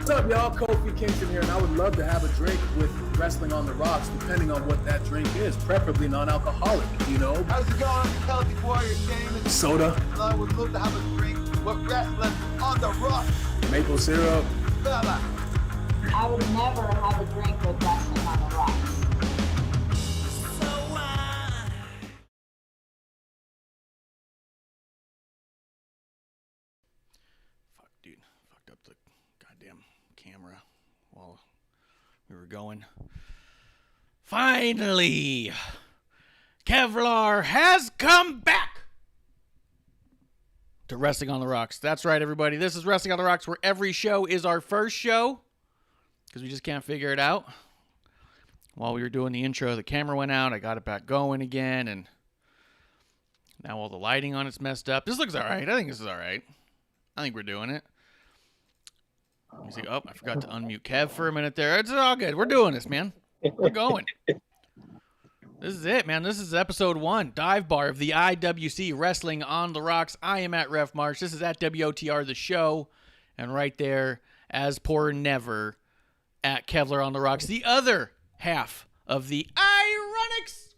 What's up, y'all? Kofi Kingston here, and I would love to have a drink with Wrestling on the Rocks, depending on what that drink is, preferably non-alcoholic, you know? How's it going? Celtic Warrior Damon. Soda. I would love to have a drink with Wrestling on the Rocks. Maple syrup. Fella. I would never have a drink with Wrestling on the Rocks. Fuck, dude. Fucked up the goddamn camera while we were going. Finally! Kevlar has come back to Wrestling on the Rocks. That's right, everybody. This is Wrestling on the Rocks, where every show is our first show because we just can't figure it out. While we were doing the intro, the camera went out. I got it back going again, and now all the lighting on it's messed up. This looks all right. I think this is all right. I think we're doing it. Let me see. Oh, I forgot to unmute Kev for a minute there. It's all good. We're doing this, man. We're going. This is it, man. This is episode 1, Dive Bar of the IWC Wrestling on the Rocks. I am at Ref March. This is at WOTR, the show. And right there, as per never, at Kevlar on the Rocks, the other half of the IIRonics.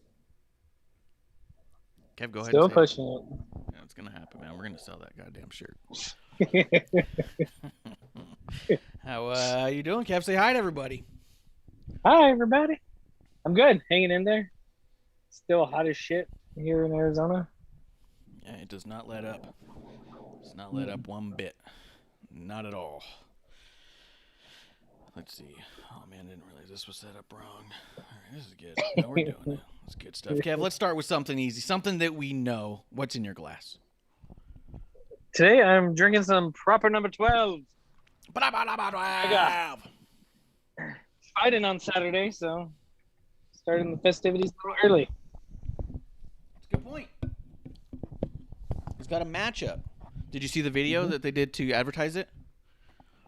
Kev, go ahead. Still pushing it. Yeah, it's going to happen, man. We're going to sell that goddamn shirt. How you doing, Kev? Say hi to everybody. Hi, everybody. I'm good. Hanging in there. Still hot as shit here in Arizona. Yeah, it does not let up. It's not let up one bit. Not at all. Let's see. Oh, man, I didn't realize this was set up wrong. All right, this is good. No, we're doing it. That's good stuff. Kev, let's start with something easy. Something that we know. What's in your glass? Today I'm drinking some proper number 12. I Fighting on Saturday, so starting the festivities a little early. That's a good point. It's got a matchup. Did you see the video that they did to advertise it?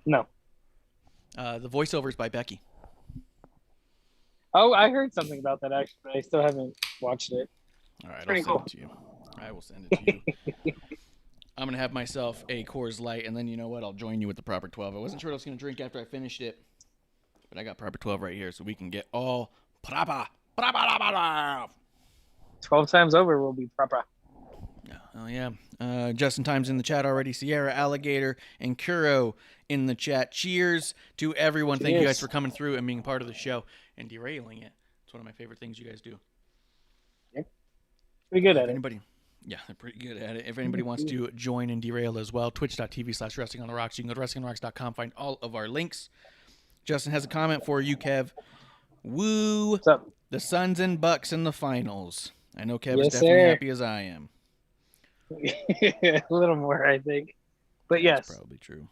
No. The voiceovers by Becky. Oh, I heard something about that actually, but I still haven't watched it. All right, I'll Pretty send cool. it to you. I will send it to you. I'm going to have myself a Coors Light, and then you know what? I'll join you with the proper 12. I wasn't sure what I was going to drink after I finished it, but I got proper 12 right here, so we can get all proper. 12 times over will be proper. Oh, yeah. Justin Time's in the chat already. Sierra, Alligator, and Kuro in the chat. Cheers to everyone. Thank you Cheers. guys for coming through and being part of the show and derailing it. It's one of my favorite things you guys do. Yep. Pretty good If at it. anybody, yeah, they're pretty good at it. If anybody wants to join and derail as well, twitch.tv/Wrestling on the Rocks. You can go to wrestlingonrocks.com, find all of our links. Justin has a comment for you, Kev. Woo! What's up? The Suns and Bucks in the finals. I know Kev is Yes, definitely sir. happy as I am. A little more, I think. But yes, That's probably true.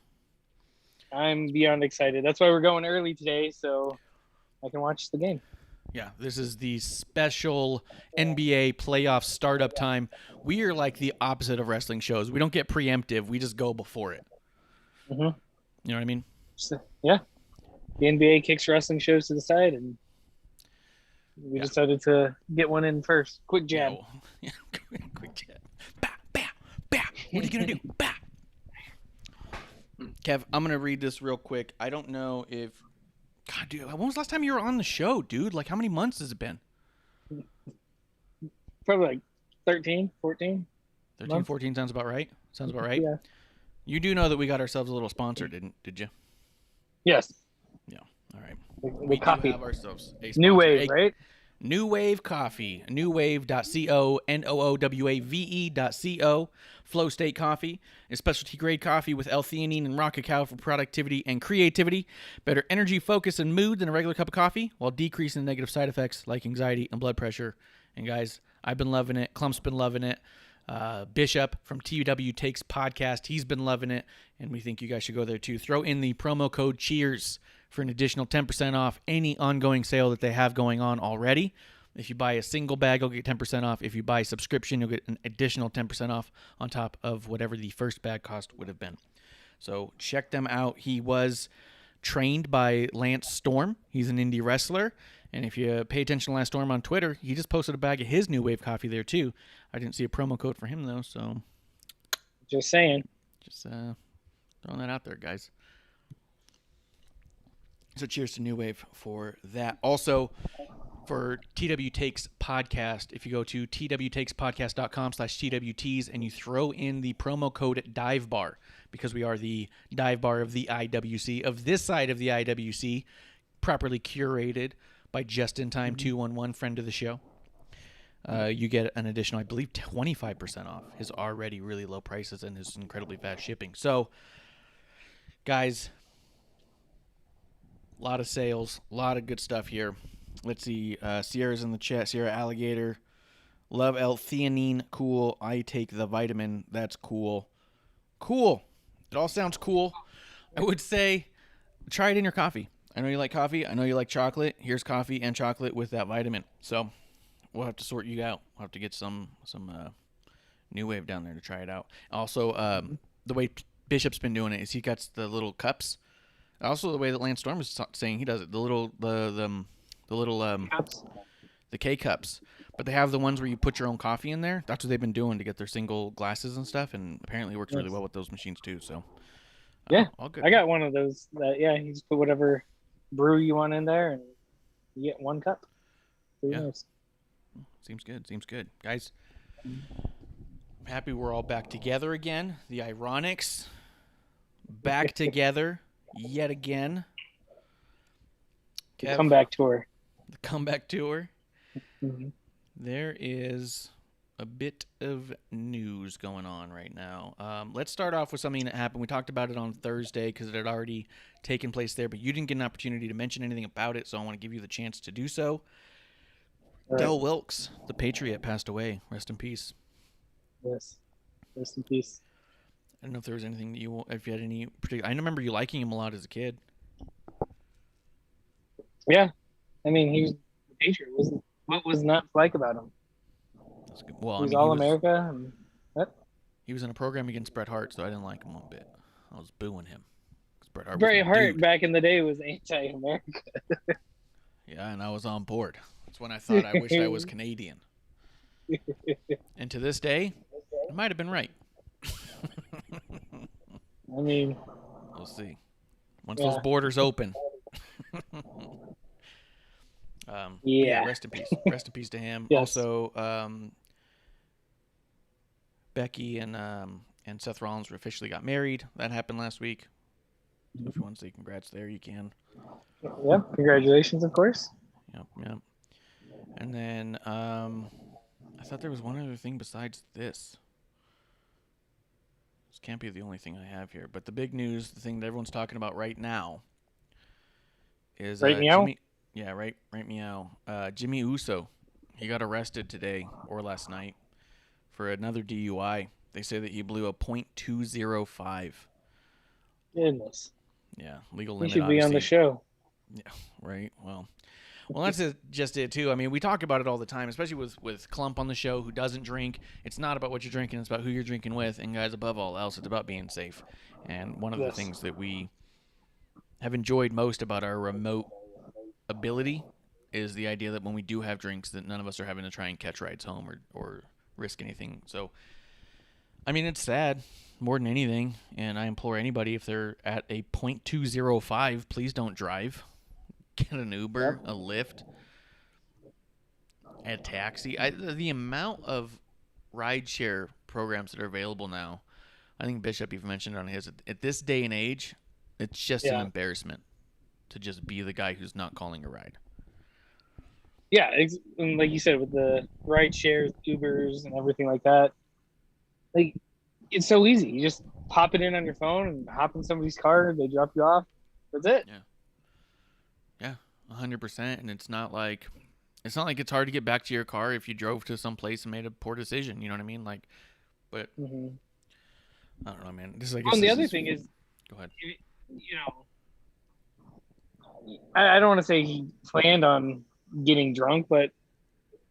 I'm beyond excited. That's why we're going early today, so I can watch the game. Yeah, this is the special NBA playoff startup time. We are like the opposite of wrestling shows. We don't get preemptive. We just go before it. Mm-hmm. You know what I mean? So, yeah. The NBA kicks wrestling shows to the side, and we Yeah. decided to get one in first. Quick jab. Yeah, quick jab. Bah, bah, bah. What are you going to do? Bah. Kev, I'm going to read this real quick. I don't know if... God, dude, when was the last time you were on the show, dude? Like, how many months has it been? Probably like 13, 14. 13, Month. 14 sounds about right. Sounds about right. Yeah. You do know that we got ourselves a little sponsor, did you? Yes. Yeah. All right. The We do coffee. have ourselves a New sponsor. Wave, right? New Wave Coffee, newwave.co, NOOWAVE.co. Flow State Coffee is specialty grade coffee with L-theanine and raw cacao for productivity and creativity, better energy, focus, and mood than a regular cup of coffee, while decreasing the negative side effects like anxiety and blood pressure. And guys, I've been loving it. Clump's been loving it. Bishop from TUW Takes Podcast, he's been loving it, and we think you guys should go there too. Throw in the promo code CHEERS for an additional 10% off any ongoing sale that they have going on already. If you buy a single bag, you'll get 10% off. If you buy a subscription, you'll get an additional 10% off on top of whatever the first bag cost would have been. So check them out. He was trained by Lance Storm. He's an indie wrestler. And if you pay attention to Lance Storm on Twitter, he just posted a bag of his New Wave coffee there too. I didn't see a promo code for him though, so Just saying. just throwing that out there, guys. So cheers to New Wave for that. Also, for TW Takes Podcast, if you go to twtakespodcast.com/TWTs and you throw in the promo code DIVEBAR, because we are the dive bar of the IWC, of this side of the IWC, properly curated by Just In Time 211, friend of the show. You get an additional, I believe, 25% off his already really low prices and his incredibly fast shipping. So, guys, a lot of sales, a lot of good stuff here. Let's see. Sierra's in the chat. Sierra Alligator. Love L-theanine. Cool. I take the vitamin. That's cool. Cool. It all sounds cool. I would say try it in your coffee. I know you like coffee. I know you like chocolate. Here's coffee and chocolate with that vitamin. So we'll have to sort you out. We'll have to get some New Wave down there to try it out. Also, the way Bishop's been doing it is he got the little cups. Also, the way that Lance Storm is saying he does it, the little Cups. the K cups, but they have the ones where you put your own coffee in there. That's what they've been doing to get their single glasses and stuff, and apparently it works really well with those machines too. So Yeah, all good. I got one of those. You just put whatever brew you want in there, and you get one cup. Pretty nice. Seems good, guys. I'm happy we're all back together again. The IIRonics back together yet again. Kev, Comeback tour. the comeback tour. Mm-hmm. There is a bit of news going on right now. Let's start off with something that happened. We talked about it on Thursday because it had already taken place there, but you didn't get an opportunity to mention anything about it, so I want to give you the chance to do so. Right. Del Wilkes, the Patriot, passed away. Rest in peace. Yes. Rest in peace. I don't know if there was anything that if you had any particular. I remember you liking him a lot as a kid. Yeah. I mean, he was the Patriot. What was not to like about him? That's good. Well, He was I mean, All-America. And what? he was in a program against Bret Hart, so I didn't like him one bit. I was booing him. Bret Hart was Bret my Hart dude. back in the day was anti-America. Yeah, and I was on board. That's when I thought I wished I was Canadian. And to this day, I might have been right. I mean, We'll see. Once those borders open. Yeah. Rest in peace. Rest in peace to him. Yes. Also, Becky and Seth Rollins officially got married. That happened last week. So if you want to say congrats there, you can. yeah. Congratulations, of course. Yep. And then I thought there was one other thing besides this. This can't be the only thing I have here. But the big news, the thing that everyone's talking about right now, is Right meow? Right meow. Jimmy Uso, he got arrested today or last night for another DUI. They say that he blew a .205. Goodness. Yeah, legal He limit. should be on the obviously. show. Yeah, right. Well, that's just it too. I mean, we talk about it all the time, especially with Clump on the show, who doesn't drink. It's not about what you're drinking; it's about who you're drinking with. And guys, above all else, it's about being safe. And one of the things that we have enjoyed most about our remote ability is the idea that when we do have drinks, that none of us are having to try and catch rides home or risk anything. So, I mean, it's sad more than anything, and I implore anybody, if they're at a .205, please don't drive. Get an Uber, a Lyft, a taxi. The amount of rideshare programs that are available now, I think Bishop even mentioned on his, at this day and age, it's just an embarrassment to just be the guy who's not calling a ride. Yeah, and like you said, with the ride shares, Ubers, and everything like that, like it's so easy. You just pop it in on your phone and hop in somebody's car. They drop you off. That's it. Yeah, 100%. And it's not like it's hard to get back to your car if you drove to some place and made a poor decision. You know what I mean? Like, but I don't know, man. This is, I guess. And the other thing is, go ahead. You know, I don't want to say he planned on getting drunk, but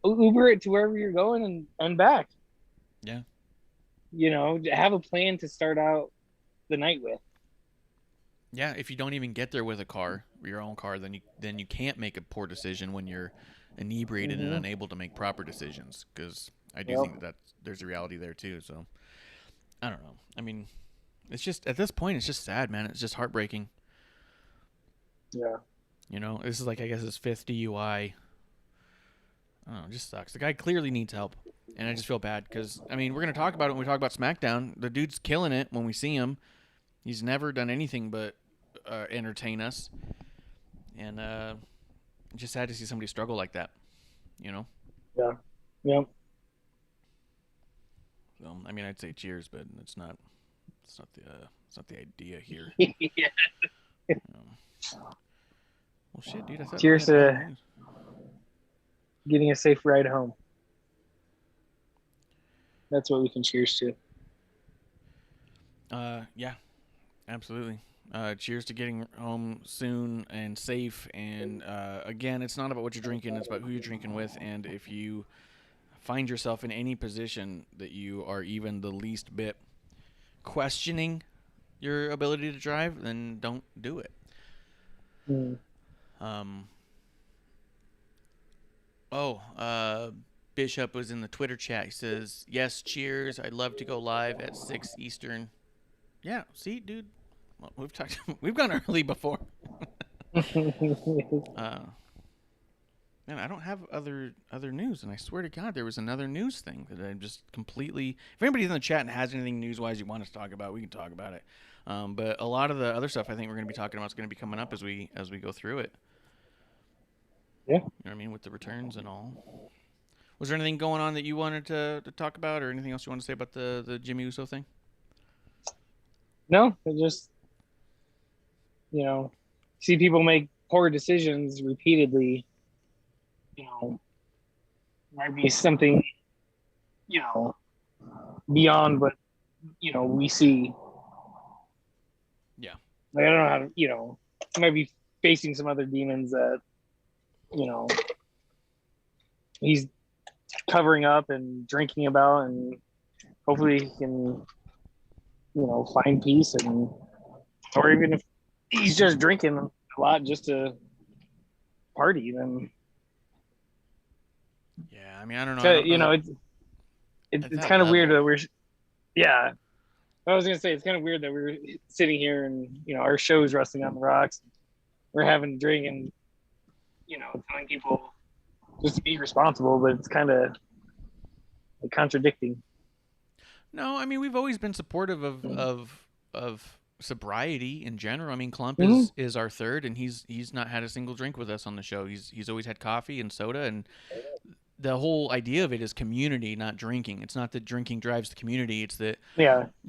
Uber it to wherever you're going and back. Yeah. You know, have a plan to start out the night with. Yeah, if you don't even get there with a car, your own car, then you can't make a poor decision when you're inebriated and unable to make proper decisions. Because I do think that there's a reality there too. So I don't know. I mean, it's just at this point, it's just sad, man. It's just heartbreaking. Yeah. You know, this is like, I guess, his 5th DUI. I don't know, it just sucks. The guy clearly needs help, and I just feel bad because, I mean, we're going to talk about it when we talk about Smackdown. The dude's killing it when we see him. He's never done anything but entertain us, and just sad to see somebody struggle like that, you know? Yeah. Yep. So, I mean, I'd say cheers, but it's not the idea here. Yeah. Well, shit, dude. I thought Cheers we had to other news. getting a safe ride home. That's what we can cheers to. Yeah, absolutely. Cheers to getting home soon and safe. And again, it's not about what you're drinking; it's about who you're drinking with. And if you find yourself in any position that you are even the least bit questioning your ability to drive, then don't do it. Bishop was in the Twitter chat. He says, "Yes, cheers. I'd love to go live at 6 Eastern." Yeah, see, dude, well, we've gone early before. Man, I don't have other news, and I swear to God, there was another news thing that I just completely. If anybody's in the chat and has anything news-wise you want us to talk about, we can talk about it. But a lot of the other stuff I think we're going to be talking about is going to be coming up as we go through it. Yeah. You know what I mean, with the returns and all. Was there anything going on that you wanted to talk about, or anything else you want to say about the Jimmy Uso thing? No, it just, see people make poor decisions repeatedly. Might be something, beyond what, we see. Yeah. Like, I don't know how to, might be facing some other demons that, he's covering up and drinking about, and hopefully he can, find peace, or even if he's just drinking a lot just to party, then. Yeah, I mean, I don't know. It's kind of weird that we're, yeah. I was gonna say it's kind of weird that we're sitting here and our show's Wrestling on the Rocks. We're having a drink and telling people just to be responsible, but it's kind of contradicting. No, I mean, we've always been supportive of sobriety in general. I mean, Clump is our third, and he's not had a single drink with us on the show. He's always had coffee and soda, and the whole idea of it is community, not drinking. It's not that drinking drives the community. It's that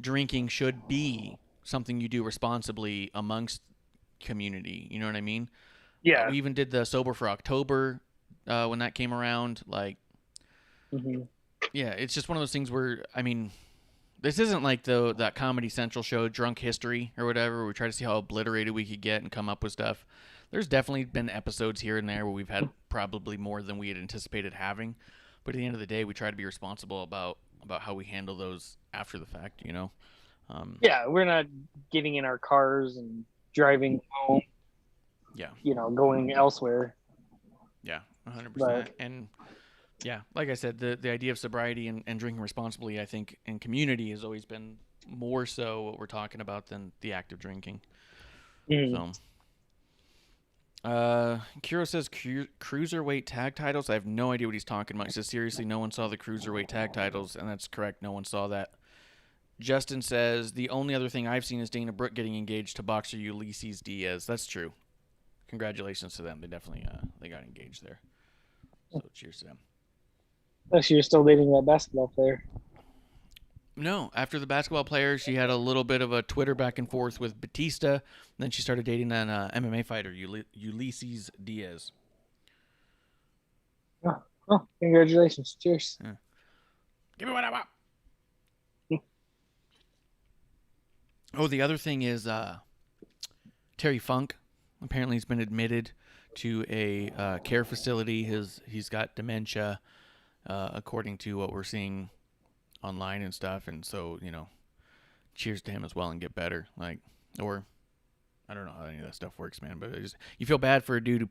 drinking should be something you do responsibly amongst community. You know what I mean? Yeah. We even did the Sober for October when that came around. Like, yeah, it's just one of those things where, I mean, this isn't like that Comedy Central show, Drunk History or whatever, where we try to see how obliterated we could get and come up with stuff. There's definitely been episodes here and there where we've had probably more than we had anticipated having. But at the end of the day, we try to be responsible about how we handle those after the fact, Yeah, we're not getting in our cars and driving home. Yeah. Going elsewhere. Yeah, 100%. And yeah, like I said, the idea of sobriety and drinking responsibly, I think, in community has always been more so what we're talking about than the act of drinking. So, Kiro says cruiserweight tag titles. I have no idea what he's talking about. He says, seriously, no one saw the cruiserweight tag titles, and that's correct. No one saw that. Justin says, the only other thing I've seen is Dana Brooke getting engaged to boxer Ulysses Diaz. That's true. Congratulations to them. They definitely they got engaged there. So cheers to them. Actually, you're still dating that basketball player. No, after the basketball player, she had a little bit of a Twitter back and forth with Batista. Then she started dating an MMA fighter, Ulysses Diaz. Oh, congratulations. Cheers. Yeah. Give me what I want. Oh, the other thing is Terry Funk. Apparently he's been admitted to a care facility. He's got dementia, according to what we're seeing online and stuff. And so, cheers to him as well and get better. Or I don't know how any of that stuff works, man. But you feel bad for a dude who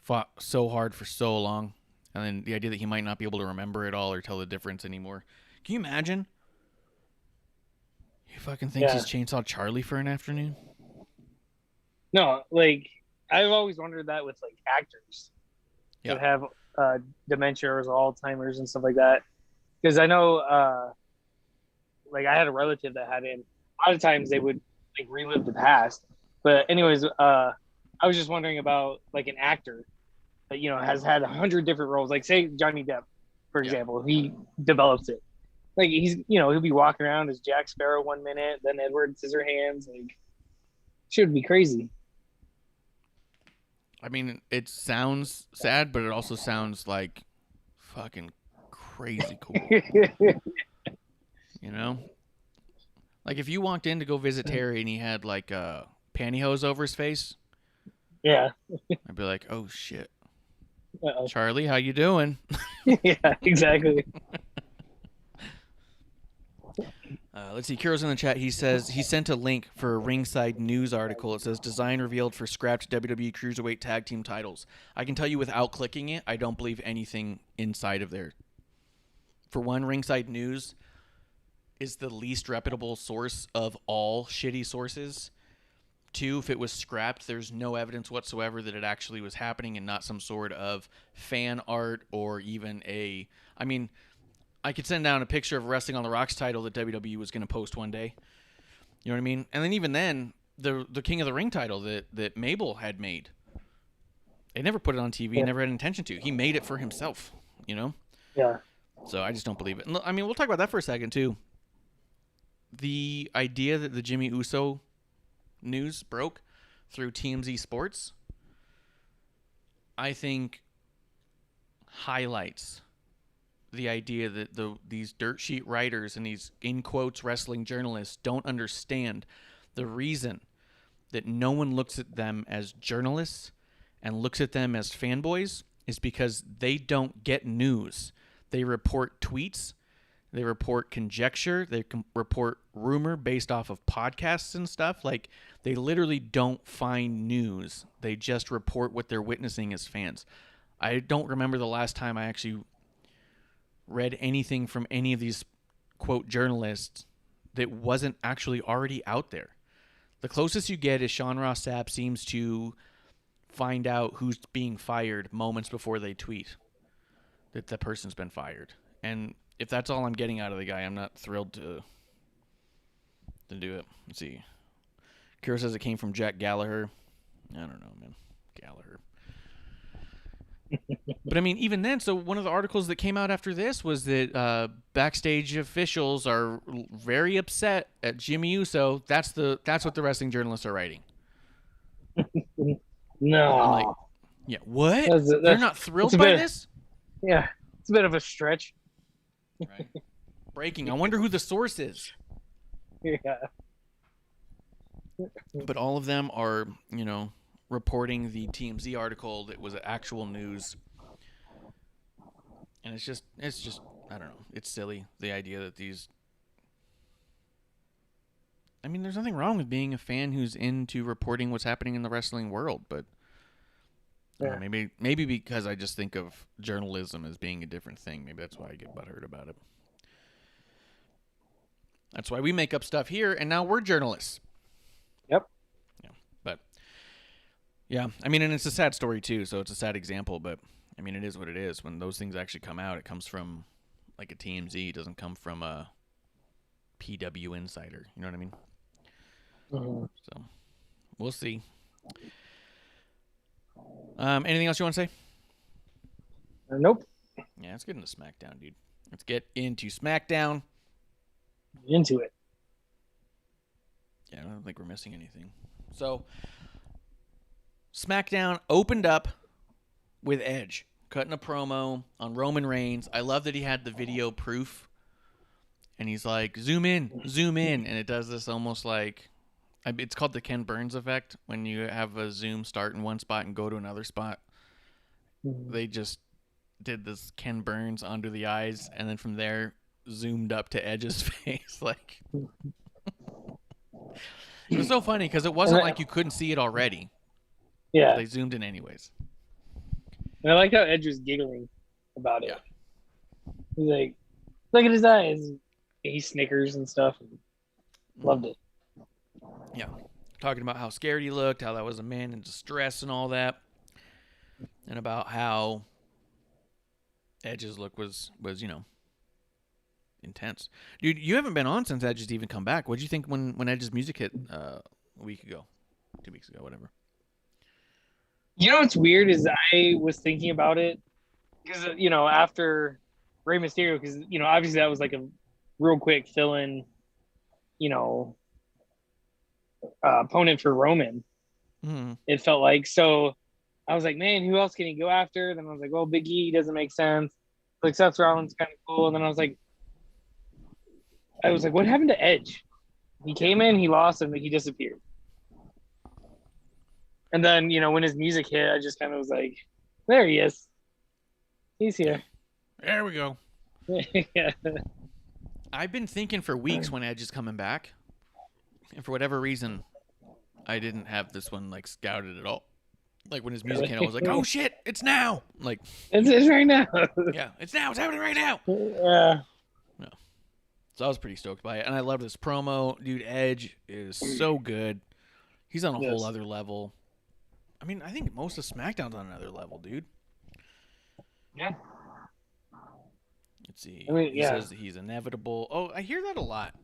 fought so hard for so long. And then the idea that he might not be able to remember it all or tell the difference anymore. Can you imagine? He fucking thinks he's Chainsaw Charlie for an afternoon? No, like, I've always wondered that with like actors that have dementia or Alzheimer's and stuff like that. Because I know, like I had a relative that had it. A lot of times they would like relive the past. But anyways, I was just wondering about like an actor that has had 100 different roles. Like say Johnny Depp, for example, he develops it. Like he'll be walking around as Jack Sparrow one minute, then Edward Scissorhands. Like, should be crazy. I mean, it sounds sad, but it also sounds like fucking crazy cool. You know? Like if you walked in to go visit Terry and he had like pantyhose over his face. Yeah. I'd be like, oh shit. Uh-oh. Charlie, how you doing? Yeah, exactly. Let's see. Kuro's in the chat. He says he sent a link for a Ringside News article. It says design revealed for scrapped WWE Cruiserweight Tag Team titles. I can tell you without clicking it, I don't believe anything inside of there. For one, Ringside News is the least reputable source of all shitty sources. Two, if it was scrapped, there's no evidence whatsoever that it actually was happening and not some sort of fan art or even a... I mean... I could send down a picture of Wrestling on the Rocks title that WWE was going to post one day. You know what I mean? And then even then, the King of the Ring title that Mabel had made, they never put it on TV, never had intention to. He made it for himself, you know? Yeah. So I just don't believe it. I mean, we'll talk about that for a second, too. The idea that the Jimmy Uso news broke through TMZ Sports, I think highlights the idea that these dirt sheet writers and these, in quotes, wrestling journalists don't understand the reason that no one looks at them as journalists and looks at them as fanboys is because they don't get news. They report tweets, they report conjecture, they report rumor based off of podcasts and stuff. Like, they literally don't find news. They just report what they're witnessing as fans. I don't remember the last time I actually read anything from any of these quote journalists that wasn't actually already out there. The closest you get is Sean Ross Sapp seems to find out who's being fired moments before they tweet that the person's been fired. And if that's all I'm getting out of the guy, I'm not thrilled to do it. Let's see. Kira says it came from Jack Gallagher. I don't know, man. Gallagher. But I mean, even then, so one of the articles that came out after this was that backstage officials are very upset at Jimmy Uso. That's what the wrestling journalists are writing. No. I'm like, yeah, what? They're not thrilled by this? Yeah, it's a bit of a stretch. Right. Breaking. I wonder who the source is. Yeah. But all of them are, reporting the TMZ article that was actual news. And it's just, I don't know. It's silly, the idea that these... I mean, there's nothing wrong with being a fan who's into reporting what's happening in the wrestling world, but maybe because I just think of journalism as being a different thing. Maybe that's why I get butthurt about it. That's why we make up stuff here, and now we're journalists. Yep. Yeah, but... Yeah, I mean, and it's a sad story, too, so it's a sad example, but, I mean, it is what it is. When those things actually come out, it comes from, like, a TMZ. It doesn't come from a PW Insider. You know what I mean? Mm-hmm. So, we'll see. Anything else you want to say? Nope. Yeah, let's get into SmackDown, dude. Let's get into SmackDown. Into it. Yeah, I don't think we're missing anything. So... SmackDown opened up with Edge cutting a promo on Roman Reigns. I love that he had the video proof. And he's like, zoom in. And it does this almost like... It's called the Ken Burns effect. When you have a zoom start in one spot and go to another spot. They just did this Ken Burns under the eyes. And then from there, zoomed up to Edge's face. Like... It was so funny because it wasn't like you couldn't see it already. Yeah. They zoomed in anyways. And I like how Edge was giggling about it. Yeah. He's like, look at his eyes. He snickers and stuff. Loved it. Yeah. talking about how scared he looked, how that was a man in distress and all that, and about how Edge's look was intense. Dude, you haven't been on since Edge's even come back. What'd you think when Edge's music hit a week ago, 2 weeks ago, whatever? You know what's weird is I was thinking about it because after Rey Mysterio, because obviously that was like a real quick fill-in, opponent for Roman. Mm-hmm. It felt like. So I was like, man, who else can he go after? Then I was like, well, Big E doesn't make sense. Like Seth Rollins kind of cool. And then I was like, what happened to Edge? He came in, he lost, and he disappeared. And then, when his music hit, I just kind of was like, there he is. He's here. There we go. Yeah. I've been thinking for weeks when Edge is coming back. And for whatever reason, I didn't have this one like scouted at all. Like when his music hit, I was like, oh shit, it's now. Like it's right now. Yeah, it's now. It's happening right now. Yeah. No. So I was pretty stoked by it. And I love this promo. Dude, Edge is so good. He's on a whole other level. I mean, I think most of SmackDown's on another level, dude. Yeah. Let's see. I mean, he says that he's inevitable. Oh, I hear that a lot.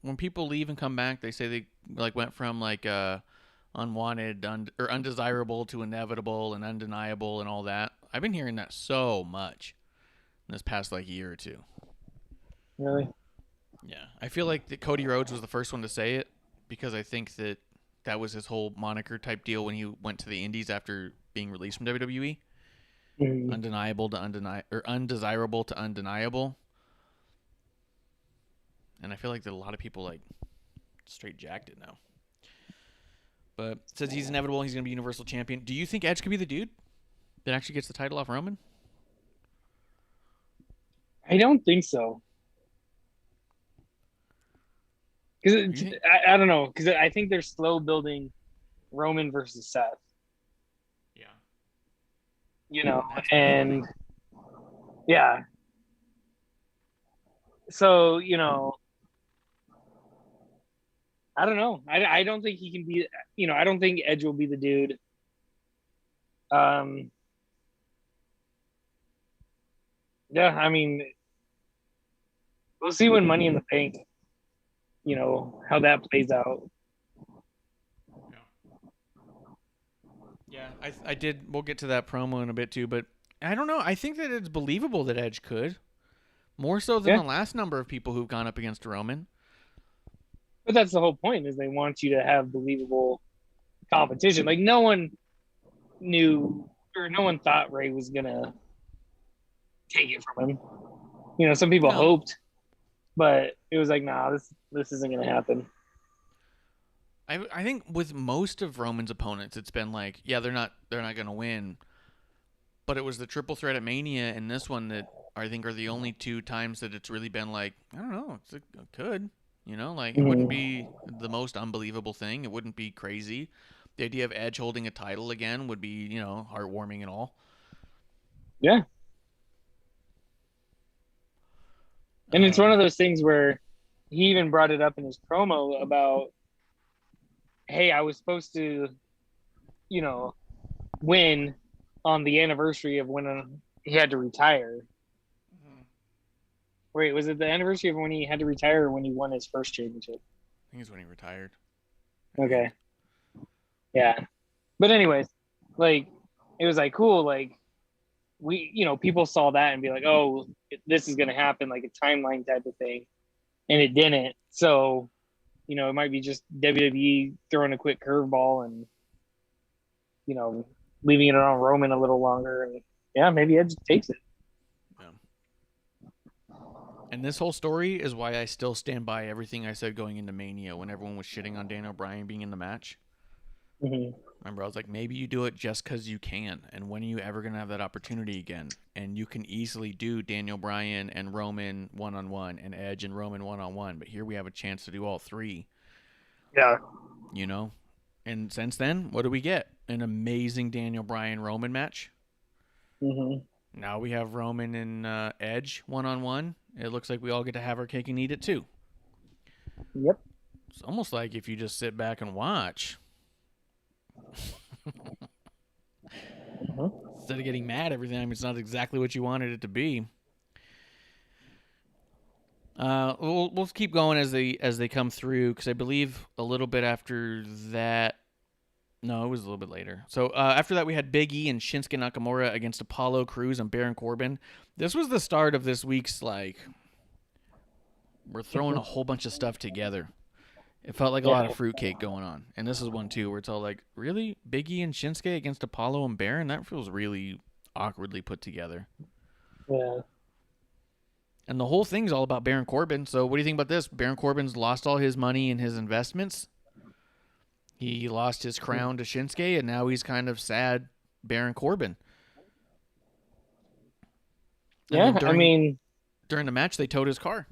When people leave and come back, they say they went from unwanted or undesirable to inevitable and undeniable and all that. I've been hearing that so much in this past year or two. Really? Yeah. I feel like that Cody Rhodes was the first one to say it because I think that was his whole moniker type deal when he went to the Indies after being released from WWE. Mm-hmm. Undeniable to undesirable to undeniable. And I feel like that a lot of people straight jacked it now. But it says he's inevitable. He's going to be Universal Champion. Do you think Edge could be the dude that actually gets the title off Roman? I don't think so. Because I don't know. Because I think they're slow building Roman versus Seth. Yeah. And yeah. So, I don't know. I don't think he can be, I don't think Edge will be the dude. Yeah, I mean, we'll see when Money in the Bank, how that plays out. Yeah, I did. We'll get to that promo in a bit too, but I don't know. I think that it's believable that Edge could. More so than the last number of people who've gone up against Roman. But that's the whole point, is they want you to have believable competition. Like, no one knew, or no one thought Ray was going to take it from him. Some people hoped, but it was like, nah, this isn't going to happen. I think with most of Roman's opponents, it's been like, yeah, they're not going to win. But it was the triple threat at Mania and this one that I think are the only two times that it's really been like, I don't know, it could. It wouldn't be the most unbelievable thing. It wouldn't be crazy. The idea of Edge holding a title again would be, heartwarming and all. Yeah. And it's one of those things where he even brought it up in his promo about, hey, I was supposed to, win on the anniversary of when he had to retire. Wait, was it the anniversary of when he had to retire or when he won his first championship? I think it's when he retired. Okay. Yeah. But anyways, it was cool. We, people saw that and be like, oh, this is going to happen, like a timeline type of thing. And it didn't. So, it might be just WWE throwing a quick curveball and, leaving it on Roman a little longer. And yeah, maybe Edge takes it. And this whole story is why I still stand by everything I said going into Mania when everyone was shitting on Daniel Bryan being in the match. Mm-hmm. Remember, I was like, maybe you do it just because you can. And when are you ever going to have that opportunity again? And you can easily do Daniel Bryan and Roman one-on-one and Edge and Roman one-on-one. But here we have a chance to do all three. Yeah. And since then, what do we get? An amazing Daniel Bryan-Roman match. Mm-hmm. Now we have Roman and Edge one-on-one. It looks like we all get to have our cake and eat it too. Yep. It's almost like if you just sit back and watch. Instead of getting mad every time it's not exactly what you wanted it to be. We'll keep going as they come through, because I believe a little bit after that. No, it was a little bit later. So after that, we had Big E and Shinsuke Nakamura against Apollo Crews and Baron Corbin. This was the start of this week's, like, we're throwing a whole bunch of stuff together. It felt like a lot of fruitcake going on. And this is one, too, where it's all like, really? Big E and Shinsuke against Apollo and Baron? That feels really awkwardly put together. Yeah. And the whole thing's all about Baron Corbin. So what do you think about this? Baron Corbin's lost all his money in his investments. He lost his crown to Shinsuke, and now he's kind of sad Baron Corbin. Yeah, during the match, they towed his car.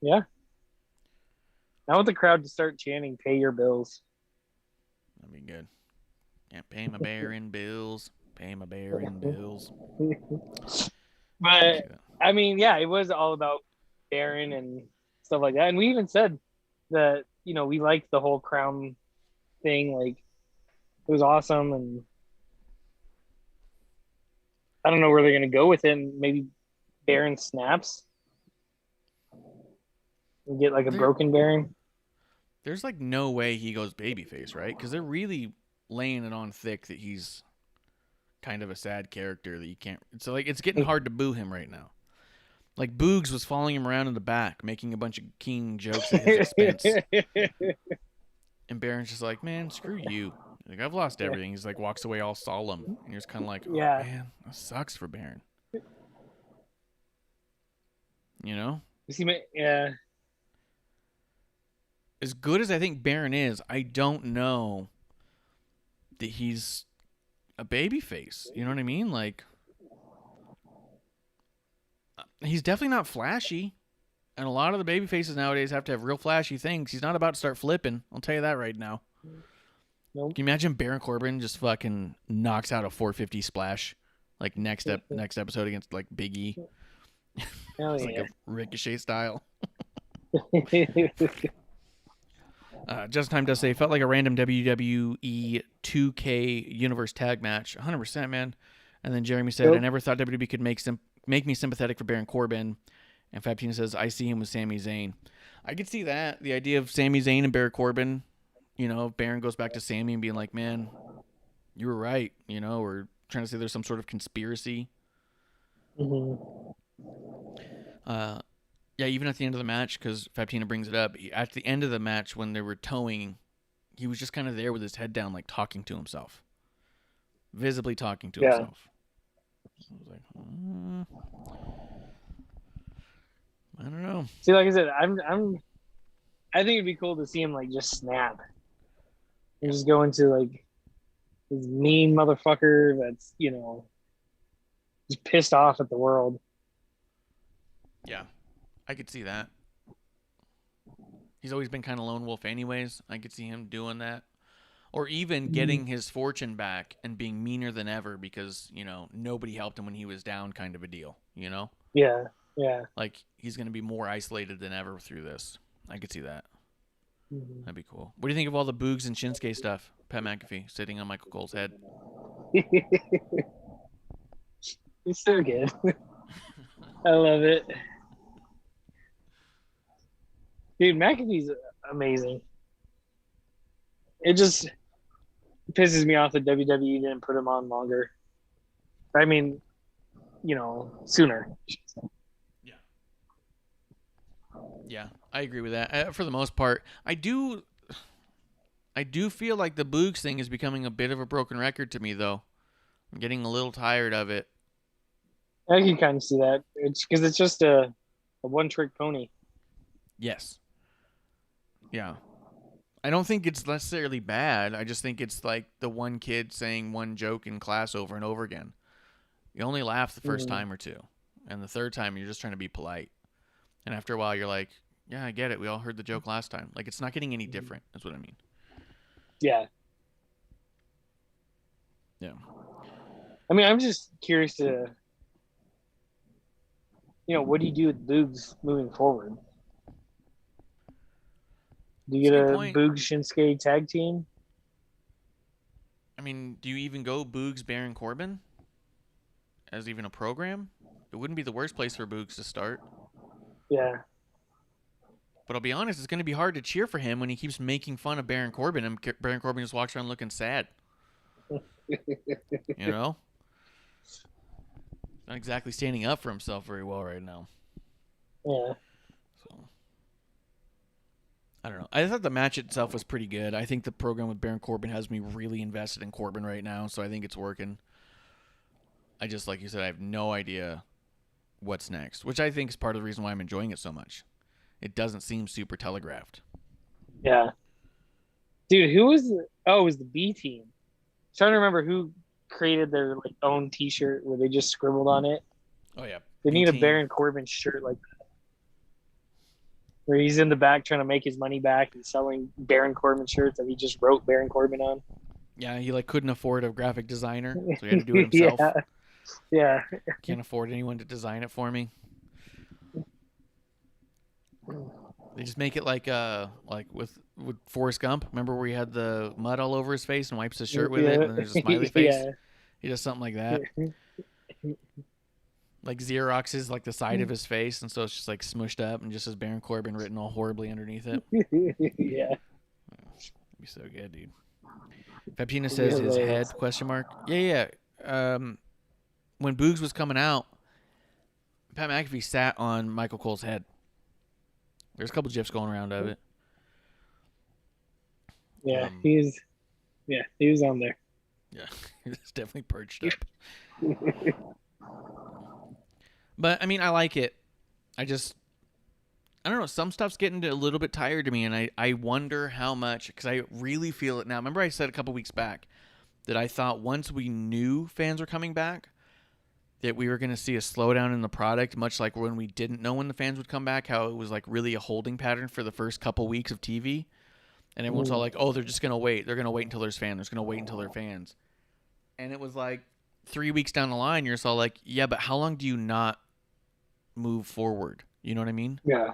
Yeah. I want the crowd to start chanting, "Pay your bills." That'd be good. Yeah, pay my Baron bills. Pay my Baron bills. But, I mean, yeah, it was all about Baron and stuff like that. And we even said that, you know, we liked the whole crown thing. Like, it was awesome. And I don't know where they're going to go with it. And maybe Baron snaps and get, like, a broken Baron. There's, like, no way he goes babyface, right? Because they're really laying it on thick that he's kind of a sad character that you can't. So, like, it's getting hard to boo him right now. Like, Boogs was following him around in the back, making a bunch of keen jokes at his expense. And Baron's just like, man, screw you. Like, I've lost everything. He's like, walks away all solemn. And you're just kind of like, oh, man, that sucks for Baron. You know? Yeah. As good as I think Baron is, I don't know that he's a babyface. You know what I mean? Like, he's definitely not flashy. And a lot of the baby faces nowadays have to have real flashy things. He's not about to start flipping. I'll tell you that right now. Nope. Can you imagine Baron Corbin just fucking knocks out a 450 splash like next episode against like Big E? Hell It's yeah. like a Ricochet style. Just Time does say, felt like a random WWE 2K Universe tag match. 100%, man. And then Jeremy said, I never thought WWE could make me sympathetic for Baron Corbin. And Fabtina says, I see him with Sami Zayn. I could see that. The idea of Sami Zayn and Baron Corbin, you know, Baron goes back to Sami and being like, man, you were right, you know, or trying to say there's some sort of conspiracy. Mm-hmm. Yeah, even at the end of the match, because Fabtina brings it up, at the end of the match when they were towing, he was just kind of there with his head down, like talking to himself. Visibly talking to himself. I was like, I don't know. See, like I said, I think it'd be cool to see him like just snap and just go into like this mean motherfucker that's, you know, just pissed off at the world. Yeah, I could see that. He's always been kind of lone wolf anyways. I could see him doing that. Or even getting his fortune back and being meaner than ever because, you know, nobody helped him when he was down, kind of a deal, you know? Yeah, yeah. Like, he's going to be more isolated than ever through this. I could see that. Mm-hmm. That'd be cool. What do you think of all the Boogs and Shinsuke stuff? Pat McAfee sitting on Michael Cole's head. It's so good. I love it. Dude, McAfee's amazing. It just pisses me off that WWE didn't put him on longer. I mean, you know, sooner. Yeah, I agree with that. For the most part, I do feel like the Boogs thing is becoming a bit of a broken record to me, though. I'm getting a little tired of it. I can kind of see that. It's because it's just a one-trick pony. Yes. Yeah. I don't think it's necessarily bad. I just think it's like the one kid saying one joke in class over and over again. You only laugh the first time or two. And the third time, you're just trying to be polite. And after a while, you're like, yeah, I get it. We all heard the joke last time. Like, it's not getting any different. That's what I mean. Yeah. Yeah. I mean, I'm just curious to, you know, what do you do with Boogs moving forward? Do you That's a get good a point. Boog Shinsuke tag team? I mean, do you even go Boogs Baron Corbin as even a program? It wouldn't be the worst place for Boogs to start. Yeah. But I'll be honest, it's going to be hard to cheer for him when he keeps making fun of Baron Corbin and Baron Corbin just walks around looking sad. You know? Not exactly standing up for himself very well right now. Yeah. So I don't know. I thought the match itself was pretty good. I think the program with Baron Corbin has me really invested in Corbin right now, so I think it's working. I just, like you said, I have no idea what's next, which I think is part of the reason why I'm enjoying it so much. It doesn't seem super telegraphed. Yeah. Dude, who was it was the B team. I'm trying to remember who created their like own T-shirt where they just scribbled on it. Oh yeah, They need a B-team. Baron Corbin shirt like that, where he's in the back trying to make his money back and selling Baron Corbin shirts that he just wrote Baron Corbin on. Yeah, he like couldn't afford a graphic designer, so he had to do it himself. Yeah. Can't afford anyone to design it for me. They just make it like with Forrest Gump. Remember where he had the mud all over his face and wipes his shirt with it, and then there's a smiley face. Yeah. He does something like that. Like Xeroxes like the side of his face, and so it's just like smushed up and just says Baron Corbin written all horribly underneath it. Yeah. It'd be so good, dude. Faptina says his head ? Yeah. When Boogs was coming out, Pat McAfee sat on Michael Cole's head. There's a couple gifs going around of it. Yeah, he was on there. Yeah, it's definitely perched up. But I mean, I like it. I don't know. Some stuff's getting a little bit tired to me, and I wonder how much, because I really feel it now. Remember I said a couple weeks back that I thought once we knew fans were coming back, that we were going to see a slowdown in the product, much like when we didn't know when the fans would come back, how it was like really a holding pattern for the first couple weeks of TV. And everyone's all like, oh, they're just going to wait. They're going to wait until there's fans. They're going to wait until they're fans. And it was like 3 weeks down the line, you're just all like, yeah, but how long do you not move forward? You know what I mean? Yeah.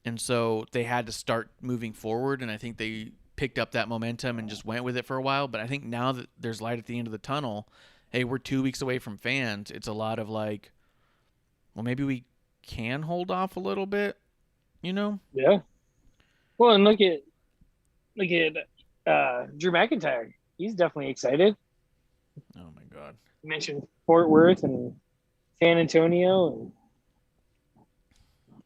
And so they had to start moving forward, and I think they picked up that momentum and just went with it for a while. But I think now that there's light at the end of the tunnel, hey, we're 2 weeks away from fans, it's a lot of like, well, maybe we can hold off a little bit, you know? Yeah. Well, and look at Drew McIntyre. He's definitely excited. Oh, my God. You mentioned Fort Worth and San Antonio. And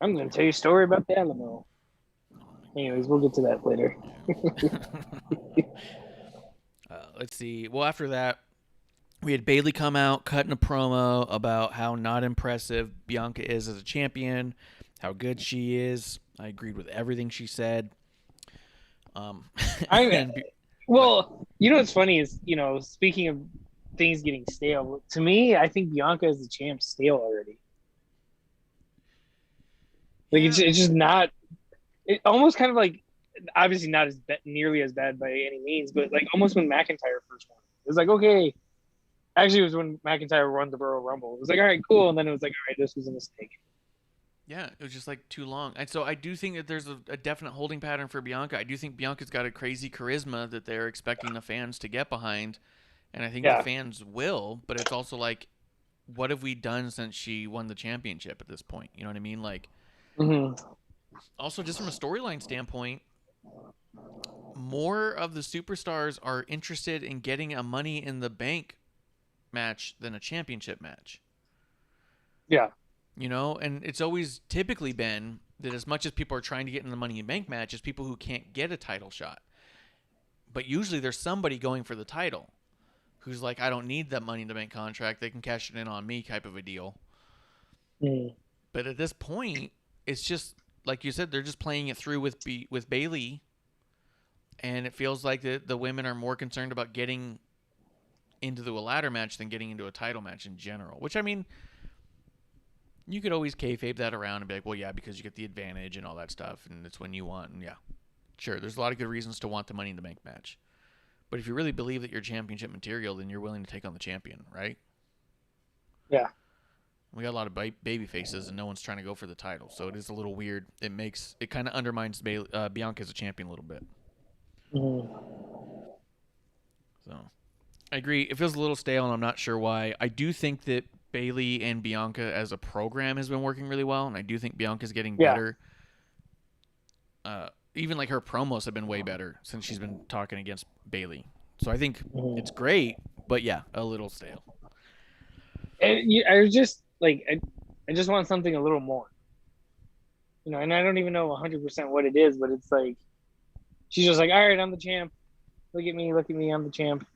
I'm going to tell you a story about the Alamo. Anyways, we'll get to that later. Let's see. Well, after that, we had Bayley come out, cutting a promo about how not impressive Bianca is as a champion, how good she is. I agreed with everything she said. Well, you know what's funny is, speaking of things getting stale, to me, I think Bianca as the champ stale already. Like, it's just not. It almost kind of like, obviously not nearly as bad by any means, but like almost when McIntyre first won, it was like, okay. Actually, it was when McIntyre won the Royal Rumble. It was like, all right, cool, and then it was like, all right, this was a mistake. Yeah, it was just like too long. And so I do think that there's a definite holding pattern for Bianca. I do think Bianca's got a crazy charisma that they're expecting the fans to get behind. And I think the fans will, but it's also like, what have we done since she won the championship at this point? You know what I mean? Like, also just from a storyline standpoint, more of the superstars are interested in getting a Money in the Bank match than a championship match. Yeah. And it's always typically been that as much as people are trying to get in the Money in the Bank match, is people who can't get a title shot. But usually there's somebody going for the title who's like, I don't need that Money in the Bank contract. They can cash it in on me type of a deal. But at this point, it's just, like you said, they're just playing it through with Bayley. And it feels like the women are more concerned about getting into a ladder match than getting into a title match in general. Which, I mean, you could always kayfabe that around and be like, well, yeah, because you get the advantage and all that stuff, and it's when you want. And yeah, sure, there's a lot of good reasons to want the Money in the Bank match. But if you really believe that you're championship material, then you're willing to take on the champion, right? Yeah. We got a lot of baby faces, and no one's trying to go for the title, so it is a little weird. It kind of undermines Bianca as a champion a little bit. So, I agree. It feels a little stale, and I'm not sure why. I do think that Bayley and Bianca as a program has been working really well, and I do think Bianca's getting better. Even like her promos have been way better since she's been talking against Bayley. So I think it's great, but yeah, a little stale. And I was just like, I just want something a little more. You know, and I don't even know 100% what it is, but it's like, she's just like, all right, I'm the champ. Look at me, I'm the champ.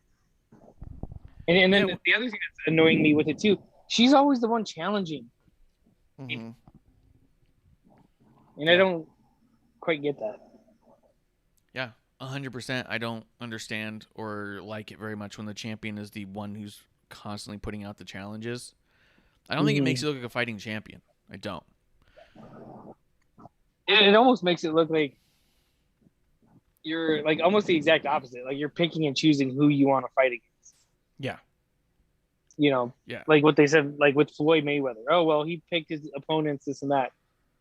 And then the other thing that's annoying me with it too, she's always the one challenging. Mm-hmm. And I don't quite get that. Yeah, 100%. I don't understand or like it very much when the champion is the one who's constantly putting out the challenges. I don't think it makes you look like a fighting champion. I don't. It almost makes it look like you're like almost the exact opposite. Like you're picking and choosing who you want to fight against. Yeah. You know, yeah, like what they said, like with Floyd Mayweather. Oh, well, he picked his opponents, this and that.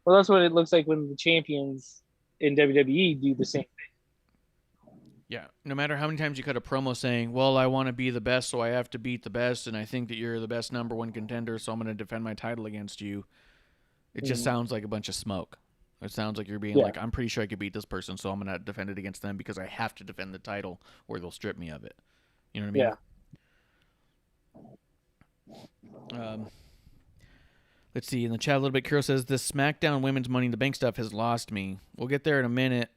Well, that's what it looks like when the champions in WWE do the same thing. Yeah. No matter how many times you cut a promo saying, well, I want to be the best, so I have to beat the best, and I think that you're the best number one contender, so I'm going to defend my title against you. It just sounds like a bunch of smoke. It sounds like you're being like, I'm pretty sure I could beat this person, so I'm going to defend it against them because I have to defend the title or they'll strip me of it. You know what I mean? Yeah. Let's see. In the chat a little bit, Kiro says, this SmackDown Women's Money in the Bank stuff has lost me. We'll get there in a minute.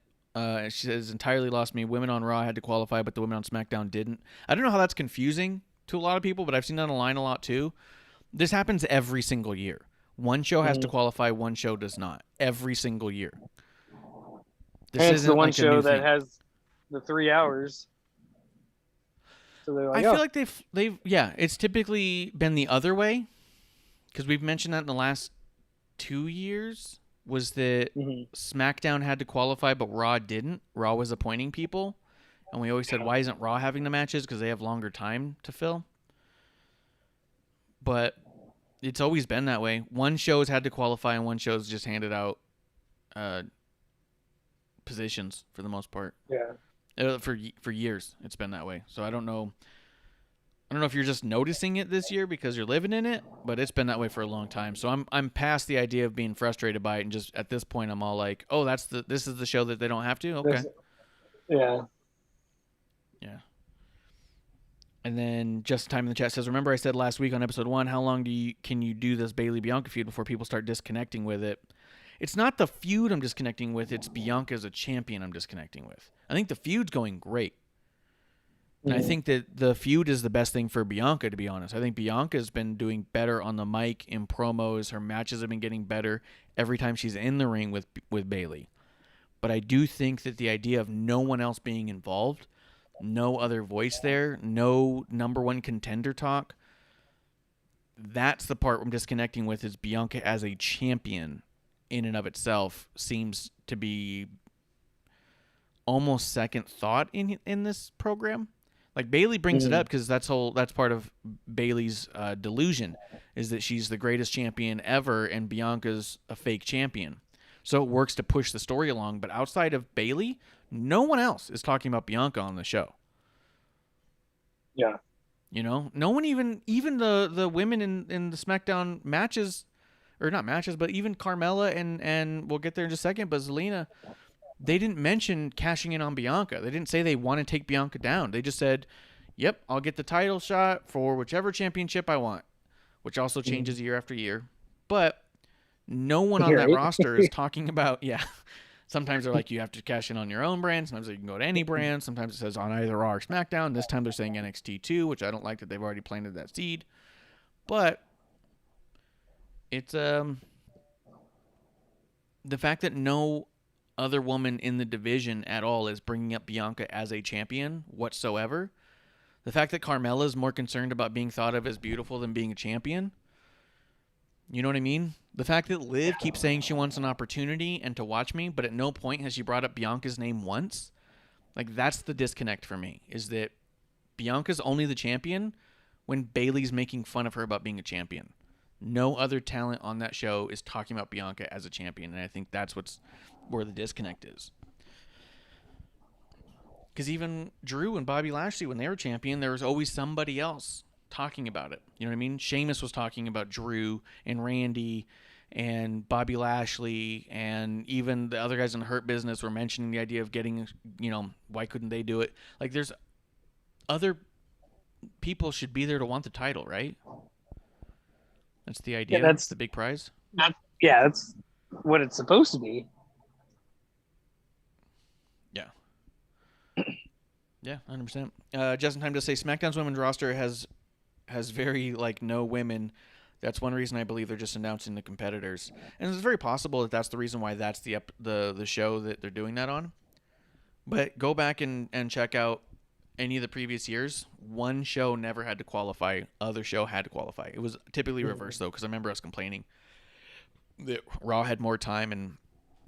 She says, entirely lost me. Women on Raw had to qualify, but the women on SmackDown didn't. I don't know how that's confusing to a lot of people, but I've seen that online a lot too. This happens every single year. One show has to qualify, one show does not. Every single year. This and it's the one like show that has the 3 hours. So they're like, I feel like they've it's typically been the other way, because we've mentioned that in the last 2 years, was that SmackDown had to qualify, but Raw didn't. Raw was appointing people, and we always said, why isn't Raw having the matches? Because they have longer time to fill. But it's always been that way. One show's had to qualify, and one show's just handed out positions for the most part. Yeah. For years, it's been that way. So I don't know if you're just noticing it this year because you're living in it, but it's been that way for a long time. So I'm past the idea of being frustrated by it, and just at this point I'm all like, oh, this is the show that they don't have to. Okay. Yeah. Yeah. And then Just Time in the chat says, remember I said last week on episode 1, how long can you do this Bayley Bianca feud before people start disconnecting with it? It's not the feud I'm disconnecting with, it's Bianca as a champion I'm disconnecting with. I think the feud's going great. And I think that the feud is the best thing for Bianca, to be honest. I think Bianca's been doing better on the mic, in promos. Her matches have been getting better every time she's in the ring with Bayley. But I do think that the idea of no one else being involved, no other voice there, no number one contender talk, that's the part I'm disconnecting with, is Bianca as a champion in and of itself seems to be almost second thought in this program. Like Bayley brings it up because that's part of Bayley's delusion, is that she's the greatest champion ever and Bianca's a fake champion. So it works to push the story along, but outside of Bayley, no one else is talking about Bianca on the show. Yeah. You know, no one even the women in the SmackDown matches, or not matches, but even Carmella and we'll get there in just a second, but Zelina, they didn't mention cashing in on Bianca. They didn't say they want to take Bianca down. They just said, yep, I'll get the title shot for whichever championship I want, which also changes year after year. But no one on that roster is talking about, sometimes they're like, you have to cash in on your own brand. Sometimes you can go to any brand. Sometimes it says on either Raw or SmackDown. This time they're saying NXT 2, which I don't like that they've already planted that seed. But it's the fact that no other woman in the division at all is bringing up Bianca as a champion whatsoever. The fact that Carmella is more concerned about being thought of as beautiful than being a champion. You know what I mean? The fact that Liv keeps saying she wants an opportunity and to watch me, but at no point has she brought up Bianca's name once. Like, that's the disconnect for me, is that Bianca's only the champion when Bayley's making fun of her about being a champion. No other talent on that show is talking about Bianca as a champion, and I think that's where the disconnect is. Because even Drew and Bobby Lashley, when they were champion, there was always somebody else talking about it. You know what I mean? Sheamus was talking about Drew and Randy and Bobby Lashley, and even the other guys in the Hurt Business were mentioning the idea of getting, why couldn't they do it? Like, there's other people should be there to want the title, right? That's the idea. Yeah, that's the big prize. That's what it's supposed to be. Yeah. Yeah, 100%. Just in time to say SmackDown's women's roster has very no women. That's one reason I believe they're just announcing the competitors, and it's very possible that that's the reason why that's the show that they're doing that on. But go back and check out any of the previous years. One show never had to qualify; other show had to qualify. It was typically reversed though, because I remember us complaining that Raw had more time and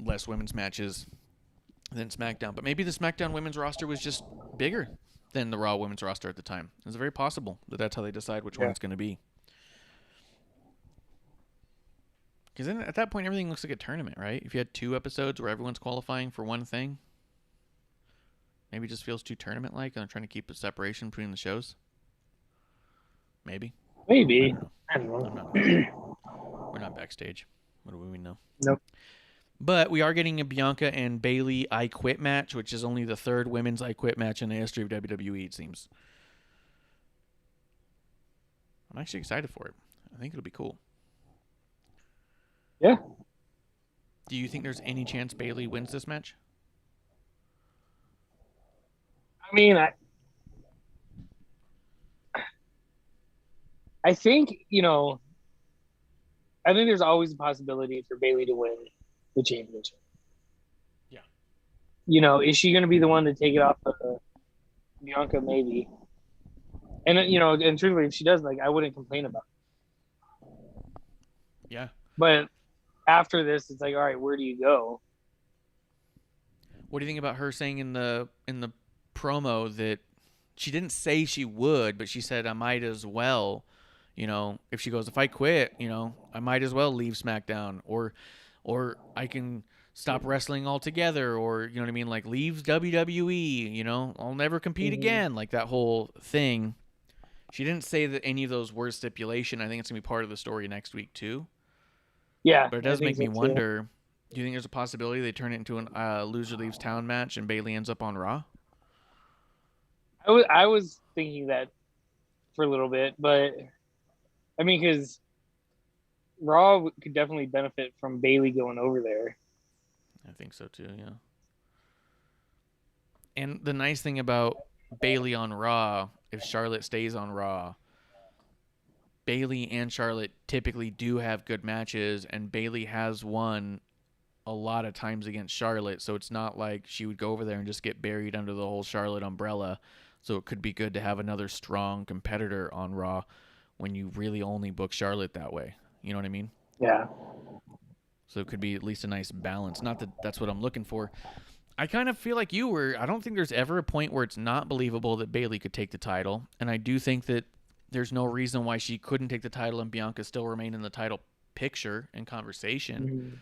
less women's matches than SmackDown. But maybe the SmackDown women's roster was just bigger than the Raw women's roster at the time. It's very possible that that's how they decide which one it's going to be. Because then at that point, everything looks like a tournament, right? If you had 2 episodes where everyone's qualifying for one thing, maybe it just feels too tournament-like, and they're trying to keep a separation between the shows. Maybe. Maybe. I don't know. We're not backstage. What do we know? Nope. But we are getting a Bianca and Bayley I Quit match, which is only the 3rd women's I Quit match in the history of WWE, it seems. I'm actually excited for it. I think it'll be cool. Yeah. Do you think there's any chance Bayley wins this match? I mean, I think, I think there's always a possibility for Bayley to win the championship. Yeah. Is she going to be the one to take it off of Bianca? Maybe. And, and truthfully, if she does, I wouldn't complain about it. Yeah. But after this, it's all right, where do you go? What do you think about her saying in the promo that she didn't say she would, but she said, I might as well, if she goes, if I quit, I might as well leave SmackDown, or I can stop wrestling altogether, or, you know what I mean? Like, leave WWE, I'll never compete again. Like, that whole thing. She didn't say that any of those were stipulation. I think it's going to be part of the story next week, too. Yeah. But it does make me wonder, do you think there's a possibility they turn it into a loser leaves town match and Bayley ends up on Raw? I was thinking that for a little bit, but I mean, because Raw could definitely benefit from Bayley going over there. I think so too, yeah. And the nice thing about Bayley on Raw, if Charlotte stays on Raw, Bayley and Charlotte typically do have good matches, and Bayley has won a lot of times against Charlotte, so it's not like she would go over there and just get buried under the whole Charlotte umbrella. So it could be good to have another strong competitor on Raw when you really only book Charlotte that way. You know what I mean? Yeah. So it could be at least a nice balance. Not that that's what I'm looking for. I kind of feel like you were. I don't think there's ever a point where it's not believable that Bayley could take the title. And I do think that there's no reason why she couldn't take the title and Bianca still remain in the title picture and conversation. Mm-hmm.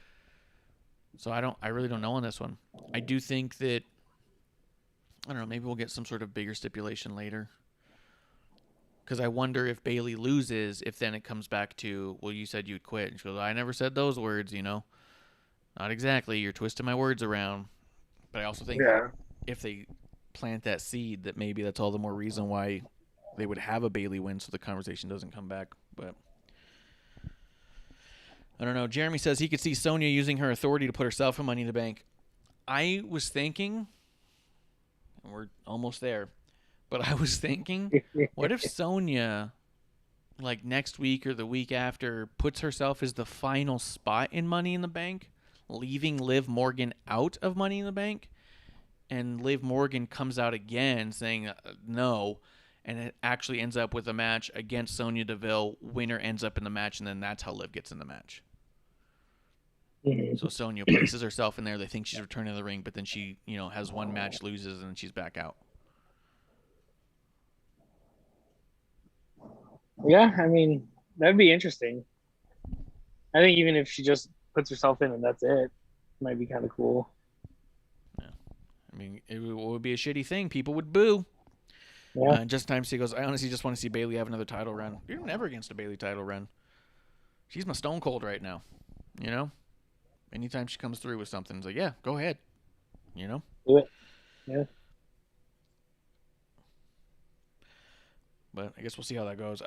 So I really don't know on this one. I do think that, I don't know, maybe we'll get some sort of bigger stipulation later. Because I wonder if Bayley loses, if then it comes back to, well, you said you'd quit. And she goes, I never said those words, Not exactly. You're twisting my words around. But I also think if they plant that seed, that maybe that's all the more reason why they would have a Bayley win so the conversation doesn't come back. But I don't know. Jeremy says he could see Sonya using her authority to put herself in Money in the Bank. I was thinking, and we're almost there, but I was thinking, what if Sonya, like next week or the week after, puts herself as the final spot in Money in the Bank, leaving Liv Morgan out of Money in the Bank, and Liv Morgan comes out again saying no, and it actually ends up with a match against Sonya Deville. Winner ends up in the match, and then that's how Liv gets in the match. So Sonya places herself in there. They think she's returning to the ring, but then she, has one match, loses, and then she's back out. Yeah, I mean, that'd be interesting. I think even if she just puts herself in and that's it might be kind of cool. I mean, it would be a shitty thing. People would boo. Yeah. Just in time, she goes, I honestly just want to see Bailey have another title run. You're never against a Bailey title run. She's my Stone Cold right now. You know? Anytime she comes through with something, it's like, yeah, go ahead. You know? Do it. Yeah. But I guess we'll see how that goes.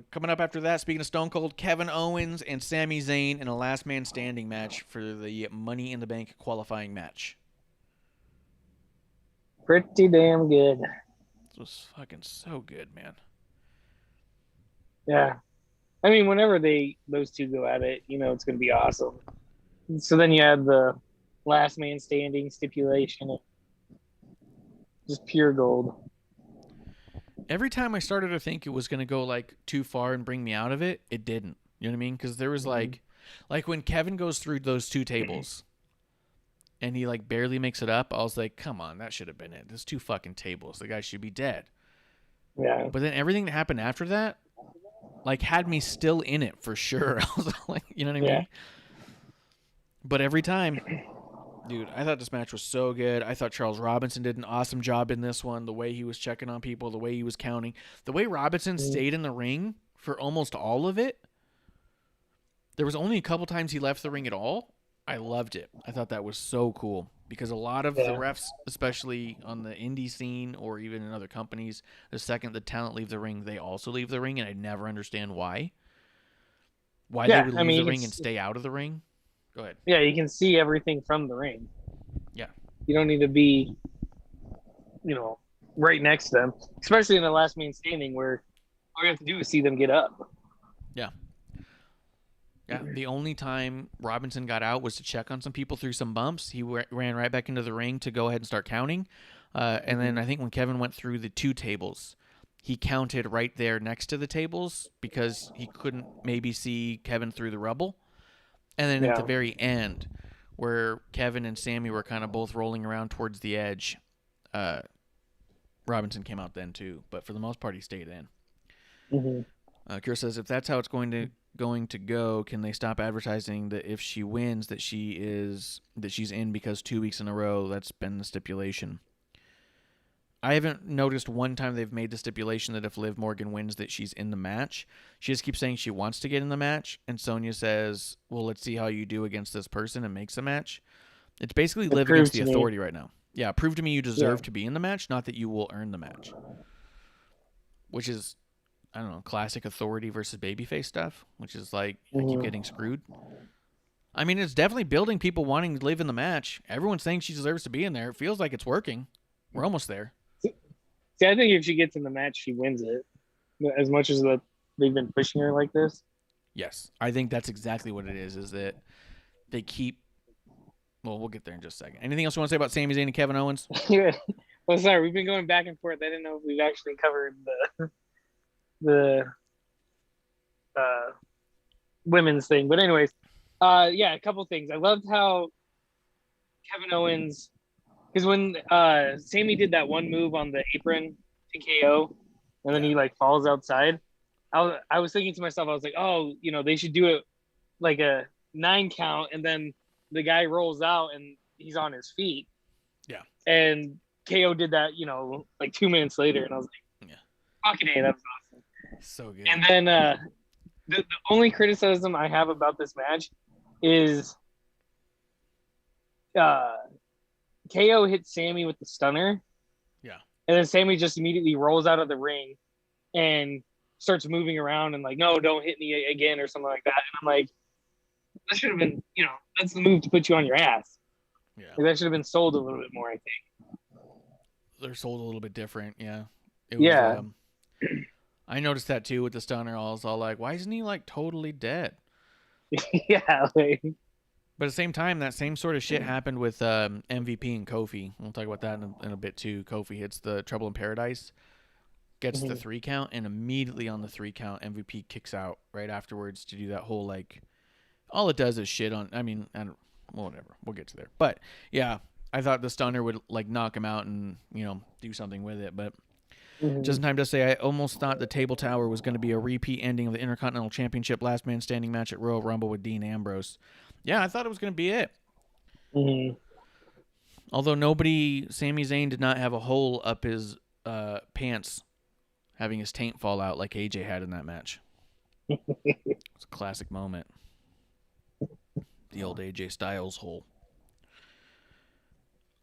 Coming up after that, speaking of Stone Cold, Kevin Owens and Sami Zayn in a last man standing match for the Money in the Bank qualifying match. Pretty damn good. This was fucking so good, man. Yeah. I mean, whenever those two go at it, you know it's going to be awesome. So then you have the last man standing stipulation. Just pure gold. Every time I started to think it was going to go like too far and bring me out of it, it didn't. You know what I mean? Because there was like when Kevin goes through those two tables and he like barely makes it up, I was like, come on, that should have been it. There's two fucking tables. The guy should be dead. Yeah. But then everything that happened after that, like, had me still in it for sure. I was like, you know what I mean? But every time, dude, I thought this match was so good. I thought Charles Robinson did an awesome job in this one. The way he was checking on people, the way he was counting, the way Robinson stayed in the ring for almost all of it. There was only a couple times he left the ring at all. I loved it. I thought that was so cool because a lot of the refs, especially on the indie scene or even in other companies, the second the talent leave the ring, they also leave the ring, and I never understand why. Why they would leave the ring and stay out of the ring. Go ahead. Yeah, you can see everything from the ring. Yeah. You don't need to be, you know, right next to them, especially in the last man standing where all you have to do is see them get up. Yeah. Yeah, the only time Robinson got out was to check on some people through some bumps. He ran right back into the ring to go ahead and start counting. And then I think when Kevin went through the two tables, he counted right there next to the tables because he couldn't maybe see Kevin through the rubble. And then at the very end, where Kevin and Sammy were kind of both rolling around towards the edge, Robinson came out then too. But for the most part, he stayed in. Kira says, if that's how it's going to go, can they stop advertising that if she wins that she's in because 2 weeks in a row that's been the stipulation? I haven't noticed one time they've made the stipulation that if Liv Morgan wins that she's in the match. She just keeps saying she wants to get in the match, and Sonya says, well, let's see how you do against this person, and makes a match. It's basically Liv against the Authority right now. Yeah, prove to me you deserve to be in the match, not that you will earn the match. Which is, I don't know, classic Authority versus babyface stuff, which is like, I keep getting screwed. I mean, it's definitely building people wanting to live in the match. Everyone's saying she deserves to be in there. It feels like it's working. We're almost there. See, I think if she gets in the match, she wins it. As much as they've been pushing her like this. Yes, I think that's exactly what it is that they keep... Well, we'll get there in just a second. Anything else you want to say about Sami Zayn and Kevin Owens? Well, sorry, we've been going back and forth. I didn't know if we've actually covered the women's thing. But anyways, a couple things. I loved how Kevin Owens... Because when Sammy did that one move on the apron to KO, and then he like falls outside, I was thinking to myself, I was like, oh, you know, they should do it like a 9 count, and then the guy rolls out and he's on his feet. Yeah. And KO did that, you know, like 2 minutes later, and I was like, fucking A, that was awesome. So good. And then the only criticism I have about this match is KO hits Sammy with the stunner. Yeah. And then Sammy just immediately rolls out of the ring and starts moving around and like, no, don't hit me again or something like that. And I'm like, that should have been, you know, that's the move to put you on your ass. Yeah. Like, that should have been sold a little bit more, I think. They're sold a little bit different, yeah. It was, I noticed that too with the stunner. I was all like, why isn't he like totally dead? Yeah, like... But at the same time, that same sort of shit happened with MVP and Kofi. We'll talk about that in a bit too. Kofi hits the Trouble in Paradise, gets the 3 count, and immediately on the 3 count, MVP kicks out right afterwards to do that whole like, all it does is shit on. I mean, whatever. We'll get to there. But yeah, I thought the stunner would like knock him out and, you know, do something with it. But Just in time to say, I almost thought the Table Tower was going to be a repeat ending of the Intercontinental Championship Last Man Standing match at Royal Rumble with Dean Ambrose. Yeah, I thought it was going to be it. Although Sami Zayn did not have a hole up his pants, having his taint fall out like AJ had in that match. It's a classic moment. The old AJ Styles hole.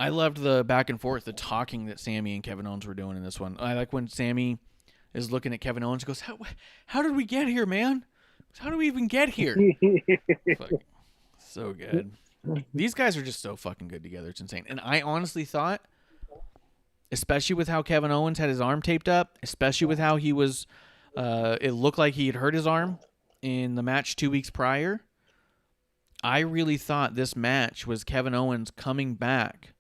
I loved the back and forth, the talking that Sami and Kevin Owens were doing in this one. I like when Sami is looking at Kevin Owens and goes, how did we get here, man? How do we even get here? So good. These guys are just so fucking good together. It's insane. And I honestly thought, especially with how Kevin Owens had his arm taped up, especially with how he was, it looked like he had hurt his arm in the match 2 weeks prior, I really thought this match was Kevin Owens coming back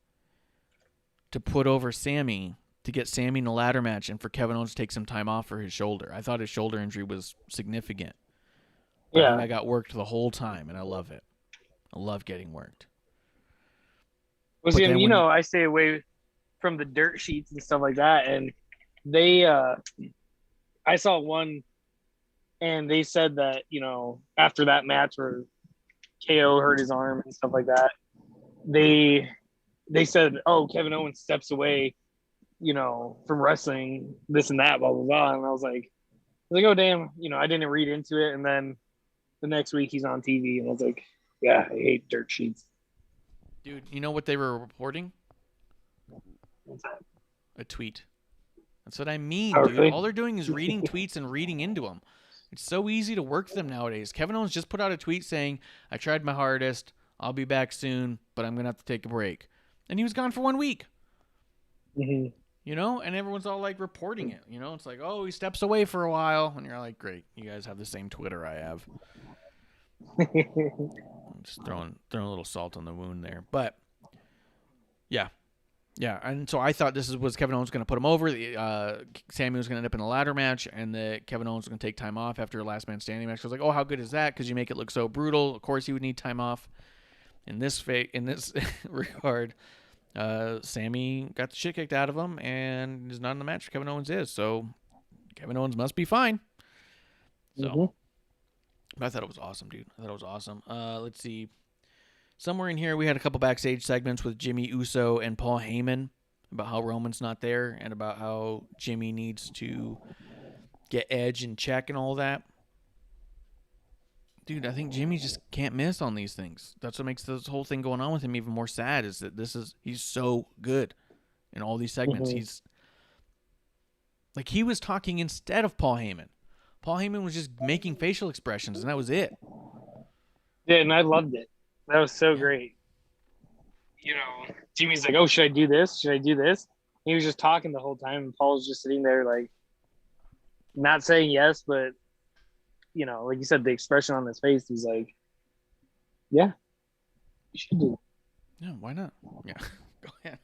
to put over Sami, to get Sami in a ladder match, and for Kevin Owens to take some time off for his shoulder. I thought his shoulder injury was significant. Yeah. I got worked the whole time, and I love it. I love getting worked. Well, see, and I stay away from the dirt sheets and stuff like that, and they, I saw one, and they said that, after that match where KO hurt his arm and stuff like that, they said, oh, Kevin Owens steps away, from wrestling, this and that, blah, blah, blah. And I was like, oh, damn, I didn't read into it. And then the next week he's on TV, and I was like, yeah, I hate dirt sheets. Dude, you know what they were reporting? What's that? A tweet. That's what I mean, Oh, dude. really? All they're doing is reading tweets and reading into them. It's so easy to work them nowadays. Kevin Owens just put out a tweet saying, I tried my hardest. I'll be back soon, but I'm going to have to take a break. And he was gone for 1 week. Mm-hmm. And everyone's all like reporting it. It's like, oh, he steps away for a while. And you're like, great. You guys have the same Twitter I have. I'm just throwing a little salt on the wound there. But, yeah. Yeah, and so I thought this was Kevin Owens going to put him over. Sami was going to end up in a ladder match, and Kevin Owens was going to take time off after a last man standing match. I was like, oh, how good is that? Because you make it look so brutal. Of course, he would need time off. In this regard, Sami got the shit kicked out of him and is not in the match. Kevin Owens is, so Kevin Owens must be fine. So, but I thought it was awesome, dude. I thought it was awesome. Let's see. Somewhere in here, we had a couple backstage segments with Jimmy Uso and Paul Heyman about how Roman's not there and about how Jimmy needs to get Edge in check and all that. Dude, I think Jimmy just can't miss on these things. That's what makes this whole thing going on with him even more sad, is that he's so good in all these segments. He's like, he was talking instead of Paul Heyman. Paul Heyman was just making facial expressions, and that was it. Yeah, and I loved it. That was so great. Jimmy's like, oh, should I do this? Should I do this? He was just talking the whole time, and Paul was just sitting there, like, not saying yes, but, like you said, the expression on his face was like, yeah, you should do it. Yeah, why not? Yeah, go ahead.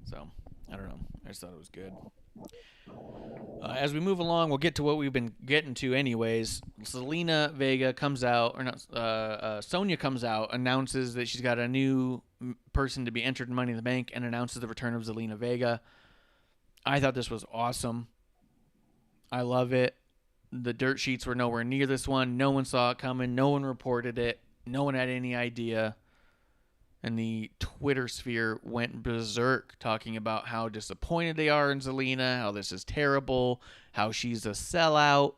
So, I don't know. I just thought it was good. As we move along, we'll get to what we've been getting to anyways. Zelina Vega comes out, or not, Sonya comes out, announces that she's got a new person to be entered in Money in the Bank, and announces the return of Zelina Vega. I thought this was awesome. I love it. The dirt sheets were nowhere near this one. No one saw it coming. No one reported it. No one had any idea. And the Twitter sphere went berserk, talking about how disappointed they are in Zelina, how this is terrible, how she's a sellout.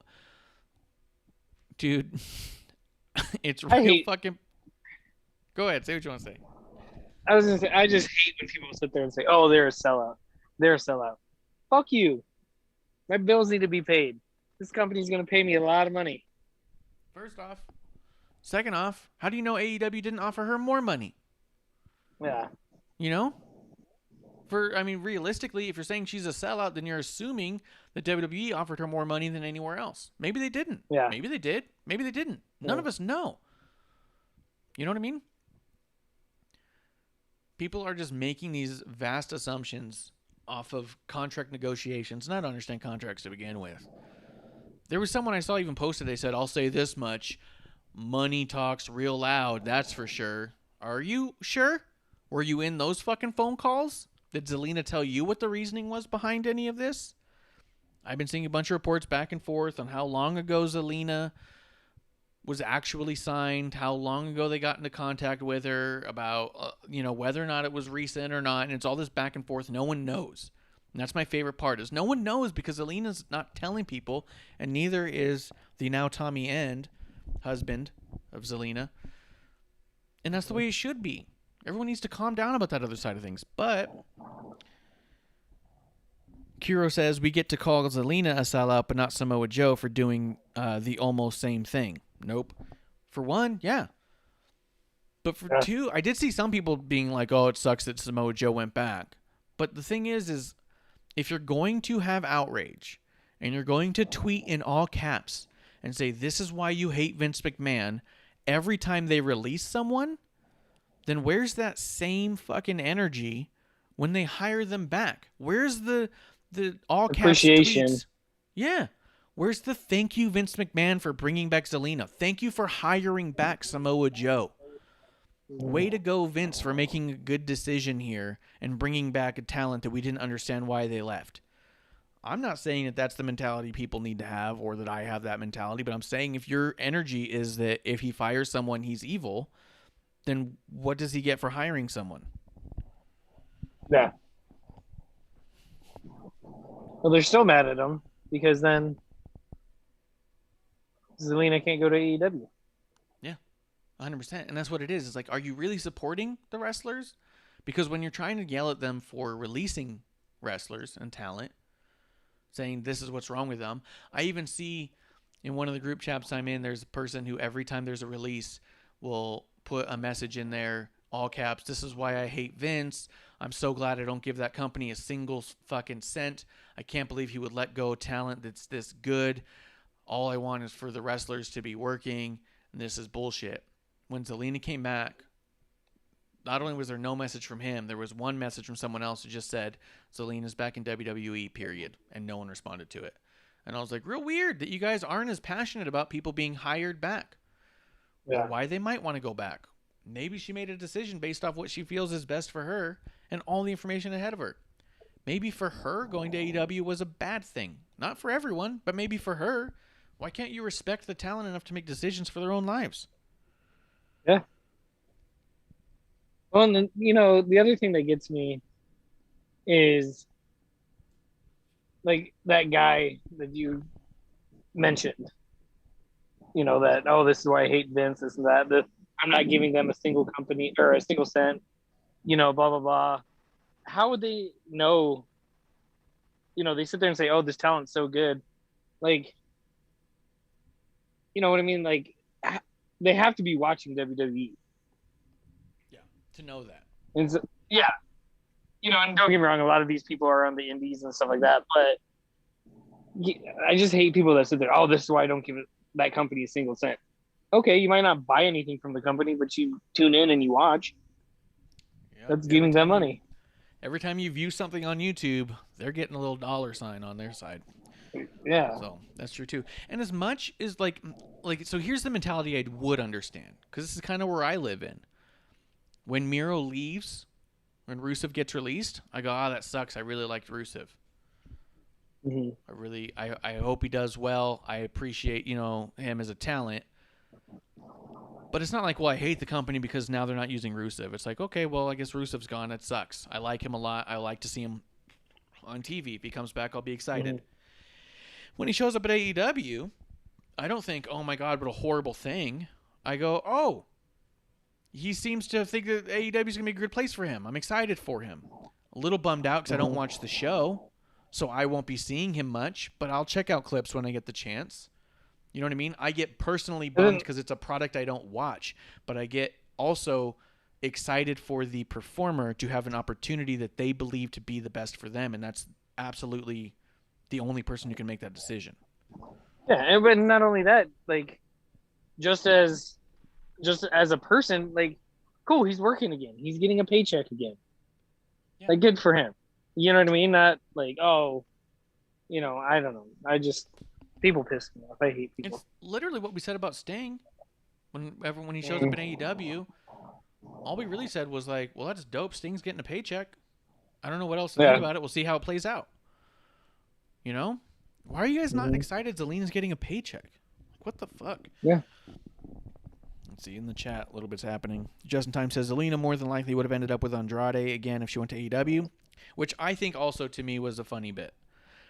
Dude, it's real fucking... Go ahead, say what you want to say. I was going to say, I just hate when people sit there and say, oh, they're a sellout. They're a sellout. Fuck you. My bills need to be paid. This company's going to pay me a lot of money. First off. Second off, how do you know AEW didn't offer her more money? Yeah. Realistically, if you're saying she's a sellout, then you're assuming that WWE offered her more money than anywhere else. Maybe they didn't. Yeah. Maybe they did. Maybe they didn't. None of us know. You know what I mean? People are just making these vast assumptions off of contract negotiations, and I don't understand contracts to begin with. There was someone I saw even posted, they said, I'll say this much, money talks real loud, that's for sure. Are you sure? Were you in those fucking phone calls? Did Zelina tell you what the reasoning was behind any of this? I've been seeing a bunch of reports back and forth on how long ago Zelina was actually signed, how long ago they got into contact with her, about whether or not it was recent or not, and it's all this back and forth. No one knows. And that's my favorite part, is no one knows because Alina's not telling people, and neither is the now Tommy End, husband of Zelina. And that's the way it should be. Everyone needs to calm down about that other side of things. But Kiro says we get to call Zelina a sellout, but not Samoa Joe for doing the almost same thing. Nope. For one, yeah. But for two, I did see some people being like, oh, it sucks that Samoa Joe went back. But the thing is if you're going to have outrage and you're going to tweet in all caps and say, this is why you hate Vince McMahon every time they release someone, then where's that same fucking energy when they hire them back? Where's the all caps appreciation? Tweets? Yeah. Where's the thank you, Vince McMahon, for bringing back Zelina? Thank you for hiring back Samoa Joe. Way to go, Vince, for making a good decision here and bringing back a talent that we didn't understand why they left. I'm not saying that that's the mentality people need to have or that I have that mentality, but I'm saying if your energy is that if he fires someone, he's evil, then what does he get for hiring someone? Yeah. Well, they're still mad at him because then Zelina can't go to AEW. Yeah, 100%. And that's what it is. It's like, are you really supporting the wrestlers? Because when you're trying to yell at them for releasing wrestlers and talent, saying this is what's wrong with them, I even see in one of the group chats I'm in, there's a person who every time there's a release will put a message in there, all caps, this is why I hate Vince. I'm so glad I don't give that company a single fucking cent. I can't believe he would let go of talent that's this good. All I want is for the wrestlers to be working, and this is bullshit. When Zelina came back, not only was there no message from him, there was one message from someone else who just said, Zelina's back in WWE, period, and no one responded to it. And I was like, real weird that you guys aren't as passionate about people being hired back. Yeah. Or why they might want to go back. Maybe she made a decision based off what she feels is best for her and all the information ahead of her. Maybe for her, going to AEW was a bad thing. Not for everyone, but maybe for her. Why can't you respect the talent enough to make decisions for their own lives? Yeah. Well, and then, the other thing that gets me is like that guy that you mentioned. That, oh, this is why I hate Vince, this and that. I'm not giving them a single company or a single cent, blah, blah, blah. How would they know? They sit there and say, oh, this talent's so good. Like, you know what I mean? Like, they have to be watching WWE. Yeah, to know that. And so, yeah. And don't get me wrong, a lot of these people are on the indies and stuff like that, but I just hate people that sit there, oh, this is why I don't give that company a single cent. Okay, you might not buy anything from the company, but you tune in and you watch. Yep. That's giving them money. Every time you view something on YouTube, they're getting a little dollar sign on their side. Yeah. So that's true too. And as much as like, so here's the mentality I would understand, because this is kind of where I live in. When Miro leaves, when Rusev gets released, I go, that sucks. I really liked Rusev. Mm-hmm. I hope he does well. I appreciate, him as a talent. But it's not like, well, I hate the company because now they're not using Rusev. It's like, okay, well, I guess Rusev's gone. That sucks. I like him a lot. I like to see him on TV. If he comes back, I'll be excited. Mm-hmm. When he shows up at AEW, I don't think, oh my God, what a horrible thing. I go, oh, he seems to think that AEW is going to be a good place for him. I'm excited for him. A little bummed out because I don't watch the show, so I won't be seeing him much, but I'll check out clips when I get the chance. You know what I mean? I get personally bummed because it's a product I don't watch, but I get also excited for the performer to have an opportunity that they believe to be the best for them, and that's absolutely the only person who can make that decision. Yeah, but not only that, like, just as a person, like, cool, he's working again. He's getting a paycheck again. Yeah. Like, good for him. You know what I mean? Not like, oh, I don't know. People piss me off. I hate people. It's literally what we said about Sting. When he shows up in AEW, all we really said was like, well, that's dope. Sting's getting a paycheck. I don't know what else to think about it. We'll see how it plays out. Why are you guys not excited Zelina's getting a paycheck? Like, what the fuck? Yeah. Let's see, in the chat, a little bit's happening. Just in Time says Zelina more than likely would have ended up with Andrade again if she went to AEW, which I think also to me was a funny bit.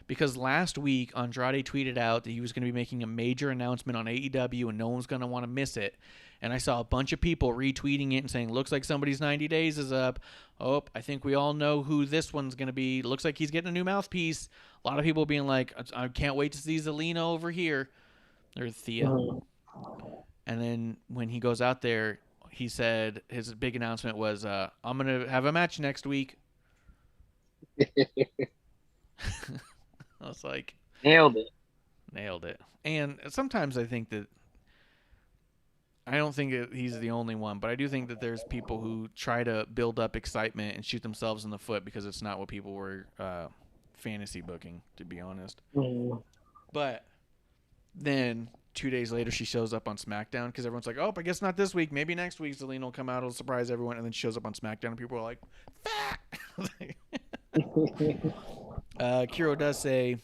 Because last week, Andrade tweeted out that he was going to be making a major announcement on AEW and no one's going to want to miss it. And I saw a bunch of people retweeting it and saying, looks like somebody's 90 days is up. Oh, I think we all know who this one's going to be. Looks like he's getting a new mouthpiece. A lot of people being like, I can't wait to see Zelina over here. Or Thea. And then when he goes out there, he said his big announcement was, I'm going to have a match next week. I was like... Nailed it. And sometimes I think that... I don't think he's the only one, but I do think that there's people who try to build up excitement and shoot themselves in the foot because it's not what people were fantasy booking, to be honest. But then 2 days later, she shows up on SmackDown because everyone's like, oh, I guess not this week. Maybe next week Zelina will come out. It'll surprise everyone. And then she shows up on SmackDown and people are like, fuck! Kiro does say...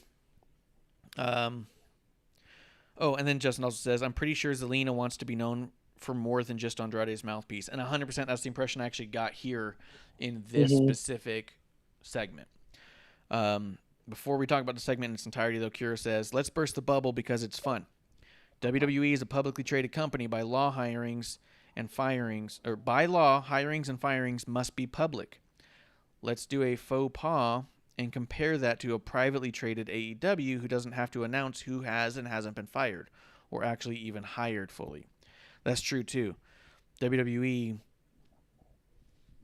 Oh, and then Justin also says, I'm pretty sure Zelina wants to be known for more than just Andrade's mouthpiece. And 100% that's the impression I actually got here in this specific segment. Before we talk about the segment in its entirety, though, Kira says, let's burst the bubble because it's fun. WWE is a publicly traded company. By law, hirings and firings must be public. Let's do a faux pas and compare that to a privately traded AEW who doesn't have to announce who has and hasn't been fired or actually even hired fully. That's true, too. WWE,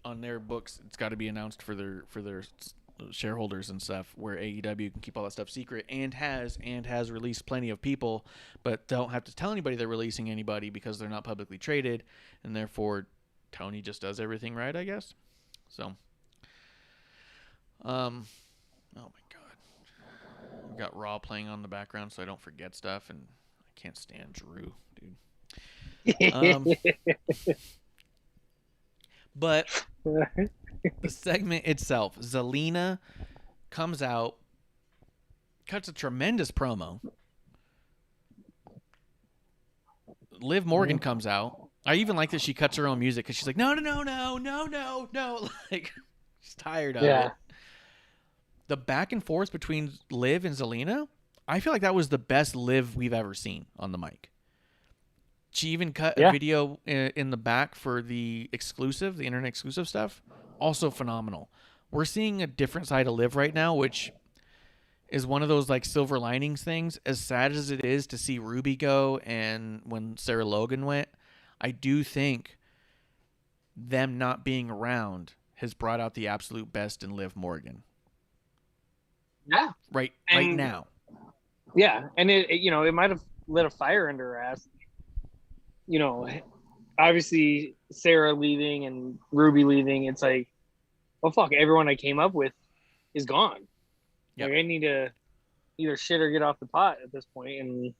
on their books, it's got to be announced for their shareholders and stuff, where AEW can keep all that stuff secret and has released plenty of people, but don't have to tell anybody they're releasing anybody because they're not publicly traded, and therefore Tony just does everything right, I guess. So, oh my God. We've got Raw playing on the background so I don't forget stuff, and I can't stand Drew, dude. But the segment itself, Zelina comes out, cuts a tremendous promo. Liv Morgan comes out. I even like that she cuts her own music because she's like, no. Like, she's tired of it. The back and forth between Liv and Zelina, I feel like that was the best Liv we've ever seen on the mic. She even cut a video in the back for the exclusive, the internet exclusive stuff. Also phenomenal. We're seeing a different side of Liv right now, which is one of those like silver linings things. As sad as it is to see Ruby go and when Sarah Logan went, I do think them not being around has brought out the absolute best in Liv Morgan. Yeah. Right now. Yeah, and it might have lit a fire under her ass. Obviously Sarah leaving and Ruby leaving, it's like, well, fuck, everyone I came up with is gone. Yep. Like, I need to either shit or get off the pot at this point. And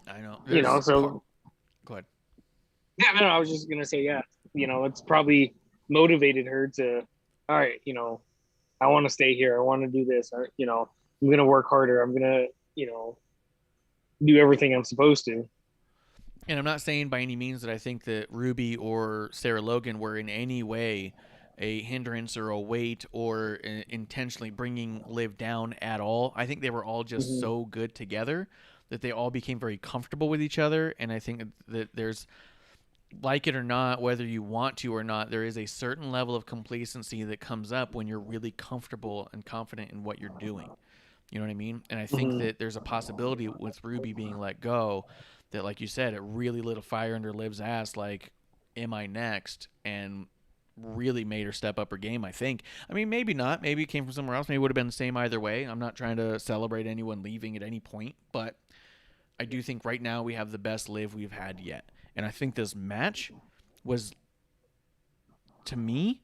I know. So go ahead. Yeah, no, I was just gonna say, it's probably motivated her to, all right, I want to stay here. I want to do this. I'm gonna work harder. I'm gonna, do everything I'm supposed to. And I'm not saying by any means that I think that Ruby or Sarah Logan were in any way a hindrance or a weight or intentionally bringing Liv down at all. I think they were all just so good together that they all became very comfortable with each other. And I think that there's, like it or not, whether you want to or not, there is a certain level of complacency that comes up when you're really comfortable and confident in what you're doing. You know what I mean? And I think that there's a possibility with Ruby being let go that, like you said, it really lit a fire under Liv's ass, like, am I next? And really made her step up her game, I think. I mean, maybe not. Maybe it came from somewhere else. Maybe it would have been the same either way. I'm not trying to celebrate anyone leaving at any point, but I do think right now we have the best Liv we've had yet. And I think this match was, to me,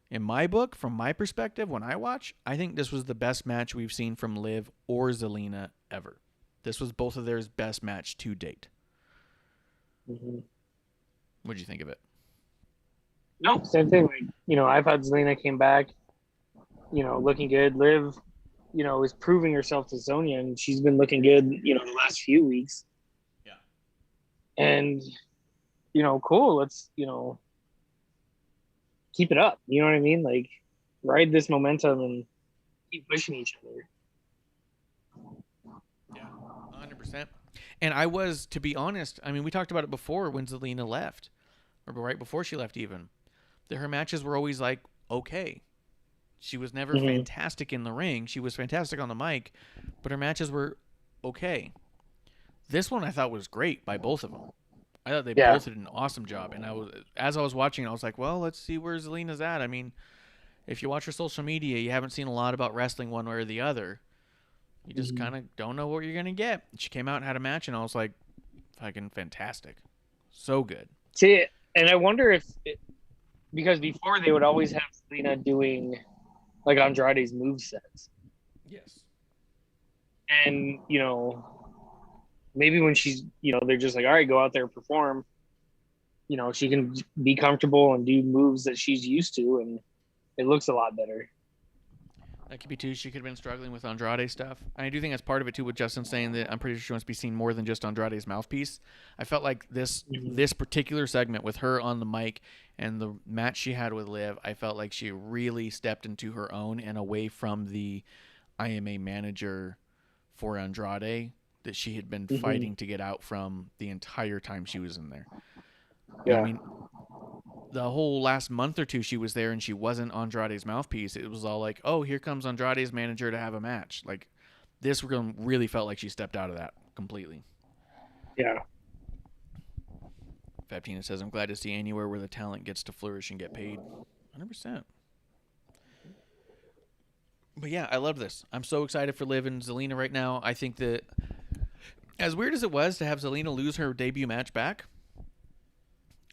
in my book, from my perspective, when I watch, I think this was the best match we've seen from Liv or Zelina ever. This was both of theirs best match to date. What'd you think of it? No, same thing. Like, I've had Zelina came back, looking good. Liv, is proving herself to Sonya, and she's been looking good, the last few weeks. Yeah. And, cool. Let's, keep it up. You know what I mean? Like, ride this momentum and keep pushing each other. Yeah, 100%. And I was, to be honest, I mean, we talked about it before when Zelina left, or right before she left even, that her matches were always like, okay. She was never fantastic in the ring. She was fantastic on the mic, but her matches were okay. This one I thought was great by both of them. I thought they both did an awesome job. And as I was watching, I was like, well, let's see where Zelina's at. I mean, if you watch her social media, you haven't seen a lot about wrestling one way or the other. You just kind of don't know what you're going to get. She came out and had a match, and I was like, fucking fantastic. So good. See, and I wonder because before they would always have Zelina doing like Andrade's movesets. Yes. And, maybe when she's, they're just like, all right, go out there and perform. She can be comfortable and do moves that she's used to, and it looks a lot better. That could be too. She could have been struggling with Andrade stuff. I do think that's part of it too. With Justin saying that I'm pretty sure she wants to be seen more than just Andrade's mouthpiece. I felt like this particular segment with her on the mic and the match she had with Liv, I felt like she really stepped into her own and away from the I am a manager for Andrade that she had been fighting to get out from the entire time she was in there. Yeah. I mean, the whole last month or two she was there and she wasn't Andrade's mouthpiece. It was all like, oh, here comes Andrade's manager to have a match. Like, this really felt like she stepped out of that completely. Yeah. Faptina says, I'm glad to see anywhere where the talent gets to flourish and get paid. 100%. But yeah, I love this. I'm so excited for Liv and Zelina right now. I think that as weird as it was to have Zelina lose her debut match back,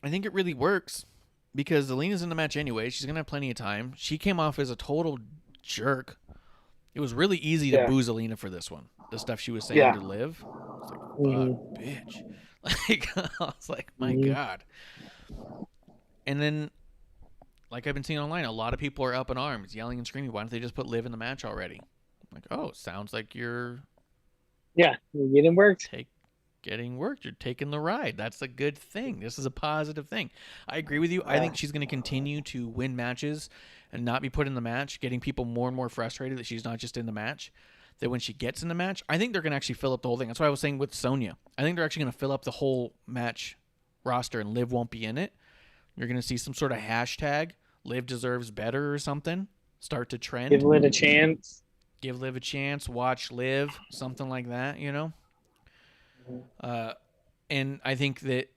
I think it really works because Zelina's in the match anyway. She's going to have plenty of time. She came off as a total jerk. It was really easy to boo Zelina for this one. The stuff she was saying to Liv. I was like, fuck, bitch. Like, I was like, my God. And then, like I've been seeing online, a lot of people are up in arms, yelling and screaming. Why don't they just put Liv in the match already? I'm like, oh, sounds like you're... Yeah, you're getting worked. Getting worked. You're taking the ride. That's a good thing. This is a positive thing. I agree with you. I think she's going to continue to win matches and not be put in the match, getting people more and more frustrated that she's not just in the match. That when she gets in the match, I think they're going to actually fill up the whole thing. That's what I was saying with Sonya. I think they're actually going to fill up the whole match roster and Liv won't be in it. You're going to see some sort of hashtag, Liv deserves better or something, start to trend. Give Liv a chance. Give Liv a chance. Watch Liv, something like that, And I think that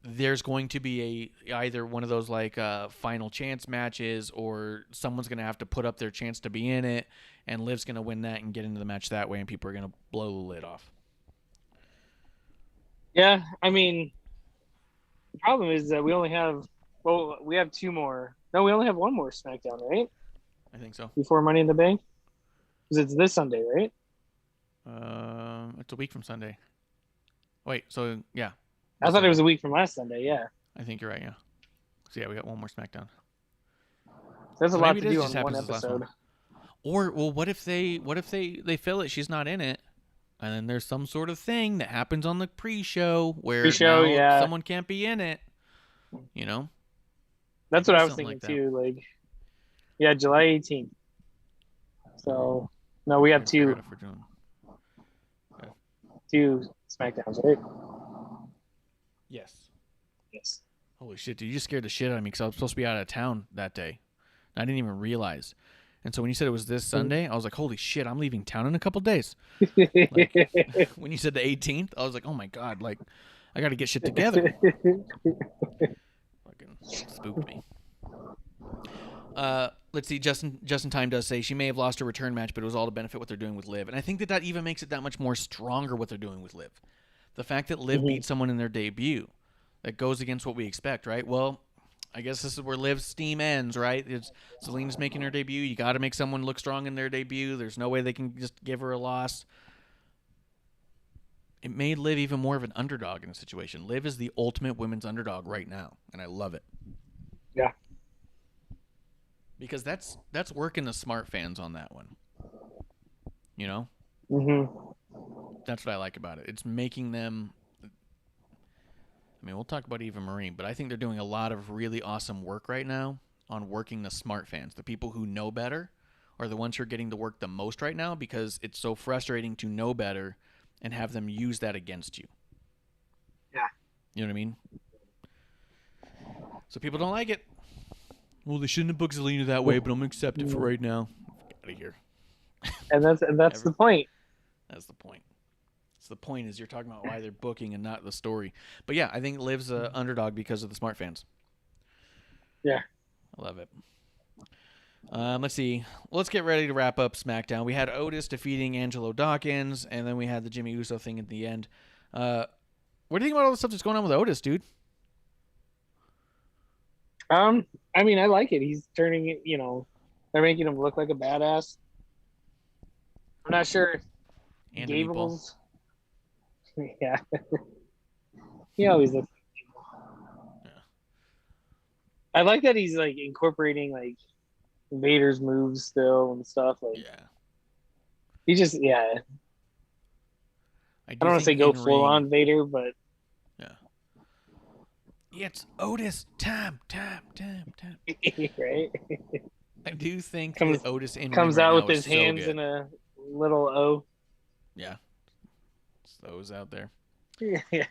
there's going to be either one of those like final chance matches or someone's going to have to put up their chance to be in it and Liv's going to win that and get into the match that way and people are going to blow the lid off. Yeah, I mean, the problem is that we only have two more. No, we only have one more SmackDown, right? I think so. Before Money in the Bank? Because it's this Sunday, right? It's a week from Sunday. Wait, so yeah. I thought it was a week from last Sunday, yeah. I think you're right, yeah. So yeah, we got one more SmackDown. That's a lot to do on one episode. Or well, what if they fill it, she's not in it, and then there's some sort of thing that happens on the pre-show where someone can't be in it. That's what I was thinking too. Like, yeah, July 18th. So no, we have two SmackDowns, right? Yes. Holy shit, dude! You just scared the shit out of me because I was supposed to be out of town that day. I didn't even realize. And so when you said it was this Sunday, I was like, holy shit, I'm leaving town in a couple days. Like, when you said the 18th, I was like, oh my God, like, I got to get shit together. Fucking spooked me. Let's see, Justin Time does say she may have lost her return match, but it was all to benefit what they're doing with Liv. And I think that even makes it that much more stronger what they're doing with Liv. The fact that Liv beat someone in their debut, that goes against what we expect, right? Well, I guess this is where Liv's steam ends, right? Zelina's making her debut. You got to make someone look strong in their debut. There's no way they can just give her a loss. It made Liv even more of an underdog in a situation. Liv is the ultimate women's underdog right now, and I love it. Yeah. Because that's working the smart fans on that one. You know, that's what I like about it. It's making them. I mean, we'll talk about Eva Marine, but I think they're doing a lot of really awesome work right now on working the smart fans. The people who know better are the ones who are getting to work the most right now because it's so frustrating to know better and have them use that against you. Yeah. You know what I mean? So people don't like it. Well, they shouldn't have booked Zelina that way, but I'm going to accept it for right now. Get out of here. And that's the point. That's the point. So the point is you're talking about why they're booking and not the story. But yeah, I think Liv's an underdog because of the smart fans. Yeah. I love it. Let's see. Let's get ready to wrap up SmackDown. We had Otis defeating Angelo Dawkins, and then we had the Jimmy Uso thing at the end. What do you think about all the stuff that's going on with Otis, dude? I mean, I like it. He's turning it, they're making him look like a badass. I'm not sure. And Gables. Yeah. He always looks like yeah. I like that he's like incorporating like Vader's moves still and stuff. Like, Yeah. he just, I don't want to say go full on Vader, but yeah. It's Otis time. right? I do think that Otis in comes ring out right with his so hands good. in a little O. Yeah. It's those out there. Yeah.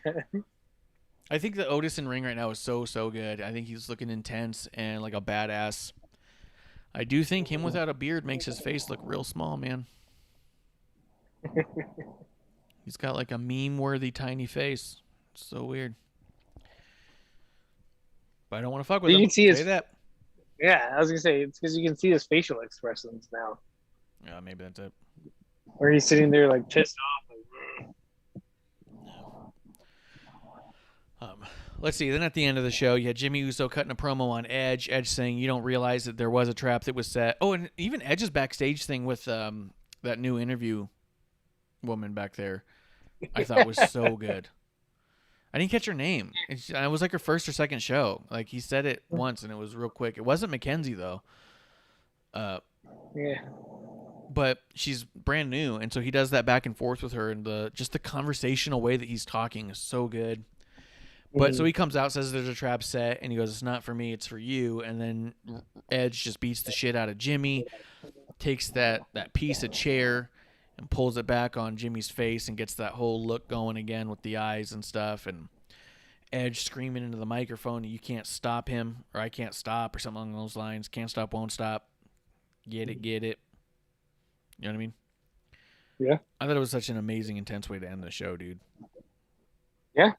I think that Otis in ring right now is so good. I think he's looking intense and like a badass. I do think him without a beard makes his face look real small, man. He's got like a meme-worthy tiny face. It's so weird. But I don't want to fuck with him. You can see his, say that. Yeah, I was gonna say it's because you can see his facial expressions now. Yeah, maybe that's it. Where he's sitting there like pissed off. Let's see. Then at the end of the show, you had Jimmy Uso cutting a promo on Edge. Edge saying, "You don't realize that there was a trap that was set." Oh, and even Edge's backstage thing with that new interview woman back there, I thought was so good. I didn't catch her name. It was like her first or second show. Like he said it once, and it was real quick. It wasn't Mackenzie though. Yeah. But she's brand new, and so he does that back and forth with her, and the conversational way that he's talking is so good. But so he comes out, says there's a trap set, and he goes, "It's not for me, it's for you." And then Edge just beats the shit out of Jimmy, takes that piece of chair and pulls it back on Jimmy's face and gets that whole look going again with the eyes and stuff. And Edge screaming into the microphone, "You can't stop him," or "I can't stop," or something along those lines. Can't stop, won't stop. Get it. You know what I mean? Yeah. I thought it was such an amazing, intense way to end the show, dude. Yeah.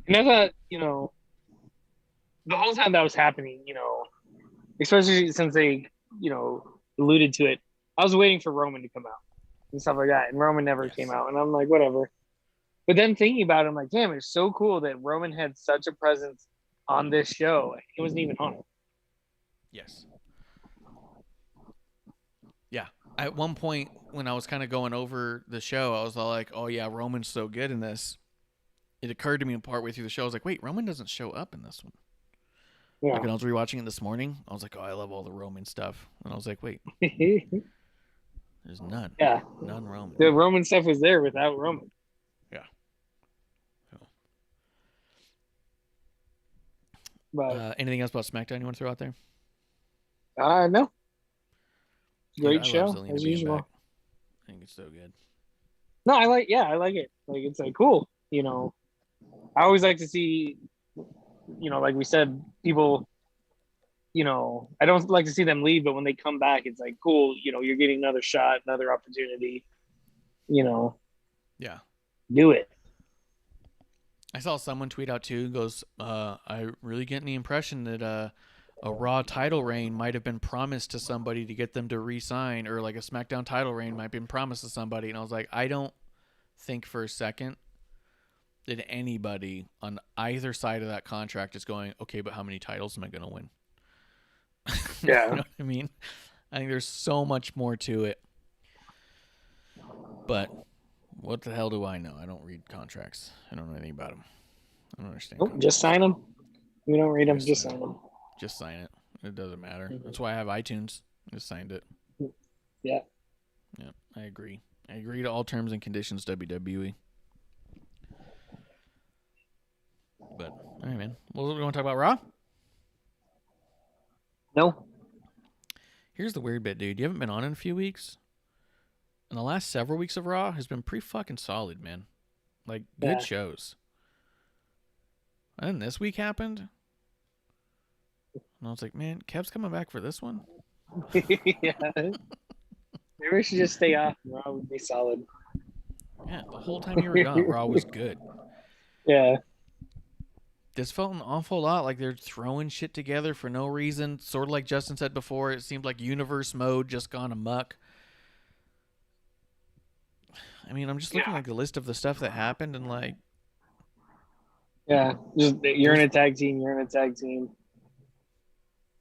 And I thought, the whole time that was happening, especially since they, alluded to it, I was waiting for Roman to come out and stuff like that. And Roman never came out. And I'm like, whatever. But then thinking about it, I'm like, damn, it's so cool that Roman had such a presence on this show. He wasn't even on it. Yes. Yeah. At one point, when I was kind of going over the show, I was all like, oh, yeah, Roman's so good in this. It occurred to me partway through the show. I was like, wait, Roman doesn't show up in this one. Yeah. Like when I was rewatching it this morning, I was like, oh, I love all the Roman stuff. And I was like, wait, there's none. Yeah. None Roman. The Roman stuff was there without Roman. Yeah. Cool. But anything else about SmackDown you want to throw out there? no. Great I show, love Zelina as being usual. back. I think it's so good. No, I like it. Like, it's like cool. I always like to see, like we said, people, I don't like to see them leave, but when they come back, it's like, cool, you're getting another shot, another opportunity, Yeah. do it. I saw someone tweet out too, goes, I really get the impression that a Raw title reign might have been promised to somebody to get them to re-sign, or like a SmackDown title reign might have been promised to somebody. And I was like, I don't think for a second that anybody on either side of that contract is going, okay, but how many titles am I going to win? Yeah. You know what I mean? I think there's so much more to it. But what the hell do I know? I don't read contracts. I don't know anything about them. I don't understand. Nope, just sign them. We don't read them, just sign them. Just sign it. It doesn't matter. That's why I have iTunes. I just signed it. Yeah. Yeah, I agree. I agree to all terms and conditions, WWE. But, all right, man. Well, we want to talk about Raw? No. Here's the weird bit, dude. You haven't been on in a few weeks. And the last several weeks of Raw has been pretty fucking solid, man. Like, good shows. And then this week happened. And I was like, man, Kev's coming back for this one? Yeah. Maybe we should just stay off. Raw would be solid. Yeah, the whole time you were gone, Raw was good. Yeah. This felt an awful lot like they're throwing shit together for no reason. Sort of like Justin said before, it seemed like universe mode just gone amok. I mean, I'm just looking at the list of the stuff that happened and like... Yeah, just you're in a tag team, you're in a tag team.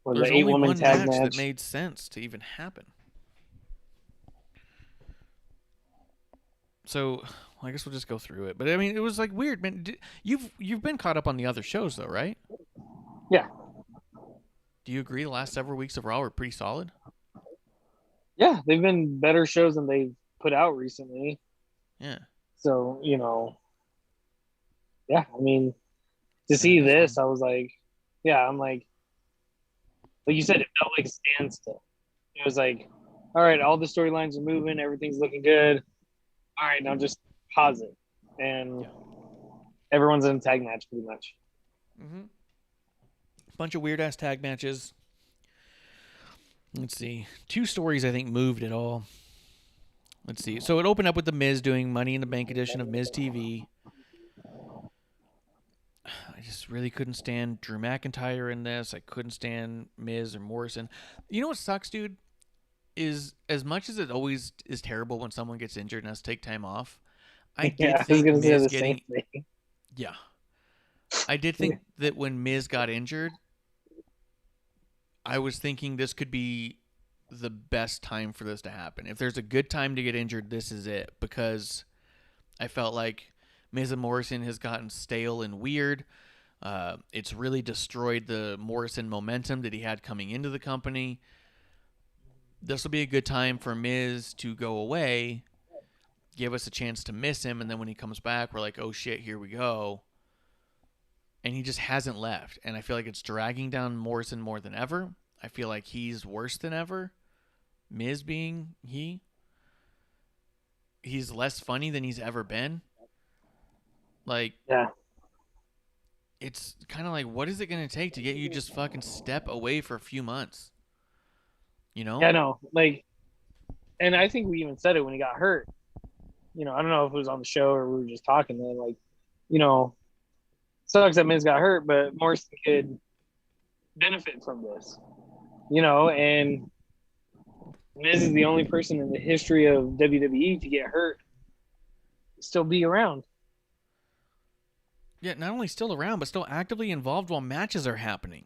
Or there's the only 8-woman one tag match match that made sense to even happen. So, well, I guess we'll just go through it. But I mean, it was like weird, man. You've been caught up on the other shows though, right? Yeah. Do you agree the last several weeks of Raw were pretty solid? Yeah, they've been better shows than they've put out recently. Yeah. So, yeah, I mean, to see this, I was like, yeah, I'm like you said, it felt like a standstill. It was like, all right, all the storylines are moving, everything's looking good. All right, now just pause it. And everyone's in a tag match pretty much. Mm-hmm. Bunch of weird-ass tag matches. Let's see. 2 stories, I think, moved at all. Let's see. So it opened up with The Miz doing Money in the Bank edition of Miz TV. I just really couldn't stand Drew McIntyre in this. I couldn't stand Miz or Morrison. You know what sucks, dude? Is as much as it always is terrible when someone gets injured and has to take time off, I did think Miz getting... Yeah. I did think that when Miz got injured, I was thinking this could be the best time for this to happen. If there's a good time to get injured, this is it. Because I felt like Miz and Morrison has gotten stale and weird. It's really destroyed the Morrison momentum that he had coming into the company. This will be a good time for Miz to go away, give us a chance to miss him, and then when he comes back, we're like, oh shit, here we go. And he just hasn't left. And I feel like it's dragging down Morrison more than ever. I feel like he's worse than ever. Miz being he's less funny than he's ever been. Like, yeah, it's kind of like, what is it going to take to get you just fucking step away for a few months? You know? Yeah, no, like, and I think we even said it when he got hurt. I don't know if it was on the show or we were just talking then. Like, sucks that Miz got hurt, but Morrison could benefit from this. And Miz is the only person in the history of WWE to get hurt, still be around. Yeah, not only still around, but still actively involved while matches are happening.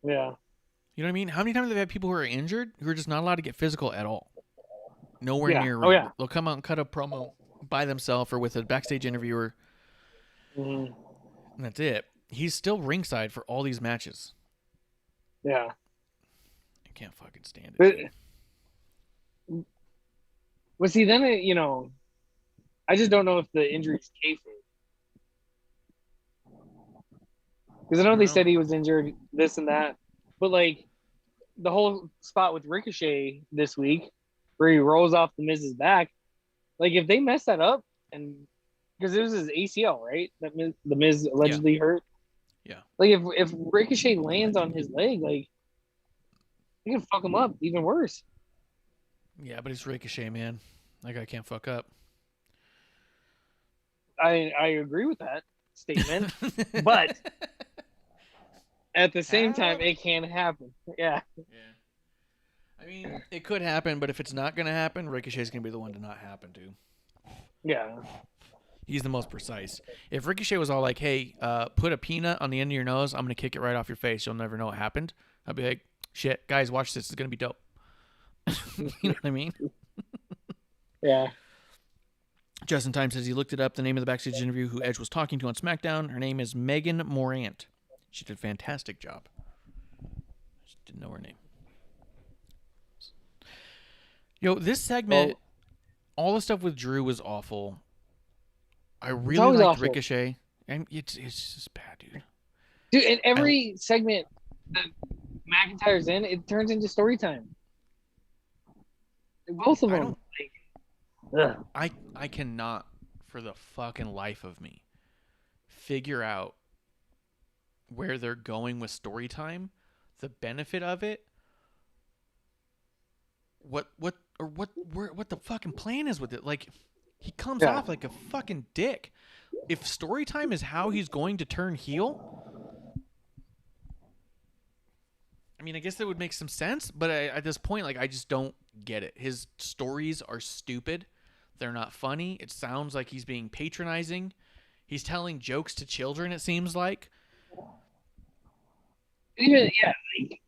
Yeah. You know what I mean? How many times have they had people who are injured who are just not allowed to get physical at all? Nowhere near ring. Oh, yeah. They'll come out and cut a promo by themselves or with a backstage interviewer. Mm-hmm. And that's it. He's still ringside for all these matches. Yeah. I can't fucking stand it. Well, see, then, I just don't know if the injury's kayfabe. Because I know they said he was injured, this and that. But, like, the whole spot with Ricochet this week, where he rolls off the Miz's back, like, if they mess that up, and because it was his ACL, right? That the Miz allegedly hurt. Yeah. Like, if Ricochet lands on his leg, like, he can fuck him up even worse. Yeah, but it's Ricochet, man. That guy can't fuck up. I agree with that statement, but at the same time, it can happen. Yeah. I mean, it could happen, but if it's not going to happen, Ricochet's going to be the one to not happen to. Yeah. He's the most precise. If Ricochet was all like, hey, put a peanut on the end of your nose, I'm going to kick it right off your face. You'll never know what happened. I'd be like, shit, guys, watch this. It's going to be dope. You know what I mean? Yeah. Justin Time says he looked it up, the name of the backstage interview who Edge was talking to on SmackDown. Her name is Megan Morant. She did a fantastic job. Just didn't know her name. Yo, this segment, all the stuff with Drew was awful. I really always liked awful. Ricochet, and it's just bad, dude. Dude, in every segment that McIntyre's in, it turns into story time. Both of I them. don't. I cannot, for the fucking life of me, figure out where they're going with story time, the benefit of it, what the fucking plan is with it. Like, he comes off like a fucking dick. If story time is how he's going to turn heel, I mean, I guess that would make some sense, but at this point, like, I just don't get it. His stories are stupid. They're not funny. It sounds like he's being patronizing. He's telling jokes to children, it seems like. Even, like,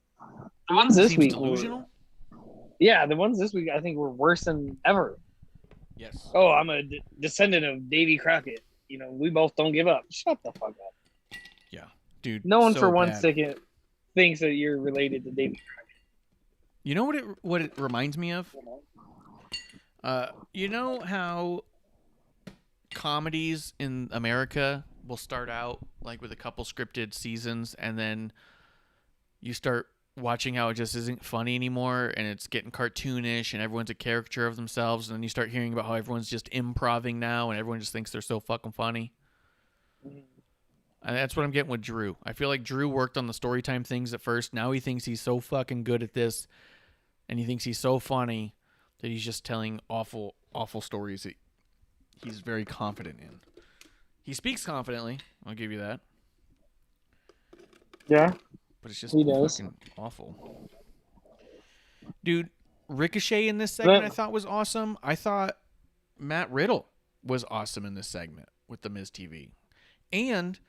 the ones this week delusional. The ones this week I think were worse than ever. Yes. Oh, I'm a descendant of Davy Crockett. You know, we both don't give up. Shut the fuck up. Yeah, dude. No one so for 1 bad. second thinks that you're related to Davy Crockett. You know what it reminds me of? You know how comedies in America will start out like with a couple scripted seasons, and then you start watching how it just isn't funny anymore, and it's getting cartoonish, and everyone's a caricature of themselves, and then you start hearing about how everyone's just improvising now, and everyone just thinks they're so fucking funny. And that's what I'm getting with Drew. I feel like Drew worked on the storytime things at first. Now he thinks he's so fucking good at this, and he thinks he's so funny that he's just telling awful, awful stories that he's very confident in. He speaks confidently. I'll give you that. Yeah. But it's just He does. fucking awful. Dude, Ricochet in this segment I thought was awesome. I thought Matt Riddle was awesome in this segment with the Miz TV. And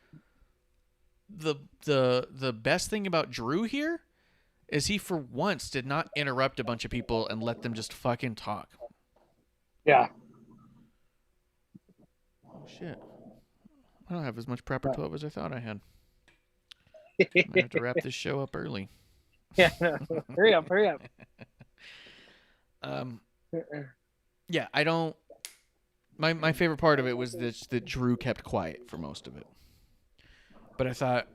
the best thing about Drew here is he for once did not interrupt a bunch of people and let them just fucking talk. Yeah. Oh shit. I don't have as much Prepper 12 as I thought I had. I'm gonna have to wrap this show up early. Yeah. Hurry up. Yeah, I don't. My favorite part of it was that Drew kept quiet for most of it. But I thought.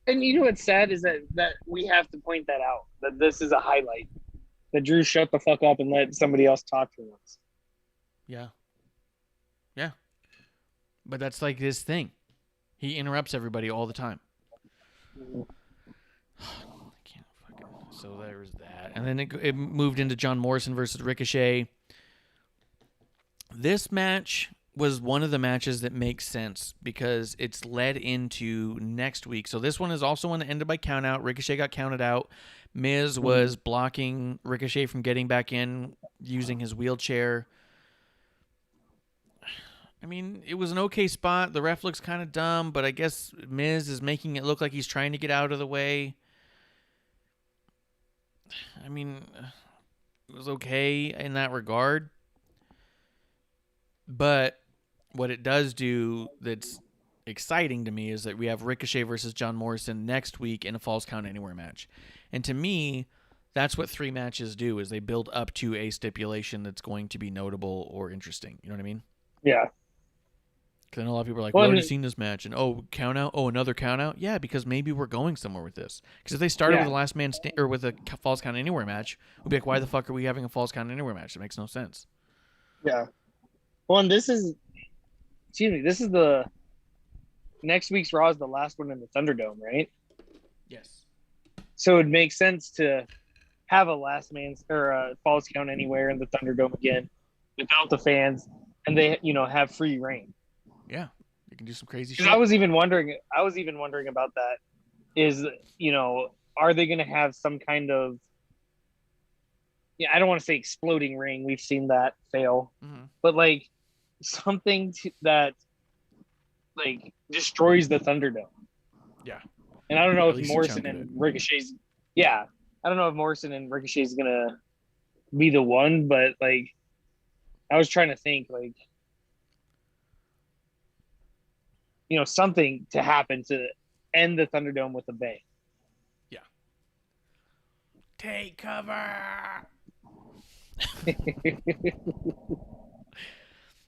And you know what's sad is that we have to point that out, that this is a highlight. That Drew shut the fuck up and let somebody else talk for once. Yeah. Yeah. But that's like his thing. He interrupts everybody all the time. I can't fucking. So there was that. And then it moved into John Morrison versus Ricochet. This match was one of the matches that makes sense because it's led into next week. So this one is also one that ended by count out. Ricochet got counted out. Miz was blocking Ricochet from getting back in using his wheelchair. I mean, it was an okay spot. The ref looks kind of dumb, but I guess Miz is making it look like he's trying to get out of the way. I mean, it was okay in that regard. But what it does do that's exciting to me is that we have Ricochet versus John Morrison next week in a Falls Count Anywhere match. And to me, that's what 3 matches do, is they build up to a stipulation that's going to be notable or interesting. You know what I mean? Yeah. Because I know a lot of people are like, we've already seen this match. And, count out? Oh, another count out? Yeah, because maybe we're going somewhere with this. Because if they started with a last man or with a Falls Count Anywhere match, we'd be like, why the fuck are we having a Falls Count Anywhere match? It makes no sense. Yeah. Well, and this is the next week's Raw is the last one in the Thunderdome, right? Yes. So it makes sense to have a last man or a Falls Count Anywhere in the Thunderdome again without the fans, and they have free reign. Yeah, you can do some crazy shit. I was even wondering about that. Is are they going to have some kind of I don't want to say exploding ring. We've seen that fail, but like something that like destroys the Thunderdome. Yeah. And I don't know At if least a Morrison chunk of and it. Ricochet's. Yeah, I don't know if Morrison and Ricochet's gonna be the one, but like, I was trying to think like, something to happen to end the Thunderdome with a bang. Yeah. Take cover.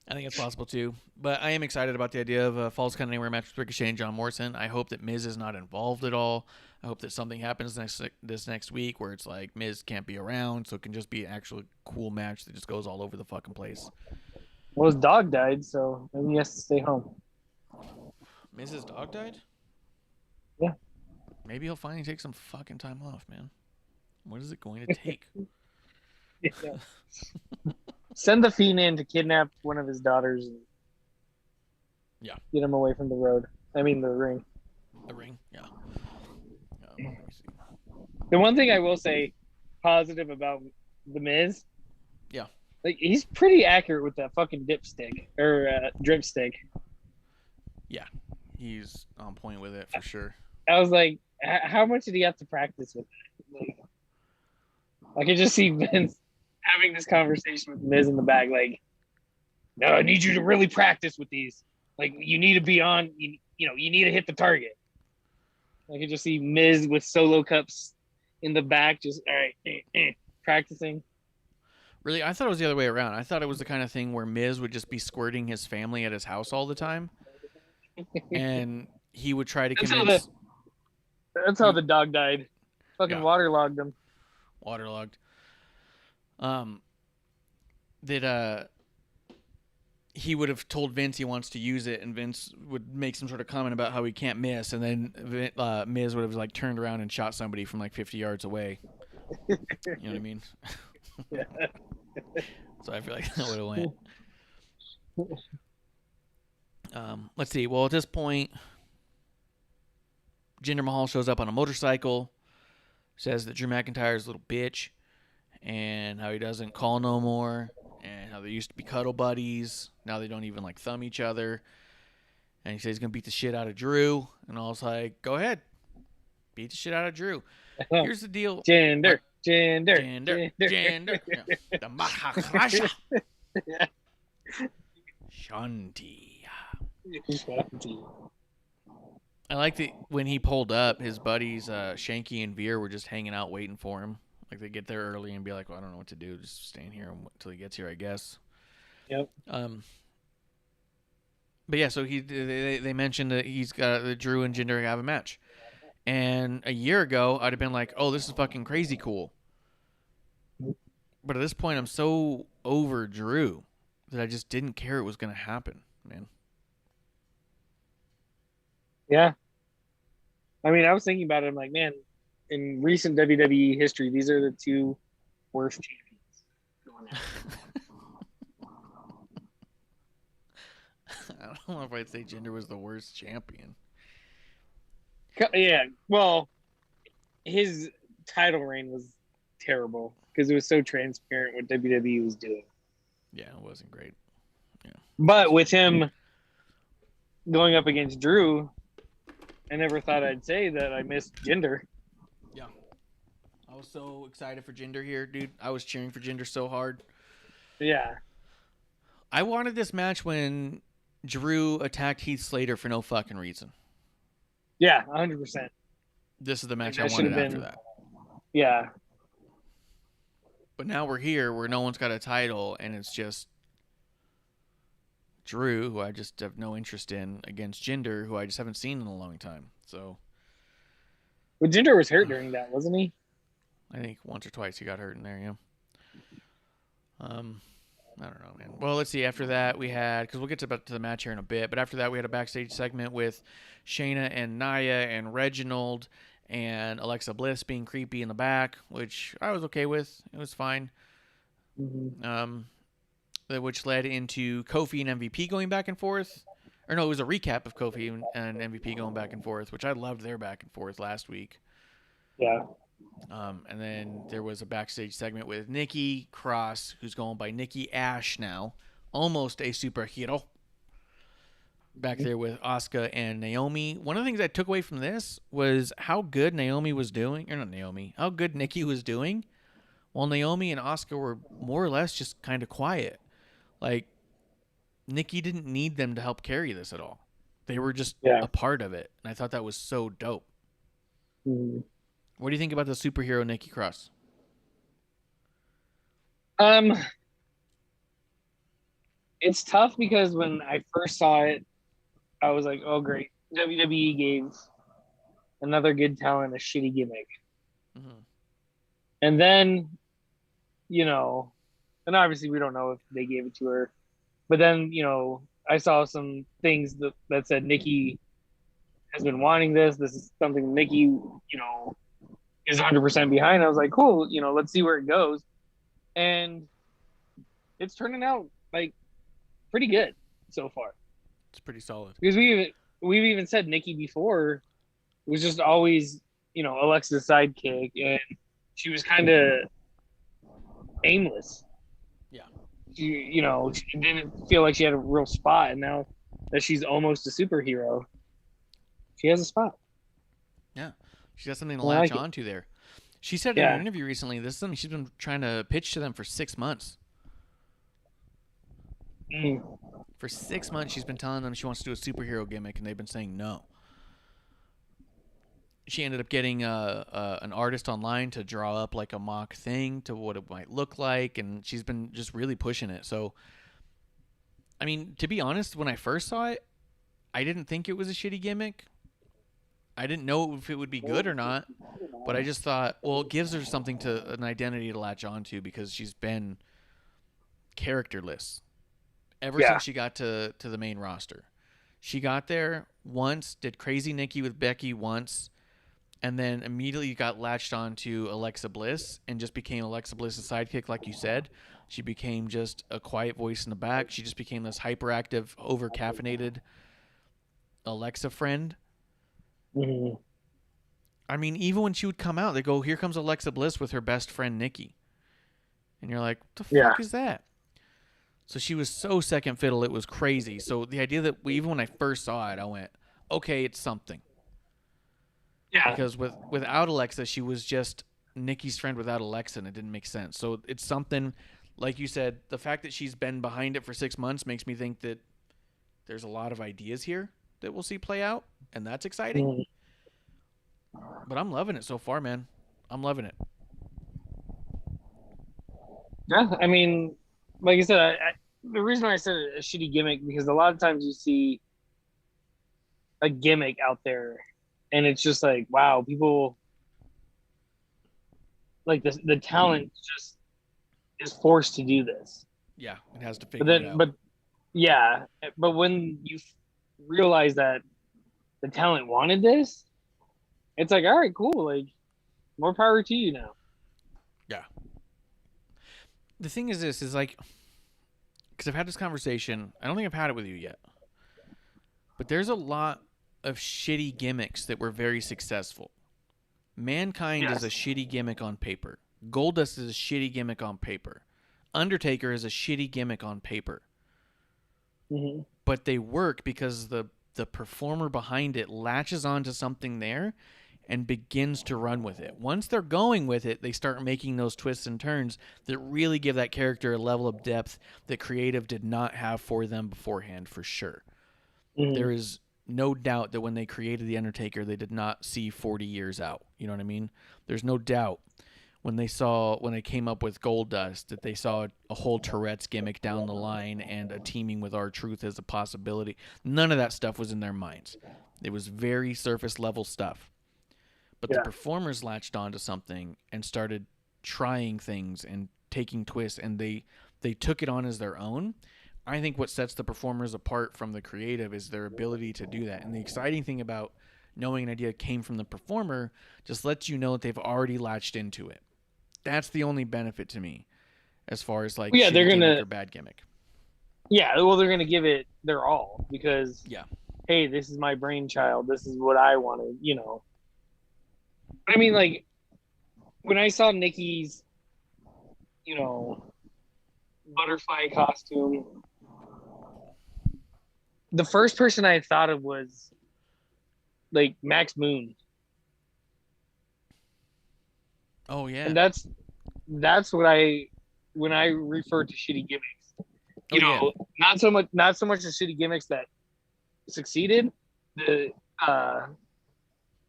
I think it's possible too, but I am excited about the idea of a Falls Count Anywhere match with Ricochet and John Morrison. I hope that Miz is not involved at all. I hope that something happens this next week where it's like Miz can't be around, so it can just be an actual cool match that just goes all over the fucking place. Well, his dog died, so maybe he has to stay home. Miz's dog died? Yeah. Maybe he'll finally take some fucking time off, man. What is it going to take? Yeah. Send the Fiend in to kidnap one of his daughters and get him away from the road. I mean, the ring. The ring, yeah. Let me see. The one thing I will say positive about The Miz, like he's pretty accurate with that fucking dipstick or dripstick. Yeah, he's on point with it for sure. I was like, how much did he have to practice with that? Like, I could just see Vince having this conversation with Miz in the back, like, no, I need you to really practice with these. Like, you need to be on, you need to hit the target. I could just see Miz with solo cups in the back, just, all right, practicing. Really, I thought it was the other way around. I thought it was the kind of thing where Miz would just be squirting his family at his house all the time, and he would try to convince. That's how the dog died. Fucking waterlogged him. Waterlogged. That he would have told Vince he wants to use it, and Vince would make some sort of comment about how he can't miss, and then Miz would have like turned around and shot somebody from like 50 yards away. You know what I mean? Yeah. So I feel like that would have went. Let's see. Well, at this point, Jinder Mahal shows up on a motorcycle, says that Drew McIntyre is a little bitch, and how he doesn't call no more, and how they used to be cuddle buddies. Now they don't even like thumb each other. And he says he's gonna beat the shit out of Drew, and I was like, go ahead, beat the shit out of Drew. Here's the deal. Jinder. Yeah. The Maharaja. Shanti. I like that when he pulled up, his buddies Shanky and Veer were just hanging out waiting for him. Like they get there early and be like, well, I don't know what to do, just stand here until he gets here, I guess. Yep. But yeah, so they mentioned that he's got that Drew and Jinder have a match. And a year ago, I'd have been like, oh, this is fucking crazy cool. But at this point, I'm so over Drew that I just didn't care it was going to happen, man. Yeah. I mean, I was thinking about it. I'm like, man, in recent WWE history, these are the two worst champions going out. I don't know if I'd say Jinder was the worst champion. Yeah, well, his title reign was terrible because it was so transparent what WWE was doing. Yeah, it wasn't great. Yeah. But with him going up against Drew, I never thought I'd say that I missed Jinder. Yeah. I was so excited for Jinder here, dude. I was cheering for Jinder so hard. Yeah. I wanted this match when Drew attacked Heath Slater for no fucking reason. Yeah, 100%. This is the match I wanted after that. Yeah. But now we're here where no one's got a title, and it's just Drew, who I just have no interest in, against Jinder, who I just haven't seen in a long time. So, Well, Jinder was hurt during that, wasn't he? I think once or twice he got hurt in there, yeah. I don't know, man. Well, let's see. After that, we had, because we'll get to the match here in a bit, but after that, we had a backstage segment with Shayna and Nia and Reginald and Alexa Bliss being creepy in the back, which I was okay with. It was fine. Mm-hmm. Which led into Kofi and MVP going back and forth. Or no, it was a recap of Kofi and MVP going back and forth, which I loved their back and forth last week. Yeah. And then there was a backstage segment with Nikki Cross, who's going by Nikki Ash now, almost a superhero. Back there with Asuka and Naomi. One of the things I took away from this was how good Naomi was doing, or not Naomi, how good Nikki was doing, while Naomi and Asuka were more or less just kind of quiet. Like, Nikki didn't need them to help carry this at all. They were just a part of it, and I thought that was so dope. Mm-hmm. What do you think about the superhero Nikki Cross? Um, it's tough because when I first saw it, I was like, "Oh, great! WWE gave another good talent a shitty gimmick," Mm-hmm. and then you know, and obviously we don't know if they gave it to her, but then I saw some things that said Nikki has been wanting this. This is something Nikki, is 100% behind. I was like, cool, let's see where it goes, and it's turning out like pretty good so far. It's pretty solid. Because we've even said Nikki before was just always Alexa's sidekick, and she was kind of aimless. Yeah. She didn't feel like she had a real spot, and now that she's almost a superhero, she has a spot. Yeah. She got something to I latch like it. onto there. She said in Yeah. an interview recently, this is something she's been trying to pitch to them for 6 months. Mm. For 6 months, she's been telling them she wants to do a superhero gimmick, and they've been saying no. She ended up getting an artist online to draw up like a mock thing to what it might look like, and she's been just really pushing it. So, I mean, to be honest, when I first saw it, I didn't think it was a shitty gimmick. I didn't know if it would be good or not, but I just thought, well, it gives her something an identity to latch onto because she's been characterless ever since she got to the main roster. She got there once, did Crazy Nikki with Becky once, and then immediately got latched on to Alexa Bliss and just became Alexa Bliss's sidekick, like you said. She became just a quiet voice in the back. She just became this hyperactive, over-caffeinated Alexa friend. Mm-hmm. I mean, even when she would come out, they go, here comes Alexa Bliss with her best friend, Nikki. And you're like, what the fuck is that? So she was so second fiddle, it was crazy. So the idea that even when I first saw it, I went, okay, it's something. Yeah. Because without Alexa, she was just Nikki's friend without Alexa, and it didn't make sense. So it's something, like you said, the fact that she's been behind it for 6 months makes me think that there's a lot of ideas here that we'll see play out, and that's exciting. Mm-hmm. But I'm loving it so far, man. I'm loving it. Yeah, I mean, like I said, the reason why I said a shitty gimmick because a lot of times you see a gimmick out there, and it's just like, wow, people like the talent just is forced to do this. Yeah, it has to But figure it out. but when you realize that the talent wanted this, it's like, all right, cool, like more power to you now. Yeah. The thing is this, is like, because I've had this conversation, I don't think I've had it with you yet, but there's a lot of shitty gimmicks that were very successful. Mankind is a shitty gimmick on paper. Goldust is a shitty gimmick on paper. Undertaker is a shitty gimmick on paper. Mm-hmm. But they work because the performer behind it latches onto something there and begins to run with it. Once they're going with it, they start making those twists and turns that really give that character a level of depth that creative did not have for them beforehand, for sure. Mm-hmm. There is no doubt that when they created The Undertaker, they did not see 40 years out. You know what I mean? There's no doubt when they came up with Goldust that they saw a whole Tourette's gimmick down the line and a teaming with R-Truth as a possibility. None of that stuff was in their minds. It was very surface level stuff. But the performers latched onto something and started trying things and taking twists, and they took it on as their own. I think what sets the performers apart from the creative is their ability to do that. And the exciting thing about knowing an idea came from the performer just lets you know that they've already latched into it. That's the only benefit to me as far as like they're gimmick gonna or bad gimmick. Yeah, well, they're gonna give it their all because hey, this is my brainchild. This is what I wanted, I mean, like when I saw Nikki's, butterfly costume, the first person I thought of was like Max Moon. Oh yeah. And that's what when I refer to shitty gimmicks. Not so much the shitty gimmicks that succeeded, the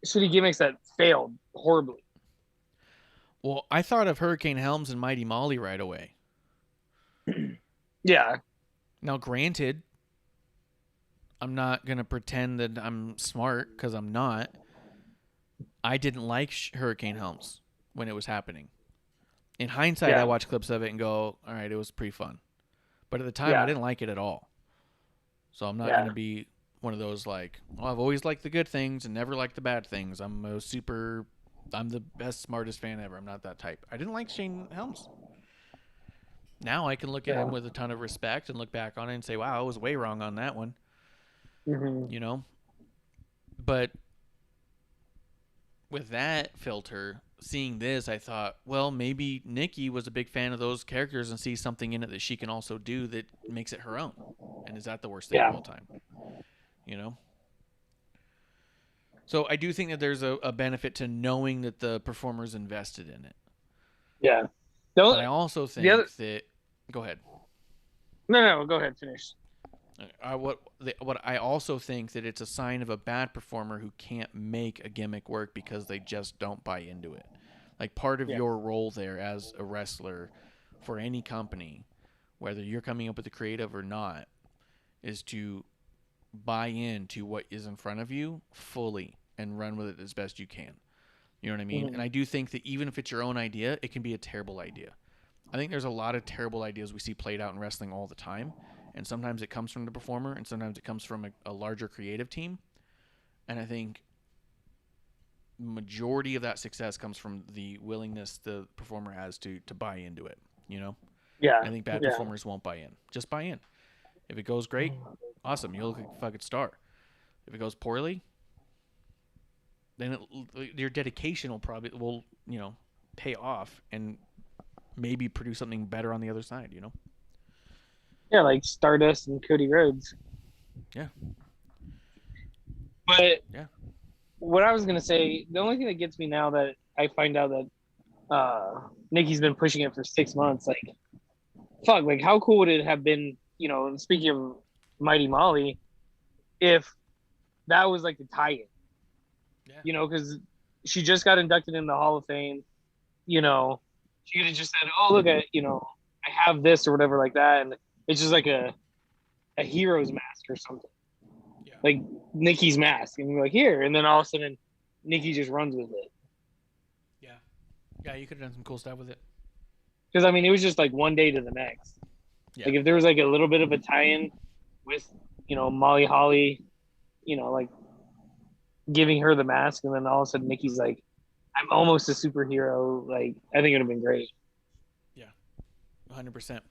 shitty gimmicks that failed horribly. Well, I thought of Hurricane Helms and Mighty Molly right away. Yeah. Now, granted, I'm not going to pretend that I'm smart because I'm not. I didn't like Hurricane Helms when it was happening. In hindsight, Yeah. I watch clips of it and go, all right, it was pretty fun. But at the time, Yeah. I didn't like it at all. So I'm not Yeah. going to be one of those like, well, I've always liked the good things and never liked the bad things. I'm the best, smartest fan ever. I'm not that type. I didn't like Shane Helms. Now I can look at him with a ton of respect and look back on it and say, wow, I was way wrong on that one. Mm-hmm. You know? But with that filter, seeing this, I thought, well, maybe Nikki was a big fan of those characters and sees something in it that she can also do that makes it her own. And is that the worst thing of all time? You know? So I do think that there's a benefit to knowing that the performer's invested in it. Yeah. But I also think that... Go ahead. No, go ahead, finish. What I also think that it's a sign of a bad performer who can't make a gimmick work because they just don't buy into it. Like, part of your role there as a wrestler for any company, whether you're coming up with the creative or not, is to buy into what is in front of you fully and run with it as best you can. You know what I mean? Mm-hmm. And I do think that even if it's your own idea, it can be a terrible idea. I think there's a lot of terrible ideas we see played out in wrestling all the time. And sometimes it comes from the performer, and sometimes it comes from a larger creative team. And I think majority of that success comes from the willingness the performer has to buy into it, you know? Yeah. I think bad performers won't buy in. Just buy in. If it goes great, awesome. You'll look like a fucking star. If it goes poorly, then your dedication will pay off and maybe produce something better on the other side, you know? Yeah, like Stardust and Cody Rhodes. Yeah. But what I was going to say, the only thing that gets me now that I find out that Nikki's been pushing it for 6 months, like, fuck, like, how cool would it have been, speaking of Mighty Molly, if that was like the tie-in? Yeah. Because she just got inducted in the Hall of Fame. She could have just said, oh, look at, I have this or whatever like that. And it's just like a hero's mask or something. Yeah. Like Nikki's mask. And you're like, here. And then all of a sudden, Nikki just runs with it. Yeah. Yeah, you could have done some cool stuff with it. Because, I mean, it was just like one day to the next. Yeah. Like if there was like a little bit of a tie-in with, Molly Holly, like giving her the mask. And then all of a sudden, Nikki's like, I'm almost a superhero. Like, I think it would have been great. Yeah. 100%.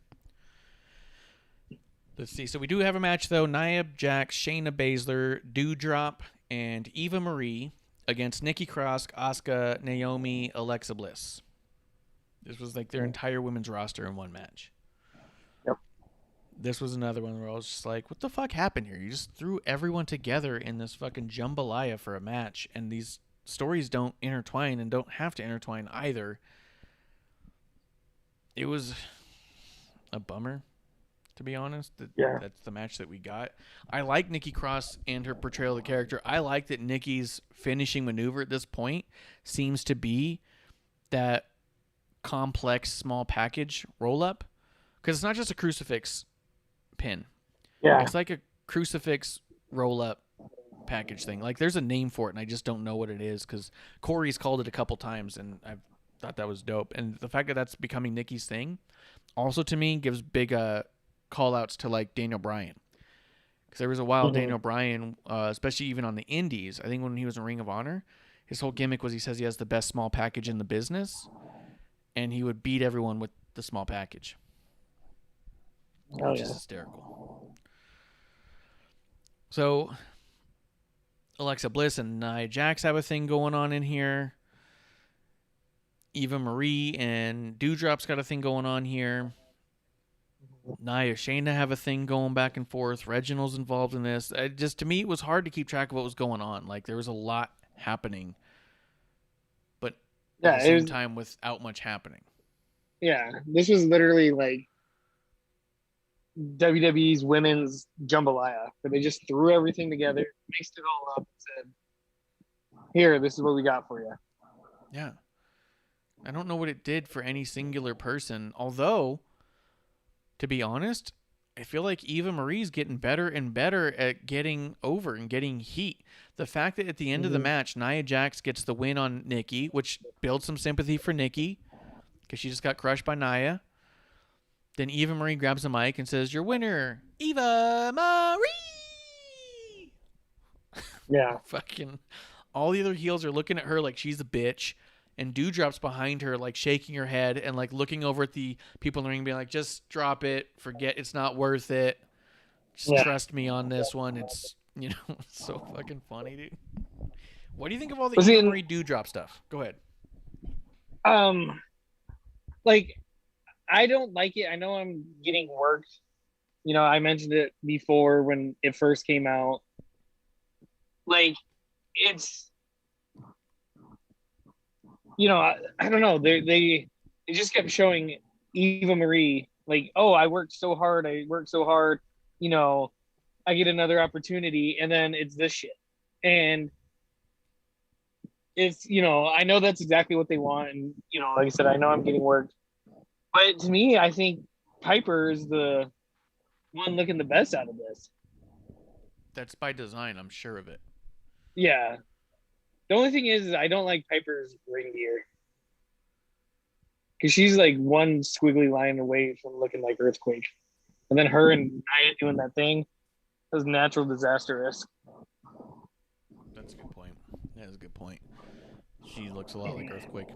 Let's see. So we do have a match, though. Nia Jax, Shayna Baszler, Doudrop, and Eva Marie against Nikki Cross, Asuka, Naomi, Alexa Bliss. This was like their entire women's roster in one match. Yep. This was another one where I was just like, what the fuck happened here? You just threw everyone together in this fucking jambalaya for a match, and these stories don't intertwine and don't have to intertwine either. It was a bummer, to be honest. That's the match that we got. I like Nikki Cross and her portrayal of the character. I like that Nikki's finishing maneuver at this point seems to be that complex small package roll-up, because it's not just a crucifix pin. Yeah. It's like a crucifix roll-up package thing. Like, there's a name for it, and I just don't know what it is, because Corey's called it a couple times, and I've thought that was dope. And the fact that that's becoming Nikki's thing also, to me, gives big call-outs to, like, Daniel Bryan. Because there was a while Daniel Bryan, especially even on the indies, I think when he was in Ring of Honor, his whole gimmick was he says he has the best small package in the business, and he would beat everyone with the small package. Which is hysterical. So, Alexa Bliss and Nia Jax have a thing going on in here. Eva Marie and Doudrop's got a thing going on here. Nia Shayna have a thing going back and forth. Reginald's involved in this. To me, it was hard to keep track of what was going on. Like, there was a lot happening, but at the same time without much happening. Yeah, this was literally like WWE's women's jambalaya, where they just threw everything together, mixed it all up, and said, here, this is what we got for you. Yeah. I don't know what it did for any singular person, although, to be honest, I feel like Eva Marie's getting better and better at getting over and getting heat. The fact that at the end of the match, Nia Jax gets the win on Nikki, which builds some sympathy for Nikki because she just got crushed by Nia. Then Eva Marie grabs the mic and says, "Your winner, Eva Marie." Yeah. Fucking all the other heels are looking at her like she's a bitch. And Dewdrop's behind her, like shaking her head and like looking over at the people in the ring, being like, "Just drop it, forget, it's not worth it. Just trust me on this one." It's it's so fucking funny, dude. What do you think of all the Eva Marie Dewdrop stuff? Go ahead. Like, I don't like it. I know I'm getting worked. I mentioned it before when it first came out. Like, it's. I don't know. They just kept showing Eva Marie like, "Oh, I worked so hard. I get another opportunity," and then it's this shit. And it's I know that's exactly what they want, and like I said, I know I'm getting worked, but to me, I think Piper is the one looking the best out of this. That's by design, I'm sure of it. Yeah. The only thing is I don't like Piper's ring gear. Because she's like one squiggly line away from looking like Earthquake. And then her and Nia doing that thing was natural disaster risk. That's a good point. That is a good point. She looks a lot like Earthquake.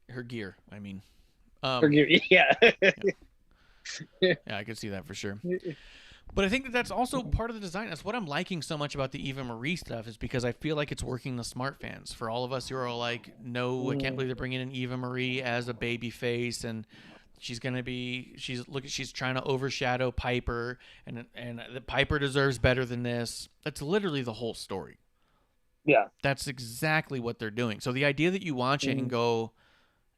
Her gear, I mean. Her gear, yeah. Yeah, I could see that for sure. But I think that's also part of the design. That's what I'm liking so much about the Eva Marie stuff, is because I feel like it's working the smart fans. For all of us who are like, "No, I can't believe they're bringing in Eva Marie as a baby face, and she's trying to overshadow Piper, and the Piper deserves better than this." That's literally the whole story. Yeah, that's exactly what they're doing. So the idea that you watch it and go,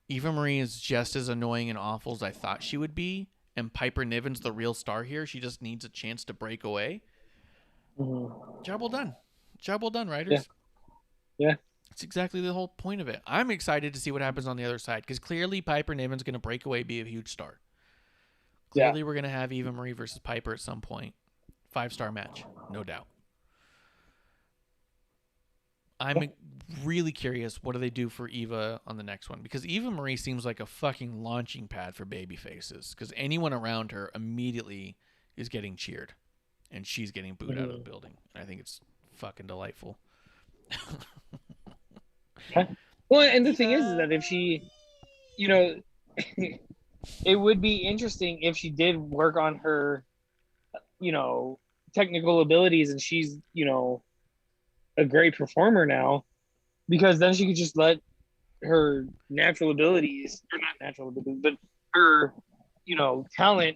Eva Marie is just as annoying and awful as I thought she would be, and Piper Niven's the real star here. She just needs a chance to break away. Job well done. Job well done, writers. Yeah. It's exactly the whole point of it. I'm excited to see what happens on the other side, because clearly Piper Niven's going to break away, be a huge star. Clearly we're going to have Eva Marie versus Piper at some point. 5-star match, no doubt. I'm really curious, what do they do for Eva on the next one? Because Eva Marie seems like a fucking launching pad for baby faces, because anyone around her immediately is getting cheered, and she's getting booed out of the building. And I think it's fucking delightful. Well, and the thing is that if she, it would be interesting if she did work on her, technical abilities, and she's, a great performer now, because then she could just let her natural abilities, or not natural abilities, but her, talent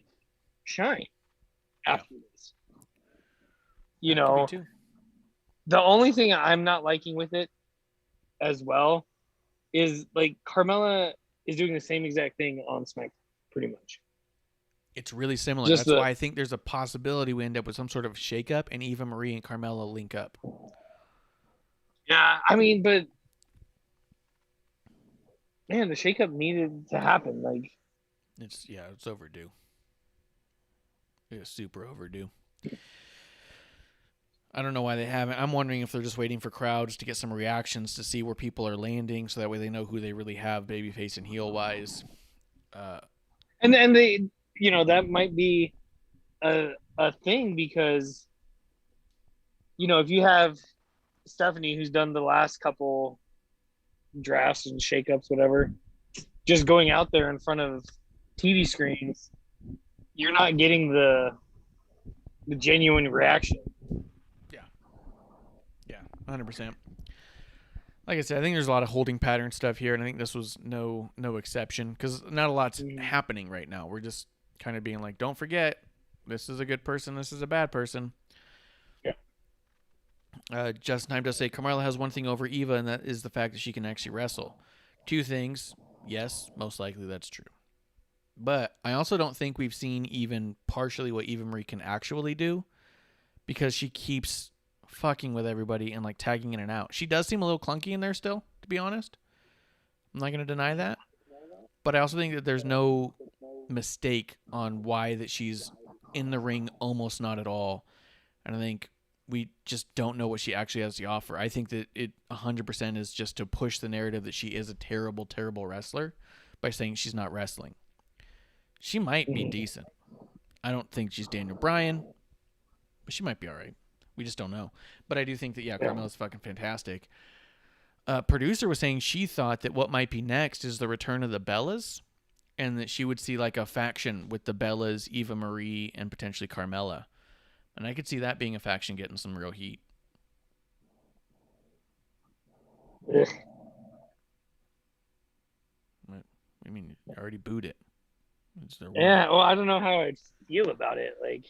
shine after this. The only thing I'm not liking with it as well is, like, Carmella is doing the same exact thing on SmackDown, pretty much. It's really similar. That's why I think there's a possibility we end up with some sort of shakeup and Eva Marie and Carmella link up. Yeah, I mean, but man, the shakeup needed to happen. Like, it's overdue. It's super overdue. I don't know why they haven't. I'm wondering if they're just waiting for crowds to get some reactions to see where people are landing, so that way they know who they really have, babyface and heel wise. And they, that might be a thing, because if you have Stephanie, who's done the last couple drafts and shakeups, whatever, just going out there in front of TV screens, you're not getting the genuine reaction. Yeah, 100%. Like I said, I think there's a lot of holding pattern stuff here, and I think this was no exception, because not a lot's happening right now. We're just kind of being like, don't forget, this is a good person, this is a bad person. Just Time does say Carmella has one thing over Eva, and that is the fact that she can actually wrestle. 2 things. Yes, most likely that's true. But I also don't think we've seen even partially what Eva Marie can actually do, because she keeps fucking with everybody and like tagging in and out. She does seem a little clunky in there still, to be honest. I'm not going to deny that. But I also think that there's no mistake on why that she's in the ring, almost not at all. And I think we just don't know what she actually has to offer. I think that it 100% is just to push the narrative that she is a terrible, terrible wrestler by saying she's not wrestling. She might be decent. I don't think she's Daniel Bryan, but she might be all right. We just don't know. But I do think that, Carmella's fucking fantastic. Producer was saying she thought that what might be next is the return of the Bellas, and that she would see like a faction with the Bellas, Eva Marie, and potentially Carmella. And I could see that being a faction getting some real heat. Ugh. I mean, you already booed it. Yeah, well, I don't know how I feel about it. Like,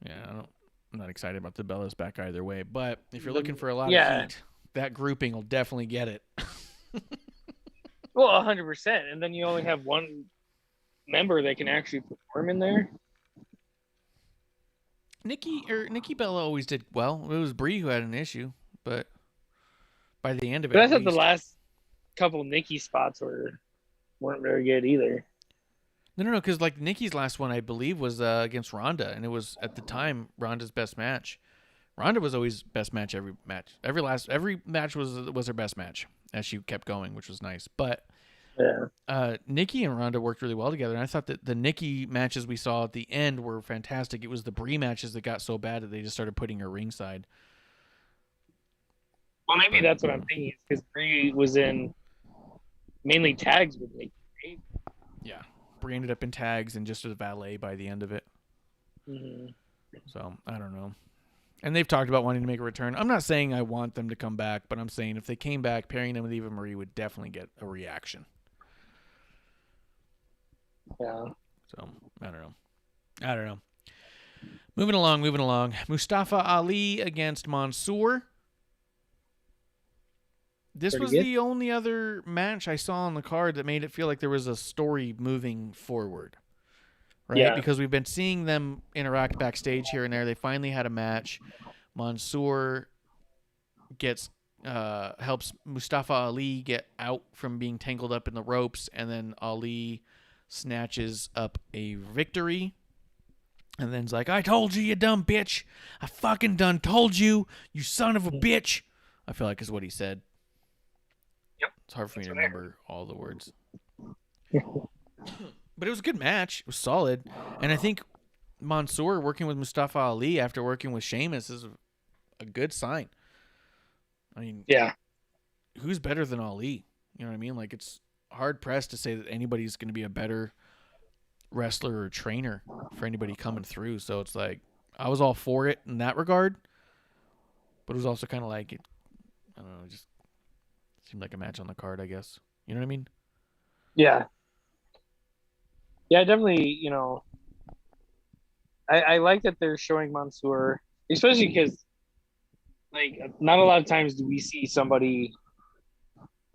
I'm not excited about the Bellas back either way. But if you're looking for a lot of heat, that grouping will definitely get it. Well, 100%. And then you only have one member that can actually perform in there. Nikki Bella always did well. It was Brie who had an issue, but by the end of it, But I thought the last couple Nikki spots weren't very good either. No, because like Nikki's last one, I believe, was against Ronda, and it was at the time Ronda's best match. Ronda was always best match every match. Every match was her best match as she kept going, which was nice. But Nikki and Ronda worked really well together, and I thought that the Nikki matches we saw at the end were fantastic. It was the Brie matches that got so bad that they just started putting her ringside. Well, maybe that's what I'm thinking, because Brie was in mainly tags with Nikki. Right? Yeah, Brie ended up in tags and just as a valet by the end of it. Mm-hmm. So I don't know. And they've talked about wanting to make a return. I'm not saying I want them to come back, but I'm saying if they came back, pairing them with Eva Marie would definitely get a reaction. Yeah. So I don't know. Moving along. Mustafa Ali against Mansoor. This was the only other match I saw on the card that made it feel like there was a story moving forward. Right? Yeah. Because we've been seeing them interact backstage here and there. They finally had a match. Mansoor helps Mustafa Ali get out from being tangled up in the ropes, and then Ali snatches up a victory. And then's like, I told you, you dumb bitch. I fucking done told you, you son of a bitch. I feel like is what he said. Yep. It's hard for me to remember all the words. But it was a good match. It was solid. And I think Mansoor working with Mustafa Ali after working with Sheamus is a good sign. I mean, who's better than Ali? You know what I mean? Like, it's hard pressed to say that anybody's going to be a better wrestler or trainer for anybody coming through. So it's like, I was all for it in that regard. But it was also kind of like, I don't know, it just seemed like a match on the card, I guess. You know what I mean? Yeah. Yeah, definitely, I like that they're showing Mansoor, especially because, like, not a lot of times do we see somebody,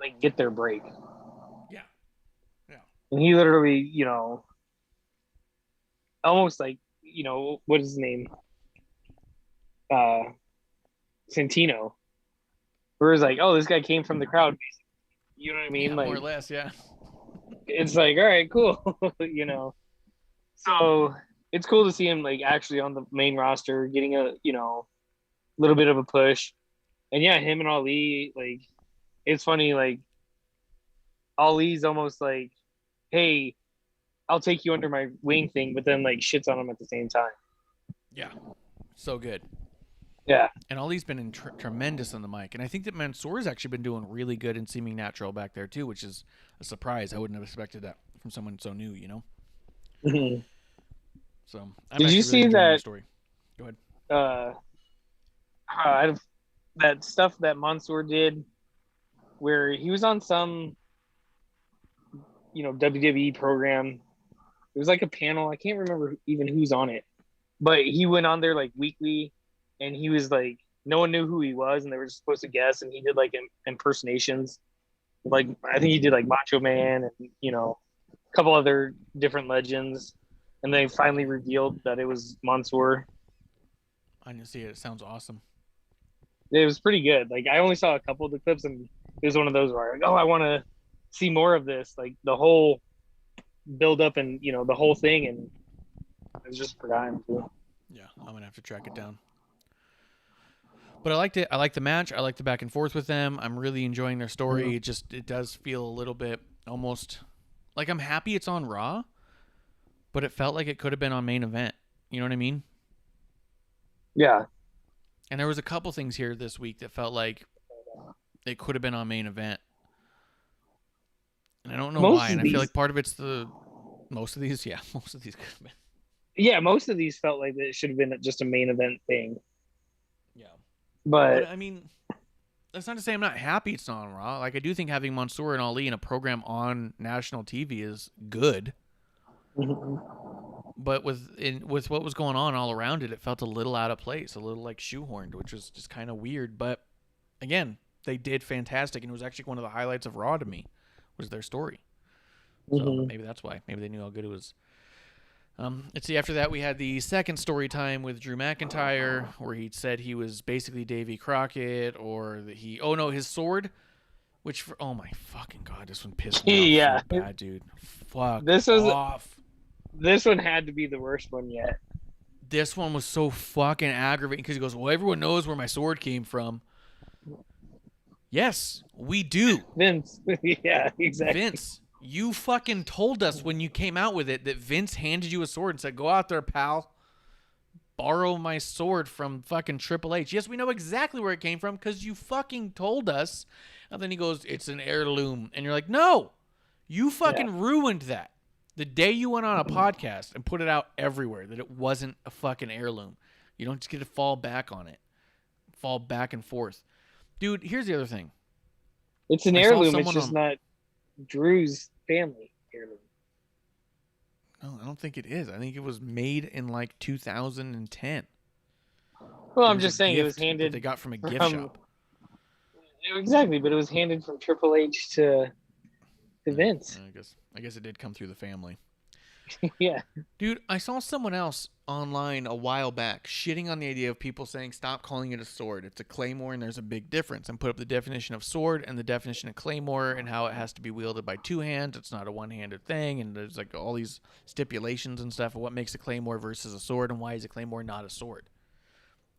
like, get their break. Yeah. And he literally, almost like, what is his name? Santino. Where it's like, oh, this guy came from the crowd, basically. You know what I mean? Yeah, like, more or less, yeah. It's like, all right, cool. So it's cool to see him like actually on the main roster, getting a little bit of a push. And yeah, him and Ali, like, it's funny, like, Ali's almost like, hey, I'll take you under my wing thing, but then like shits on him at the same time. Yeah, so good. Yeah. And Ali's been tremendous on the mic. And I think that Mansoor's actually been doing really good and seeming natural back there, too, which is a surprise. I wouldn't have expected that from someone so new, Mm-hmm. So, I'm Did you see that story? Go ahead. That stuff that Mansoor did where he was on some, WWE program. It was like a panel. I can't remember even who's on it. But he went on there like weekly. And he was like, no one knew who he was, and they were just supposed to guess. And he did like impersonations, like I think he did like Macho Man and a couple other different legends. And they finally revealed that it was Mansoor. I didn't see it. It sounds awesome. It was pretty good. Like I only saw a couple of the clips, and it was one of those where like, oh, I want to see more of this, like the whole build up and the whole thing. And It's just for dime too. Yeah, I'm gonna have to track it down. But I liked it. I like the match. I like the back and forth with them. I'm really enjoying their story. It does feel a little bit almost like I'm happy it's on Raw, but it felt like it could have been on main event. You know what I mean? Yeah. And there was a couple things here this week that felt like it could have been on main event. And I don't know why. And I feel like part of it's most of these could have been. Yeah, most of these felt like it should have been just a main event thing. Yeah. But I mean, that's not to say I'm not happy it's not on Raw. Like, I do think having Mansoor and Ali in a program on national TV is good. But with what was going on all around it, it felt a little out of place, a little like shoehorned, which was just kind of weird. But again, they did fantastic, and it was actually one of the highlights of Raw to me was their story. So maybe that's why. Maybe they knew how good it was. Let's see. After that, we had the second story time with Drew McIntyre, where he said he was basically Davy Crockett, or that his sword, which oh my fucking god, this one pissed me off so bad, dude. Fuck this was off. This one had to be the worst one yet. This one was so fucking aggravating because he goes, "Well, everyone knows where my sword came from." Yes, we do. Vince. Yeah, exactly. Vince, you fucking told us when you came out with it that Vince handed you a sword and said, "Go out there, pal. Borrow my sword from fucking Triple H." Yes, we know exactly where it came from because you fucking told us. And then he goes, "It's an heirloom." And you're like, "No, you fucking ruined that. The day you went on a podcast and put it out everywhere that it wasn't a fucking heirloom. You don't just get to fall back on it. Fall back and forth." Dude, here's the other thing. It's an heirloom. It's just not Drew's family heirloom. No, I don't think it is. I think it was made in like 2010. Well, I'm just saying it was handed. They got from a gift shop. Exactly, but it was handed from Triple H to Vince. I guess it did come through the family. Yeah. Dude, I saw someone else online a while back shitting on the idea of people saying stop calling it a sword. It's a claymore and there's a big difference. And put up the definition of sword and the definition of claymore and how it has to be wielded by two hands. It's not a one-handed thing. And there's like all these stipulations and stuff of what makes a claymore versus a sword and why is a claymore not a sword.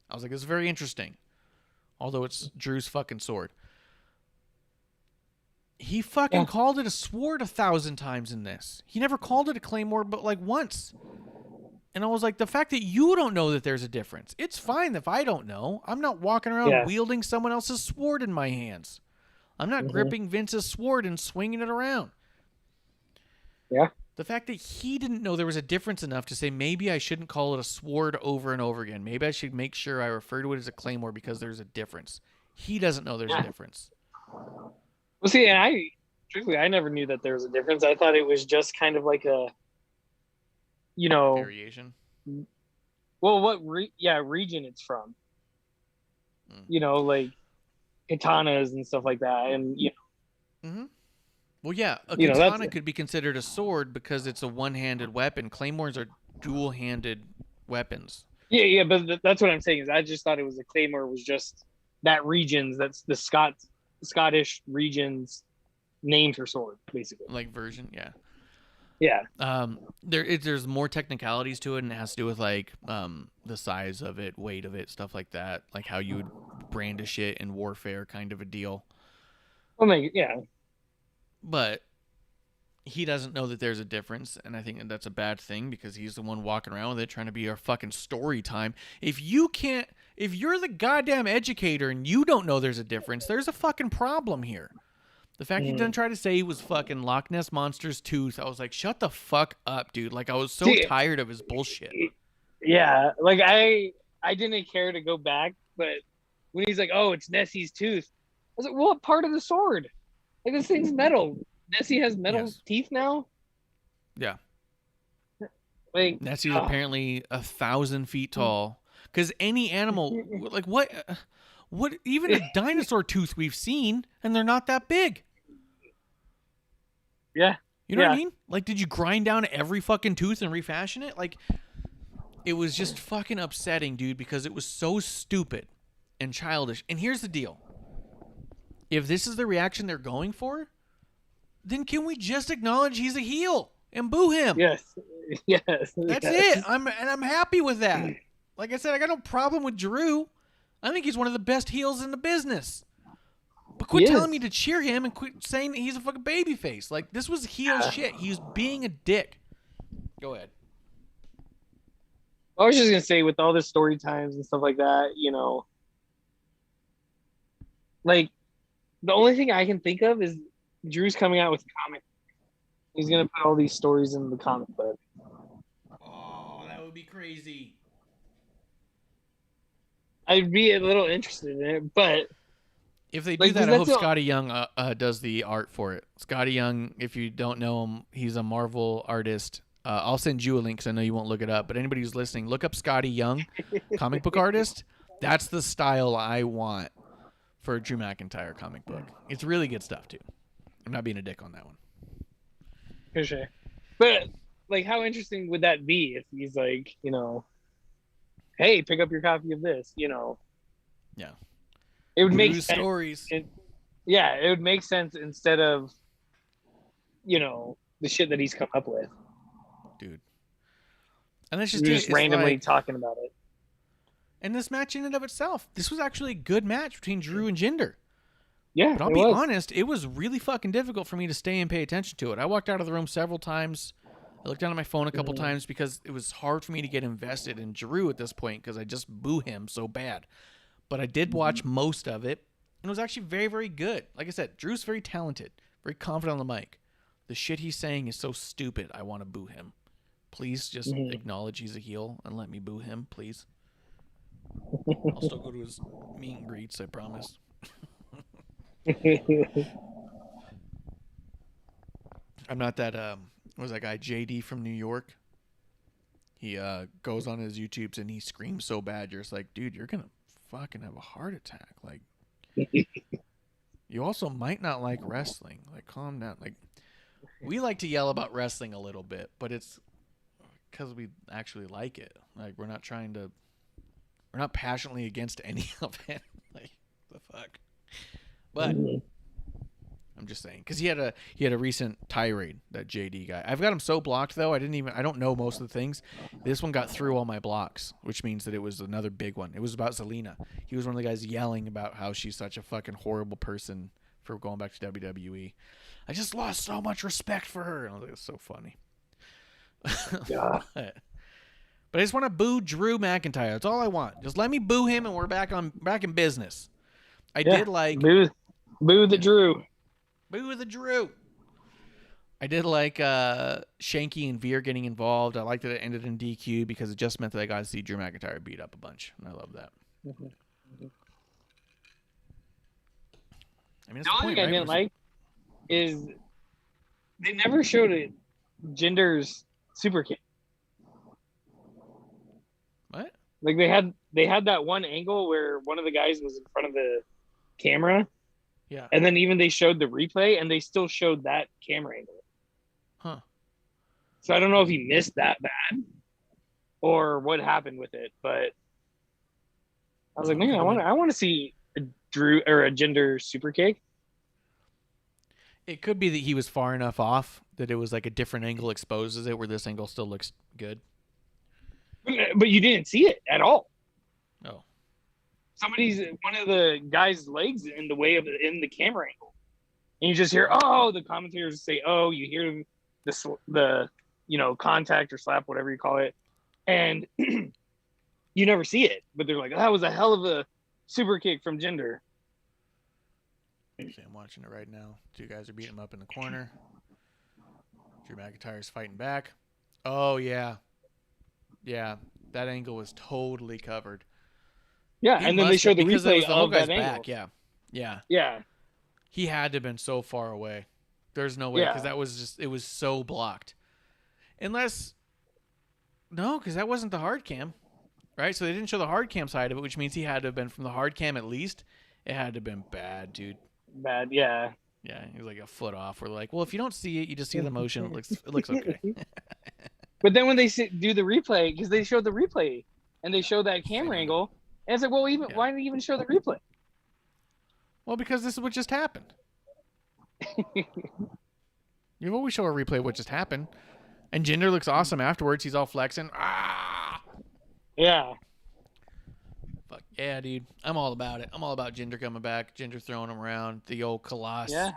I was like, this is very interesting. Although it's Drew's fucking sword. He fucking called it a sword 1,000 times in this. He never called it a claymore but like once. And I was like, the fact that you don't know that there's a difference. It's fine if I don't know. I'm not walking around wielding someone else's sword in my hands. I'm not gripping Vince's sword and swinging it around. Yeah. The fact that he didn't know there was a difference enough to say maybe I shouldn't call it a sword over and over again. Maybe I should make sure I refer to it as a claymore because there's a difference. He doesn't know there's a difference. Well, see, and truthfully, I never knew that there was a difference. I thought it was just kind of like a, variation. Well, what region it's from. Like katanas and stuff like that, and Well, yeah, a katana could be considered a sword because it's a one-handed weapon. Claymores are dual-handed weapons. Yeah, but that's what I'm saying is I just thought it was a claymore was just that region's that's the Scottish region's name for sword, basically. Like version, yeah. Yeah. There's more technicalities to it, and it has to do with like the size of it, weight of it, stuff like that, like how you would brandish it in warfare, kind of a deal. Oh my, yeah. But he doesn't know that there's a difference, and I think that's a bad thing because he's the one walking around with it, trying to be our fucking story time. If you're the goddamn educator and you don't know there's a difference, there's a fucking problem here. The fact he didn't try to say he was fucking Loch Ness Monster's tooth, I was like, shut the fuck up, dude. Like, I was so tired of his bullshit. Yeah, like I didn't care to go back, but when he's like, oh, it's Nessie's tooth, I was like, well, what part of the sword? Like, this thing's metal. Nessie has metal teeth now? Yeah. Like, Nessie's apparently 1,000 feet tall. Because any animal, like what, even a dinosaur tooth we've seen, and they're not that big. Yeah. You know what I mean? Like, did you grind down every fucking tooth and refashion it? Like, it was just fucking upsetting, dude, because it was so stupid and childish. And here's the deal. If this is the reaction they're going for, then can we just acknowledge he's a heel? and boo him. Yes. Yes. That's yes. it. I'm happy with that. Like I said, I got no problem with Drew. I think he's one of the best heels in the business. But quit He telling is. me to cheer him and quit saying that he's a fucking babyface. Like, this was heel shit. He was being a dick. Go ahead. I was just gonna say, with all the story times and stuff like that, you know, like the only thing I can think of is Drew's coming out with a comic. He's gonna put all these stories in the comic book. Oh, that would be crazy. I'd be a little interested in it, but If they do Like, that, was I that hope the- Scotty Young does the art for it. Scotty Young, if you don't know him, he's a Marvel artist. I'll send you a link because I know you won't look it up. But anybody who's listening, look up Scotty Young, comic book artist. That's the style I want for a Drew McIntyre comic book. It's really good stuff, too. I'm not being a dick on that one. for sure. But like, how interesting would that be if he's like, you know, hey, pick up your copy of this, you know? Yeah. It would make Drew's sense. stories. Yeah, it would make sense instead of, you know, the shit that he's come up with. Dude. And that's Just, just, just it's randomly like- talking about it. And this match in and of itself, this was actually a good match between Drew and Jinder. Yeah, But I'll it be was. honest, it was really fucking difficult for me to stay and pay attention to it. I walked out of the room several times. I looked down at my phone a couple times because it was hard for me to get invested in Drew at this point because I just boo him so bad. But I did watch most of it, and it was actually very, very good. Like I said, Drew's very talented, very confident on the mic. The shit he's saying is so stupid, I want to boo him. Please just acknowledge he's a heel and let me boo him, please. I'll still go to his meet and greets, I promise. I'm not that what was that guy JD from New York? He goes on his YouTubes and he screams so bad you're just like, dude, you're gonna fucking have a heart attack. Like, you also might not like wrestling. Like, calm down. Like, we like to yell about wrestling a little bit, but it's because we actually like it. Like, we're not passionately against any of it. Like, the fuck. But I'm just saying, because he had a recent tirade, that JD guy. I've got him so blocked though. I don't know most of the things. This one got through all my blocks, which means that it was another big one. It was about Zelina. He was one of the guys yelling about how she's such a fucking horrible person for going back to WWE. I just lost so much respect for her. And I was like, it's so funny. Yeah. But I just want to boo Drew McIntyre. That's all I want. Just let me boo him, and we're back in business. I did like boo the Drew. boo the Drew. I did like Shanky and Veer getting involved. I liked that it ended in DQ because it just meant that I got to see Drew McIntyre beat up a bunch, and I love that. I mean, it's The the only point, thing I right? didn't like is they never showed it Jinder's super kick. What? Like they had that one angle where one of the guys was in front of the camera, Yeah. and then even they showed the replay, and they still showed that camera angle. Huh. So I don't know if he missed that bad or what happened with it, but I was like, man, I want to see a Drew or a Jinder super kick. It could be that he was far enough off that it was like a different angle exposes it, where this angle still looks good. But you didn't see it at all. Oh. One of the guy's legs in the way of in the camera angle, and you just hear, oh, the commentators say, oh, you hear the contact or slap, whatever you call it, and you never see it, but they're like, that was a hell of a super kick from Jinder. See, I'm watching it right now. Two guys are beating him up in the corner. Drew McIntyre's fighting back. Oh yeah. Yeah, that angle was totally covered. Yeah, He and then they must showed the have, because it replay was the whole of guy's that angle. back. Yeah, yeah. Yeah, He had to have been so far away. There's no way, because Yeah. that was just, it was so blocked. Because that wasn't the hard cam, right? So they didn't show the hard cam side of it, which means he had to have been from the hard cam at least. It had to have been bad, dude. bad. Yeah. Yeah, he was like a foot off. We're like, well, if you don't see it, you just see the motion. It looks okay. But then when they do the replay, because they showed the replay and they showed that camera angle, and it's like, well, why didn't you even show the replay? Well, because this is what just happened. You always show a replay of what just happened. And Jinder looks awesome afterwards. He's all flexing. Ah! Yeah. Fuck yeah, dude. I'm all about it. I'm all about Jinder coming back. Jinder throwing him around. The old Colossus. Yeah.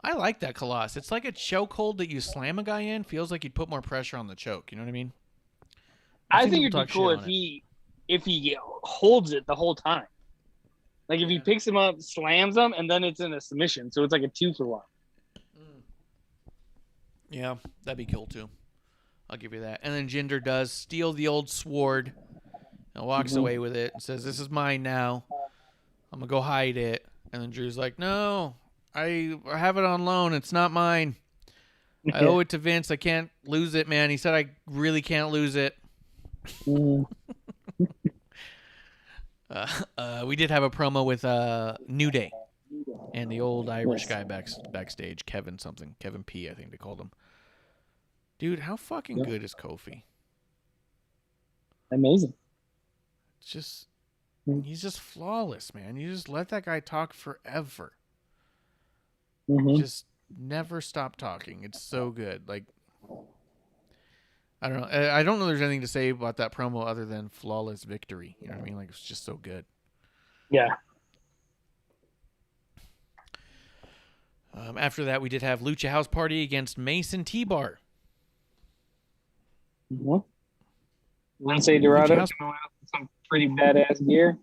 I like that Colossus. It's like a chokehold that you slam a guy in. Feels like you'd put more pressure on the choke. You know what I mean? I I've seen think it'd people be talk cool shit if on it. he holds it the whole time. Like if he picks him up, slams him, and then it's in a submission. So it's like a 2-for-1. Yeah, that'd be cool too. I'll give you that. And then Jinder does steal the old sword and walks away with it and says, "This is mine now. I'm going to go hide it." And then Drew's like, "No, I have it on loan. It's not mine. I owe it to Vince. I can't lose it, man. He said I really can't lose it." We did have a promo with New Day and the old Irish guy backstage, Kevin P, I think they called him. Dude, how fucking good is Kofi? Amazing. It's just, he's just flawless, man. You just let that guy talk forever. Just never stop talking. It's so good. Like, I don't know. I don't know there's anything to say about that promo other than flawless victory. You know what I mean? Like, it's just so good. Yeah. After that, we did have Lucha House Party against Mason T-Bar. Lindsay Dorado House- coming out with some pretty badass gear.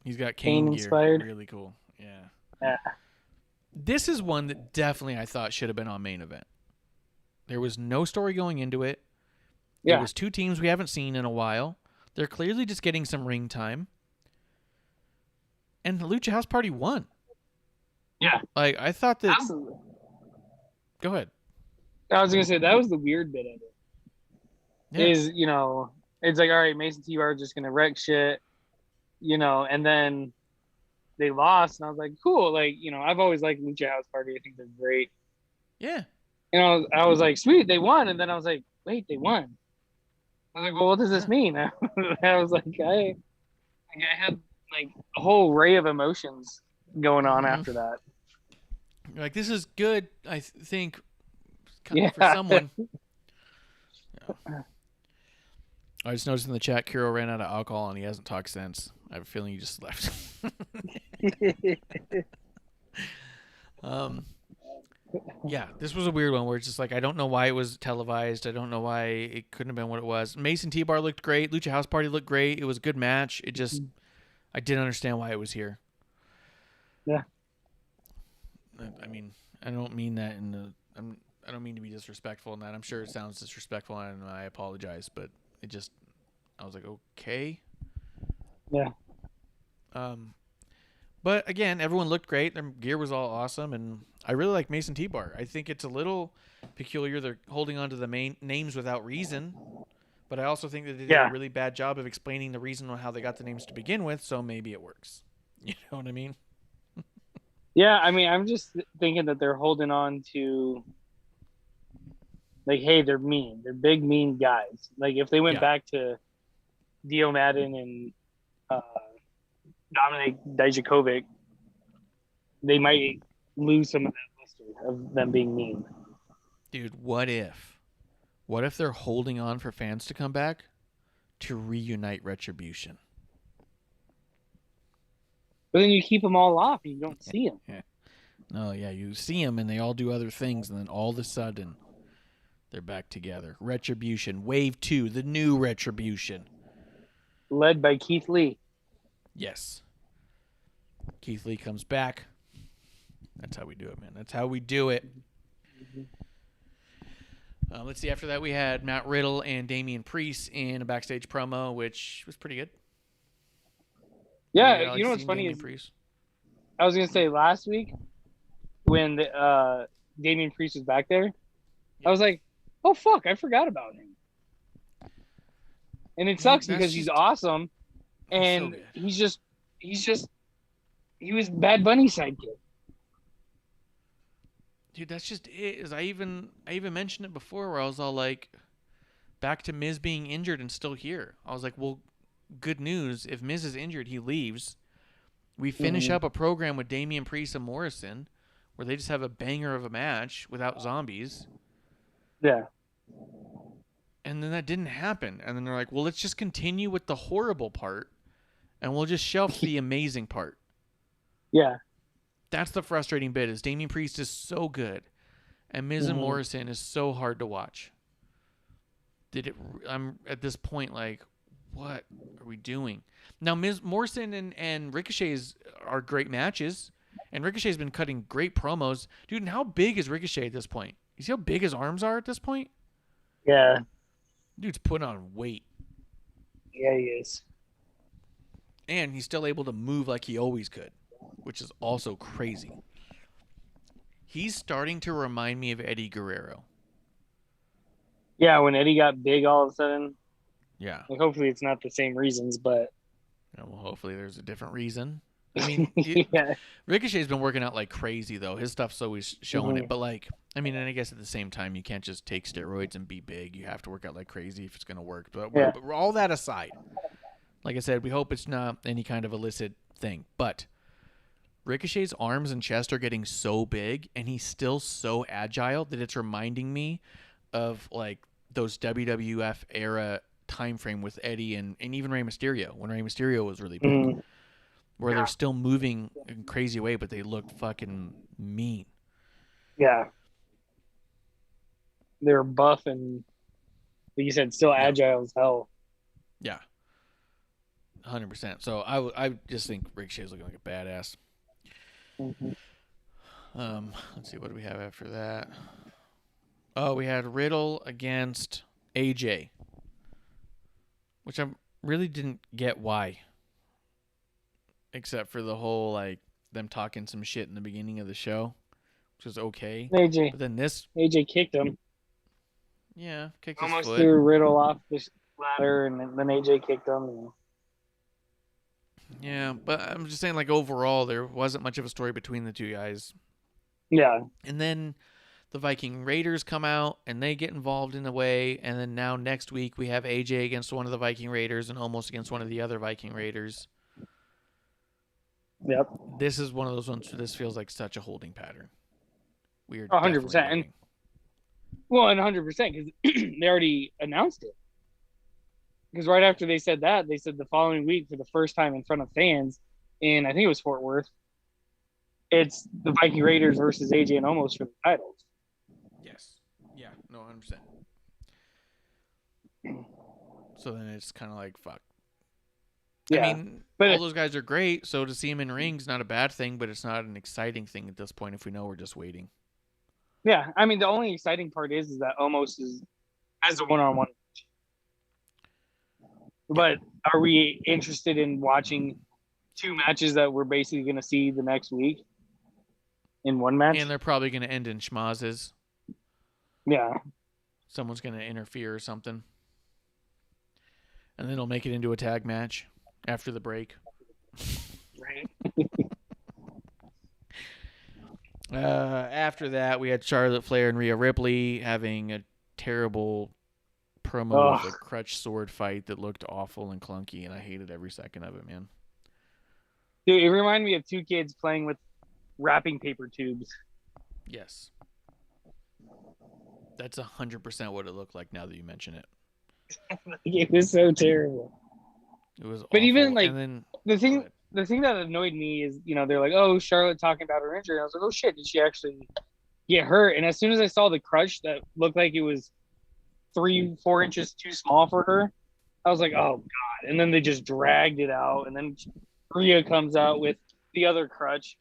He's got Kane gear. inspired. Really cool. Yeah. Yeah. This is one that definitely I thought should have been on main event. There was no story going into it. Yeah. It was two teams we haven't seen in a while. They're clearly just getting some ring time. And the Lucha House Party won. Yeah. Like, I thought that... Go ahead. I was going to say, that was the weird bit of it. Yeah. Is, you know, it's like, all right, Mason T-Bar just going to wreck shit, you know, and then they lost. And I was like, cool. Like, you know, I've always liked Lucha House Party. I think they're great. Yeah. You know, I was like, sweet, they won. And then I was like, wait, they won. I was like, well, what does this mean? I was like, I had like a whole array of emotions going on after that. You're like, this is good, I think, Yeah. for someone. Yeah. I just noticed in the chat, Kiro ran out of alcohol and he hasn't talked since. I have a feeling he just left. Yeah, this was a weird one where it's just like, I don't know why it was televised. I don't know why it couldn't have been what it was. Mason T-Bar looked great. Lucha House Party looked great. It was a good match. It just, I didn't understand why it was here. Yeah. I mean, I don't mean that in the, I don't mean to be disrespectful in that. I'm sure it sounds disrespectful and I apologize, but it just, I was like, okay. Yeah. But again, everyone looked great. Their gear was all awesome, and I really like Mason T-Bar. I think it's a little peculiar. They're holding on to the main names without reason, but I also think that they did a really bad job of explaining the reason on how they got the names to begin with, so maybe it works. You know what I mean? Yeah, I mean, I'm just thinking that they're holding on to, like, hey, they're mean. They're big, mean guys. Like, if they went back to Dio Madden and Dominic Dijakovic, they might lose some of that luster of them being mean. Dude, what if they're holding on for fans to come back to reunite Retribution? But then you keep them all off and you don't see them. Yeah. No, yeah, you see them and they all do other things, and then all of a sudden they're back together. Retribution, Wave 2, the new Retribution. Led by Keith Lee. Yes. Keith Lee comes back. That's how we do it, man. That's how we do it. Let's see. After that, we had Matt Riddle and Damian Priest in a backstage promo, which was pretty good. Yeah, you know what's funny is I was going to say last week when Damian Priest was back there, I was like, oh, fuck, I forgot about him. And it sucks because he's awesome. And so he was Bad Bunny's sidekick. Dude, that's just it. I even mentioned it before where I was all like, back to Miz being injured and still here. I was like, well, good news. If Miz is injured, he leaves. We finish up a program with Damian Priest and Morrison where they just have a banger of a match without zombies. Yeah. And then that didn't happen. And then they're like, well, let's just continue with the horrible part and we'll just shelf the amazing part. Yeah. That's the frustrating bit is Damian Priest is so good and Miz and Morrison is so hard to watch. I'm at this point like, what are we doing? Now, Morrison and Ricochet are great matches, and Ricochet's been cutting great promos. Dude, and how big is Ricochet at this point? You see how big his arms are at this point? Yeah. Dude's putting on weight. Yeah, he is. And he's still able to move like he always could, which is also crazy. He's starting to remind me of Eddie Guerrero. Yeah, when Eddie got big all of a sudden. Yeah. Like, hopefully it's not the same reasons, but... Well, hopefully there's a different reason. I mean, yeah. Ricochet's been working out like crazy, though. His stuff's always showing it. But, like, I mean, and I guess at the same time, you can't just take steroids and be big. You have to work out like crazy if it's going to work. But all that aside, like I said, we hope it's not any kind of illicit thing. But Ricochet's arms and chest are getting so big, and he's still so agile that it's reminding me of, like, those WWF era time frame with Eddie and even Rey Mysterio, when Rey Mysterio was really big. Where they're still moving in a crazy way, but they look fucking mean. Yeah. They're buff and, like you said, still agile as hell. Yeah. 100%. So I just think Ricochet's looking like a badass. Let's see, what do we have after that? Oh, we had Riddle against AJ. Which I really didn't get why. Except for the whole, like, them talking some shit in the beginning of the show, which was okay. AJ. But then this... AJ kicked him. Yeah, kicked Almost his foot. threw Riddle off the ladder, and then AJ kicked him. Yeah, but I'm just saying, like, overall, there wasn't much of a story between the two guys. Yeah. And then the Viking Raiders come out, and they get involved in a way, and then now next week we have AJ against one of the Viking Raiders and almost against one of the other Viking Raiders. Yep. This is one of those ones where this feels like such a holding pattern. Weird. 100%. And 100%, because they already announced it. Because right after they said that, they said the following week, for the first time in front of fans, in I think it was Fort Worth, it's the Viking Raiders versus AJ and Omos for the titles. Yes. Yeah. No, 100%. So then it's kind of like, fuck. Yeah, I mean, but all those guys are great, so to see them in ring's not a bad thing, but it's not an exciting thing at this point if we know we're just waiting. Yeah, I mean, the only exciting part is that Omos has a one-on-one. But are we interested in watching two matches that we're basically going to see the next week in one match? And they're probably going to end in schmazes. Yeah. Someone's going to interfere or something. And then they'll make it into a tag match after the break. Right. After that, we had Charlotte Flair and Rhea Ripley having a terrible promo of a crutch sword fight that looked awful and clunky, and I hated every second of it, man. Dude, it reminded me of two kids playing with wrapping paper tubes. Yes. That's 100% what it looked like now that you mention it. It was so terrible. It was But awful. even, like, and then, The thing that annoyed me is, they're like, oh, Charlotte talking about her injury. I was like, oh, shit, did she actually get hurt? And as soon as I saw the crutch that looked like it was 3-4 inches too small for her, I was like, oh, God. And then they just dragged it out. And then Rhea comes out with the other crutch.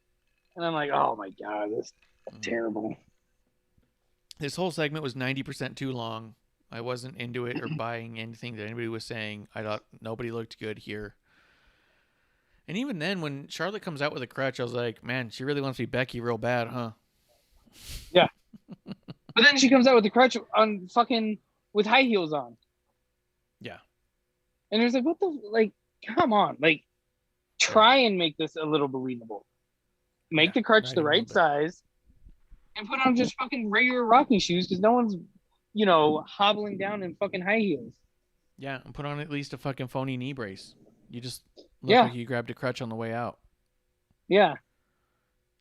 And I'm like, oh, my God, this is terrible. This whole segment was 90% too long. I wasn't into it or buying anything that anybody was saying. I thought nobody looked good here. And even then, when Charlotte comes out with a crutch, I was like, man, she really wants to be Becky real bad, huh? Yeah. But then she comes out with the crutch on fucking with high heels on. Yeah. And it's like, what the, like, come on. Like, try and make this a little believable. Make the crutch the right size and put on just fucking regular rocking shoes because no one's, hobbling down in fucking high heels. Yeah, and put on at least a fucking phony knee brace. You just look like you grabbed a crutch on the way out. Yeah.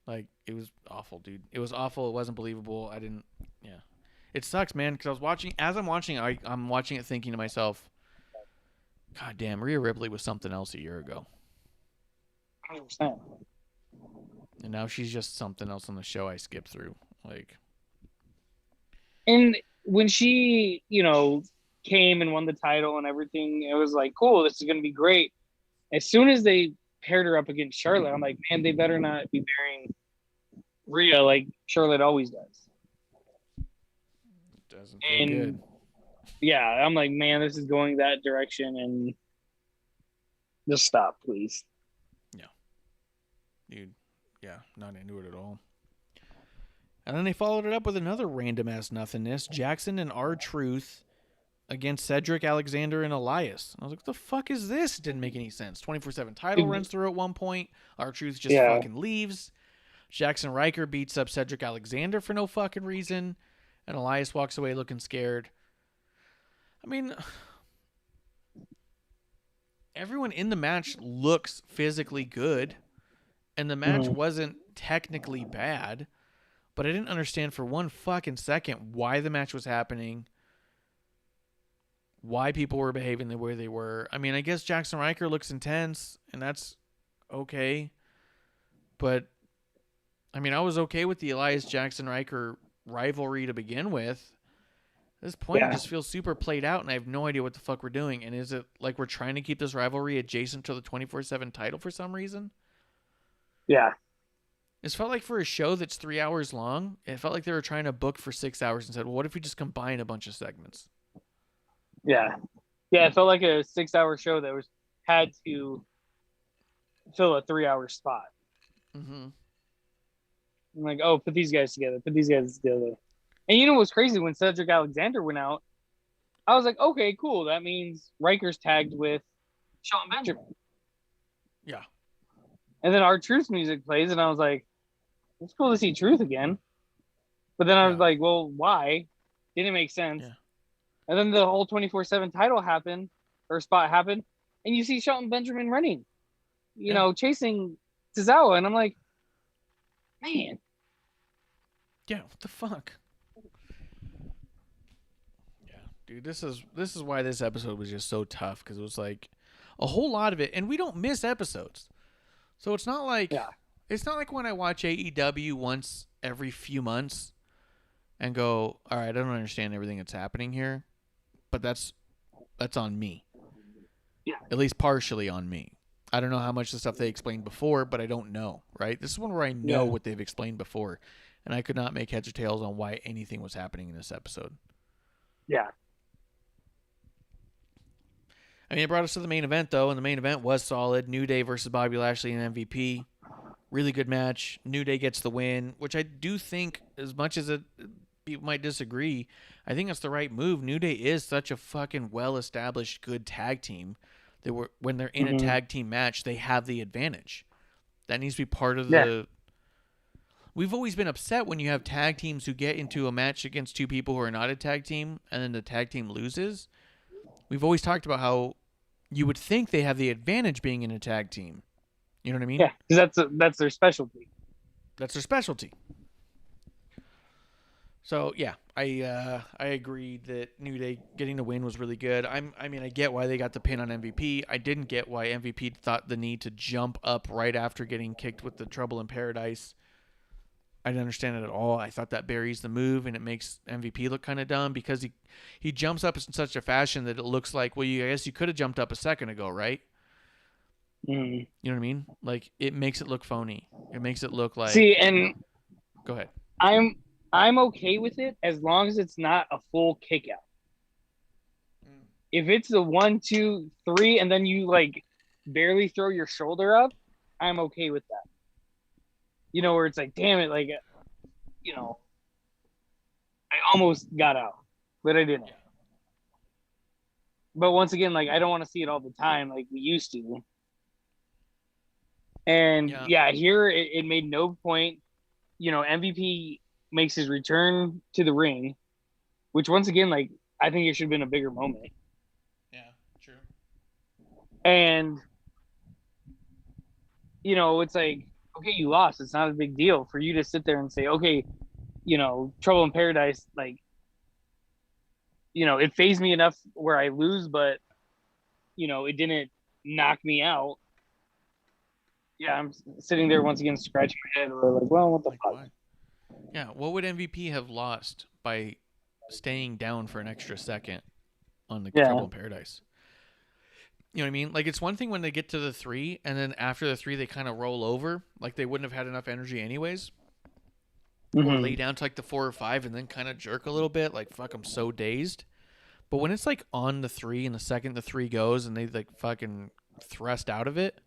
Like, it was awful, dude. It was awful. It wasn't believable. It sucks, man, because I'm watching it thinking to myself, God damn, Rhea Ripley was something else a year ago. 100%. And now she's just something else on the show I skipped through. Like, And when she, came and won the title and everything, it was like, cool, this is going to be great. As soon as they paired her up against Charlotte, I'm like, man, they better not be burying Rhea like Charlotte always does. doesn't feel good. Yeah, I'm like, man, this is going that direction, and just stop, please. Yeah. Dude, yeah, not into it at all. And then they followed it up with another random ass nothingness. Jackson and R-Truth against Cedric Alexander and Elias. I was like, what the fuck is this? It didn't make any sense. 24/7 title runs through at one point. R-Truth just fucking leaves. Jackson Riker beats up Cedric Alexander for no fucking reason. And Elias walks away looking scared. I mean, everyone in the match looks physically good. And the match wasn't technically bad. But I didn't understand for one fucking second why the match was happening. Why people were behaving the way they were. I mean, I guess Jackson Riker looks intense, and that's okay. But, I mean, I was okay with the Elias Jackson Riker rivalry to begin with. At this point, it just feels super played out, and I have no idea what the fuck we're doing. And is it like we're trying to keep this rivalry adjacent to the 24/7 title for some reason? Yeah. It felt like for a show that's 3 hours long, it felt like they were trying to book for 6 hours and said, well, what if we just combine a bunch of segments? Yeah. Yeah, it felt like a 6-hour show that had to fill a 3-hour spot. Mm-hmm. I'm like, oh, put these guys together. And you know what's crazy? When Cedric Alexander went out, I was like, okay, cool. That means Riker's tagged with Shelton Benjamin. Yeah. And then R-Truth's music plays, and I was like, it's cool to see Truth again. But then I was like, well, why? Didn't make sense. Yeah. And then the whole 24/7 title spot happened, and you see Shelton Benjamin running, chasing Tozawa, and I'm like, man. Yeah, what the fuck? Yeah, dude, this is why this episode was just so tough, because it was like a whole lot of it, and we don't miss episodes. So it's not like when I watch AEW once every few months and go, all right, I don't understand everything that's happening here. But that's on me. Yeah. At least partially on me. I don't know how much of the stuff they explained before, but I don't know, right? This is one where I know what they've explained before, and I could not make heads or tails on why anything was happening in this episode. Yeah. I mean, it brought us to the main event, though, and the main event was solid. New Day versus Bobby Lashley and MVP. Really good match. New Day gets the win, which I do think, as much as people might disagree, I think that's the right move. New Day is such a fucking well-established, good tag team that when they're in a tag team match, they have the advantage. That needs to be part of the... We've always been upset when you have tag teams who get into a match against two people who are not a tag team, and then the tag team loses. We've always talked about how you would think they have the advantage being in a tag team. You know what I mean? Yeah, because that's their specialty. That's their specialty. So yeah, I agree that New Day getting the win was really good. I mean, I get why they got the pin on MVP. I didn't get why MVP thought the need to jump up right after getting kicked with the Trouble in Paradise. I didn't understand it at all. I thought that buries the move and it makes MVP look kind of dumb because he jumps up in such a fashion that it looks like, well, I guess you could have jumped up a second ago, right? You know what I mean? Like, it makes it look phony. It makes it look like... See, and... Go ahead. I'm okay with it as long as it's not a full kick out. If it's a 1, 2, 3, and then you like barely throw your shoulder up, I'm okay with that. Where it's like, damn it, like, I almost got out, but I didn't. But once again, like, I don't want to see it all the time like we used to. And here it made no point. MVP makes his return to the ring, which once again, like, I think it should have been a bigger moment. Yeah, true. And, it's like, okay, you lost. It's not a big deal for you to sit there and say, okay, Trouble in Paradise, like, it phased me enough where I lose, but it didn't knock me out. Yeah, I'm sitting there once again scratching my head. We're like, well, what the fuck? Why? Yeah, what would MVP have lost by staying down for an extra second on the Trouble in Paradise? You know what I mean? Like, it's one thing when they get to the 3, and then after the 3, they kind of roll over. Like, they wouldn't have had enough energy anyways. Or lay down to, like, the 4 or 5 and then kind of jerk a little bit. Like, fuck, I'm so dazed. But when it's, like, on the 3, and the second the 3 goes, and they, like, fucking thrust out of it,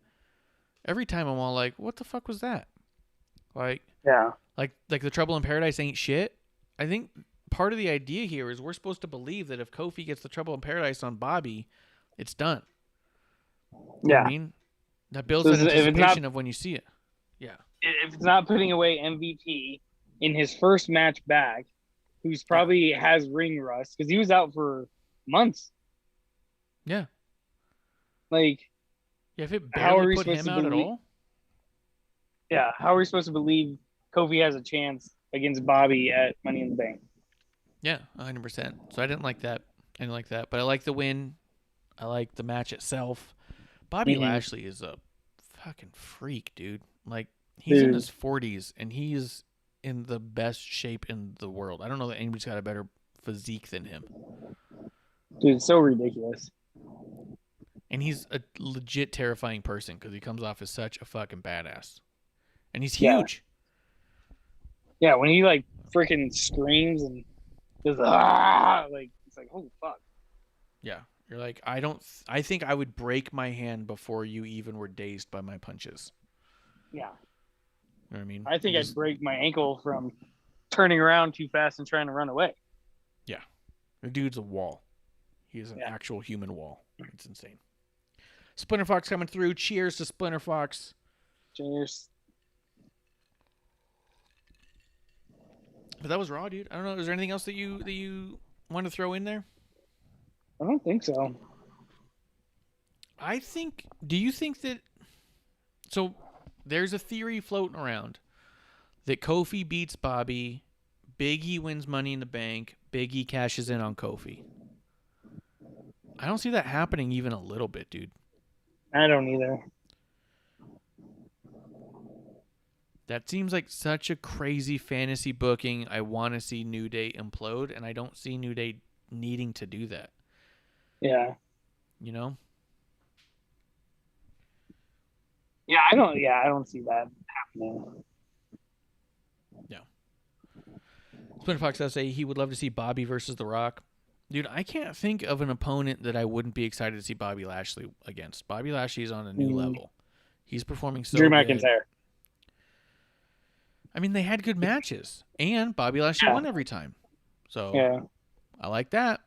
every time I'm all like, what the fuck was that? Like, Yeah. Like the Trouble in Paradise ain't shit. I think part of the idea here is we're supposed to believe that if Kofi gets the Trouble in Paradise on Bobby, it's done. You know what I mean? That builds that anticipation of when you see it. Yeah. If it's not putting away MVP in his first match back, who's probably has ring rust, because he was out for months. Yeah. Like, yeah, if it barely put him out at all. Yeah, how are we supposed to believe Kofi has a chance against Bobby at Money in the Bank? Yeah, 100%. So I didn't like that. But I like the win. I like the match itself. Bobby Lashley is a fucking freak, dude. Like, he's in his 40s, and he's in the best shape in the world. I don't know that anybody's got a better physique than him. Dude, it's so ridiculous. And he's a legit terrifying person because he comes off as such a fucking badass. And he's huge. Yeah, when he, like, freaking screams and does like, it's like, holy fuck. Yeah. You're like, I think I would break my hand before you even were dazed by my punches. Yeah. You know what I mean? I think I'd break my ankle from turning around too fast and trying to run away. Yeah. The dude's a wall. He is an actual human wall. It's insane. Splinter Fox coming through. Cheers to Splinter Fox. Cheers. But that was Raw, dude. I don't know. Is there anything else that you want to throw in there? I don't think so. Do you think that... So, there's a theory floating around that Kofi beats Bobby, Big E wins Money in the Bank, Big E cashes in on Kofi. I don't see that happening even a little bit, dude. I don't either. That seems like such a crazy fantasy booking. I want to see New Day implode, and I don't see New Day needing to do that. Yeah. You know? Yeah, I don't see that happening. Yeah. Splinter Fox does say he would love to see Bobby versus The Rock. Dude, I can't think of an opponent that I wouldn't be excited to see Bobby Lashley against. Bobby Lashley's on a new level. He's performing so Drew good. McIntyre. I mean, they had good matches, and Bobby Lashley won every time. So, I like that.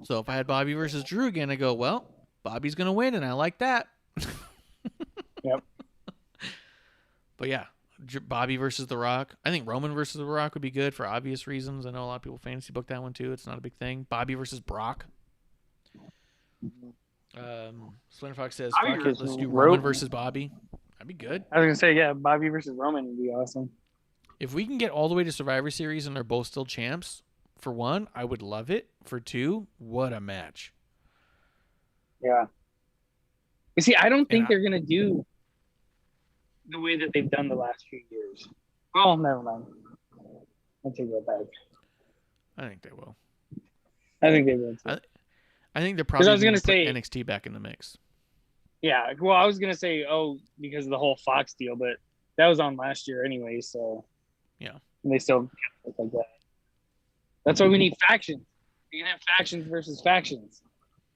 So, if I had Bobby versus Drew again, I go, well, Bobby's going to win, and I like that. Yep. But, yeah, Bobby versus The Rock. I think Roman versus The Rock would be good for obvious reasons. I know a lot of people fantasy book that one, too. It's not a big thing. Bobby versus Brock. Splinter Fox says, fuck it, let's do Roman versus Bobby. That'd be good. I was going to say, yeah, Bobby versus Roman would be awesome. If we can get all the way to Survivor Series and they're both still champs, for one, I would love it. For two, what a match. Yeah. You see, I don't think they're going to do the way that they've done the last few years. Oh, never mind. I'll take that back. I think they will. I think they will, too. I think they're probably going to put say NXT back in the mix. Yeah, well, I was going to say, because of the whole Fox deal, but that was on last year anyway, so... Yeah. And they still look like that. That's why we need factions. You can have factions versus factions.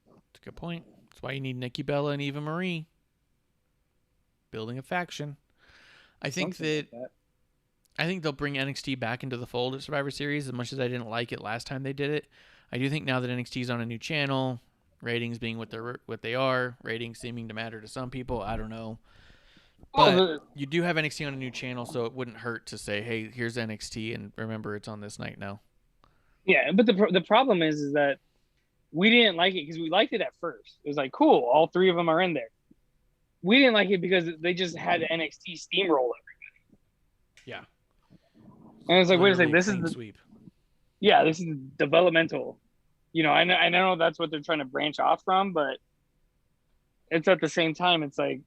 That's a good point. That's why you need Nikki Bella and Eva Marie. Building a faction. I think I think they'll bring NXT back into the fold at Survivor Series as much as I didn't like it last time they did it. I do think now that NXT's on a new channel, ratings being what they are, ratings seeming to matter to some people, I don't know. But you do have NXT on a new channel, so it wouldn't hurt to say, hey, here's NXT, and remember it's on this night now. Yeah, but the problem is that we didn't like it because we liked it at first. It was like, cool, all three of them are in there. We didn't like it because they just had NXT steamroll everybody. Yeah. And it's like, wait a second, this is the sweep. Yeah, this is developmental. you know, I know that's what they're trying to branch off from, but it's at the same time, it's like,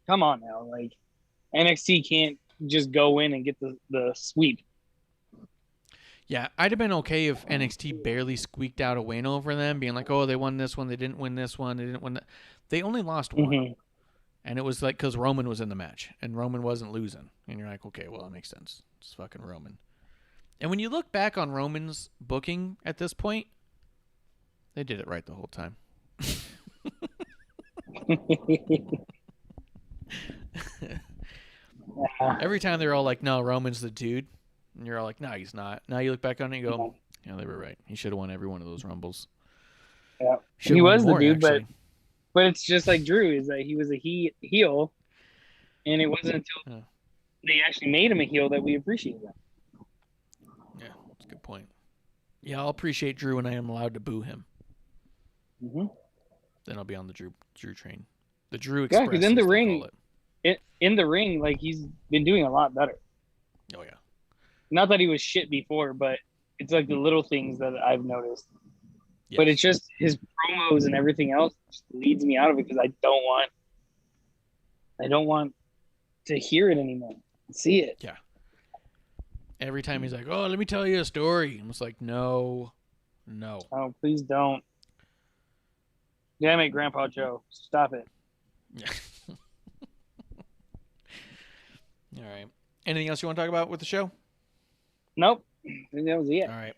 come on now, like NXT can't just go in and get the sweep. Yeah, I'd have been okay if NXT barely squeaked out a win over them, being like, oh, they won this one, they didn't win this one, they didn't win that. They only lost one. Mm-hmm. And it was like because Roman was in the match and Roman wasn't losing. And you're like, okay, well, that makes sense. It's fucking Roman. And when you look back on Roman's booking at this point, they did it right the whole time. Every time they're all like, no, Roman's the dude. And you're all like, no, he's not. Now you look back on it and you go, yeah, they were right. He should have won every one of those Rumbles. Yeah, Should've he won was more, the dude, actually. but it's just like Drew is that he was a heel, and it wasn't until they actually made him a heel that we appreciated that. Yeah, that's a good point. Yeah, I'll appreciate Drew when I am allowed to boo him. Mm-hmm. Then I'll be on the Drew train. The Drew Express. Yeah, because in the ring, in the ring, like he's been doing a lot better. Oh yeah. Not that he was shit before, but it's like the little things that I've noticed. Yes. But it's just his promos and everything else just leads me out of it because I don't want to hear it anymore. See it. Yeah. Every time he's like, "Oh, let me tell you a story," I'm just like, "No." Oh, please don't. Damn it, Grandpa Joe. Stop it. Yeah. All right. Anything else you want to talk about with the show? Nope. I think that was it. All right.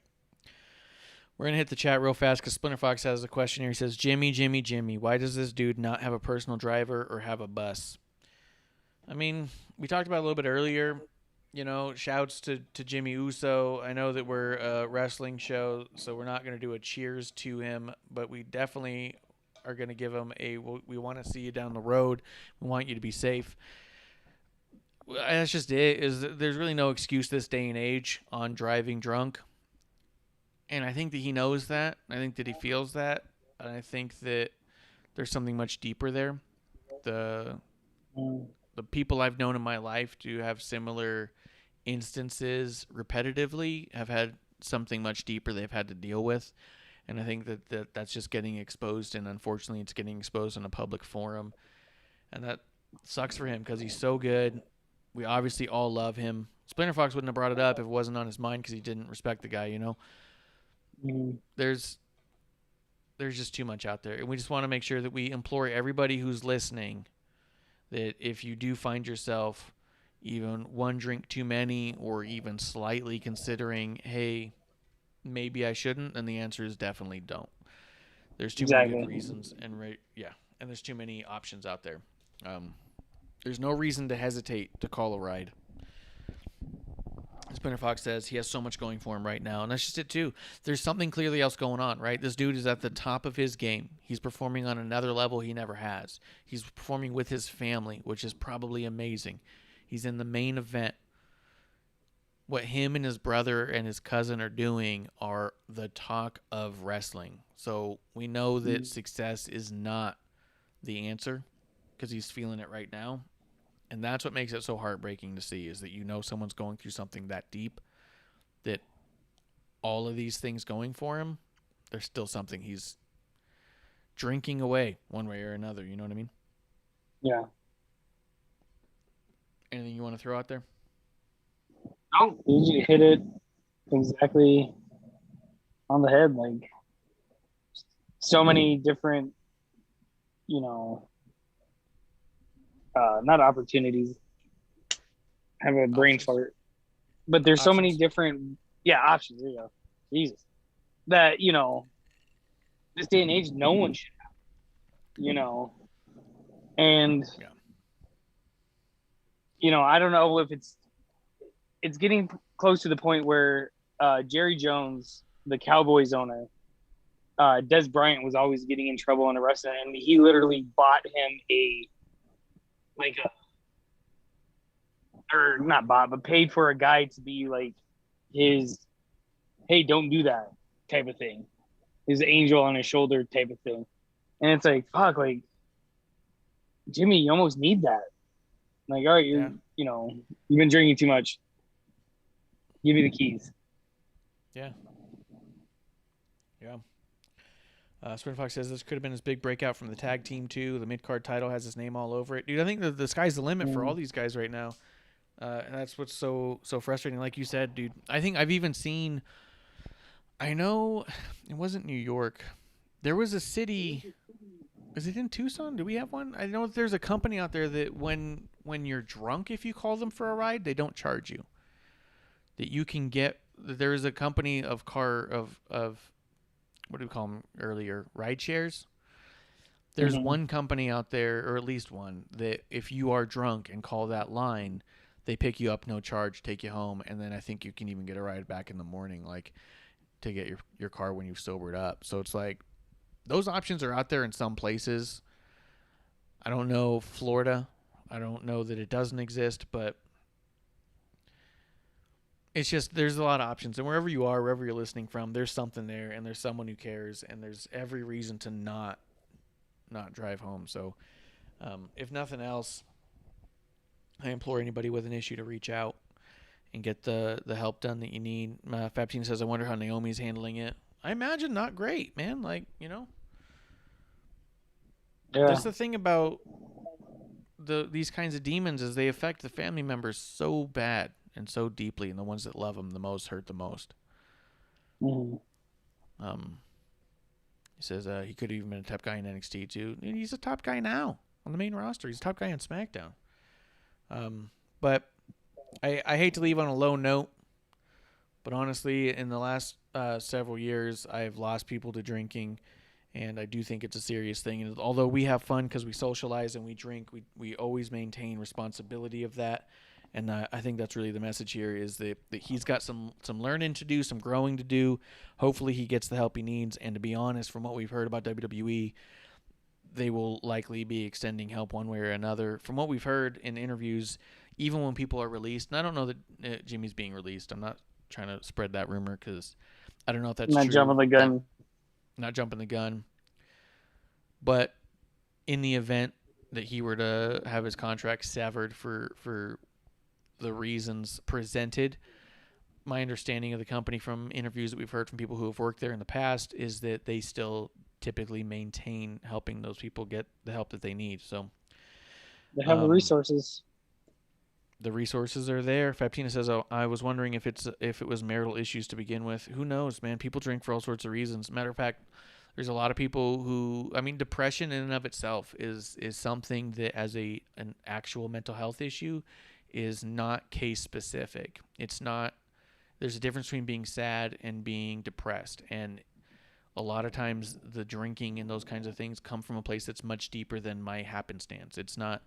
We're going to hit the chat real fast because Splinter Fox has a question here. He says, Jimmy, why does this dude not have a personal driver or have a bus? I mean, we talked about it a little bit earlier. You know, shouts to Jimmy Uso. I know that we're a wrestling show, so we're not going to do a cheers to him, but we definitely are going to give him we want to see you down the road. We want you to be safe. That's just it. There's really no excuse this day and age on driving drunk. And I think that he knows that. I think that he feels that. And I think that there's something much deeper there. The people I've known in my life do have similar instances repetitively, have had something much deeper they've had to deal with. And I think that's just getting exposed. And unfortunately, it's getting exposed in a public forum. And that sucks for him because he's so good. We obviously all love him. Splinter Fox wouldn't have brought it up if it wasn't on his mind because he didn't respect the guy, you know? There's just too much out there. And we just want to make sure that we implore everybody who's listening that if you do find yourself even one drink too many or even slightly considering, hey, maybe I shouldn't, then the answer is definitely don't. There's too many good reasons. And there's too many options out there. There's no reason to hesitate to call a ride. Splinter Fox says he has so much going for him right now, and that's just it too. There's something clearly else going on, right? This dude is at the top of his game. He's performing on another level he never has. He's performing with his family, which is probably amazing. He's in the main event. What him and his brother and his cousin are doing are the talk of wrestling. So we know that success is not the answer because he's feeling it right now. And that's what makes it so heartbreaking to see is that you know someone's going through something that deep, that all of these things going for him, there's still something he's drinking away one way or another. You know what I mean? Yeah. Anything you want to throw out there? No, you hit it exactly on the head. Like so many different, you know, not opportunities. I have a brain fart. But there's so many different options. There you go. Jesus. That, you know, this day and age, no one should have. You know. And you know, I don't know if it's getting close to the point where Jerry Jones, the Cowboys owner, Des Bryant was always getting in trouble in the wrestling, and he literally bought him paid for a guy to be like his, hey, don't do that type of thing, his angel on his shoulder type of thing. And it's like, fuck, like, Jimmy, you almost need that. Like, all right, you know, you've been drinking too much. Give me the keys. Yeah. Yeah. Spin Fox says this could have been his big breakout from the tag team too. The mid-card title has his name all over it. Dude, I think the sky's the limit for all these guys right now. And that's what's so frustrating. Like you said, dude, I think I've even seen, I know it wasn't New York. There was a city, is it in Tucson? Do we have one? I know that there's a company out there that when you're drunk, if you call them for a ride, they don't charge you. That you can get, there is a company of what do we call them earlier? Ride shares. There's one company out there, or at least one, that if you are drunk and call that line, they pick you up, no charge, take you home, and then I think you can even get a ride back in the morning, like to get your car when you've sobered up. So it's like those options are out there in some places. I don't know Florida. I don't know that it doesn't exist, but it's just there's a lot of options, and wherever you are, wherever you're listening from, there's something there, and there's someone who cares, and there's every reason to not drive home. So, if nothing else, I implore anybody with an issue to reach out and get the help done that you need. Fabtina says, "I wonder how Naomi's handling it." I imagine not great, man. Like Yeah. That's the thing about these kinds of demons is they affect the family members so bad and so deeply, and the ones that love them the most hurt the most. He says he could have even been a top guy in NXT too. And he's a top guy now on the main roster. He's a top guy on SmackDown. But I hate to leave on a low note, but honestly, in the last several years, I've lost people to drinking, and I do think it's a serious thing. And although we have fun because we socialize and we drink, we always maintain responsibility of that. And I think that's really the message here is that he's got some learning to do, some growing to do. Hopefully he gets the help he needs. And to be honest, from what we've heard about WWE, they will likely be extending help one way or another. From what we've heard in interviews, even when people are released, and I don't know that Jimmy's being released. I'm not trying to spread that rumor because I don't know if that's true. Not jumping the gun. Not jumping the gun. But in the event that he were to have his contract severed for the reasons presented, my understanding of the company from interviews that we've heard from people who have worked there in the past is that they still typically maintain helping those people get the help that they need. So they have the resources. The resources are there. Fabtina says, "Oh, I was wondering if it was marital issues to begin with. Who knows, man? People drink for all sorts of reasons. Matter of fact, there's a lot of people who, depression in and of itself is something that as an actual mental health issue is not case specific. It's not, there's a difference between being sad and being depressed. And a lot of times the drinking and those kinds of things come from a place that's much deeper than my happenstance. It's not,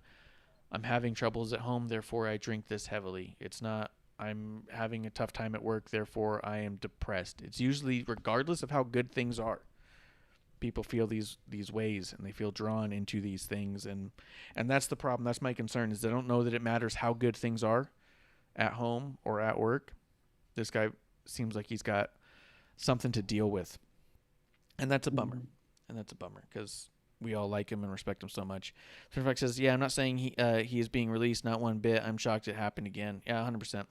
I'm having troubles at home, therefore I drink this heavily. It's not, I'm having a tough time at work, therefore I am depressed. It's usually, regardless of how good things are, people feel these ways and they feel drawn into these things, and that's the problem. That's my concern, is I don't know that it matters how good things are at home or at work. This guy seems like he's got something to deal with, and that's a bummer. And that's a bummer because we all like him and respect him so much. Fairfax says, "Yeah, I'm not saying he is being released, not one bit. I'm shocked it happened again." Yeah, 100%.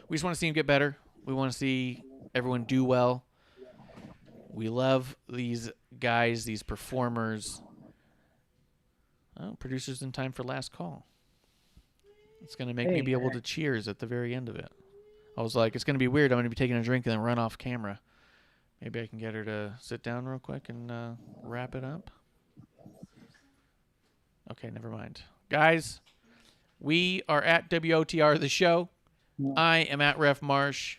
We just want to see him get better. We want to see everyone do well. We love these guys, these performers. Oh, producer's in time for last call. It's going to make me be able to cheers at the very end of it. I was like, it's going to be weird. I'm going to be taking a drink and then run off camera. Maybe I can get her to sit down real quick and wrap it up. Okay, never mind. Guys, we are at WOTR, the show. I am at Ref Marsh.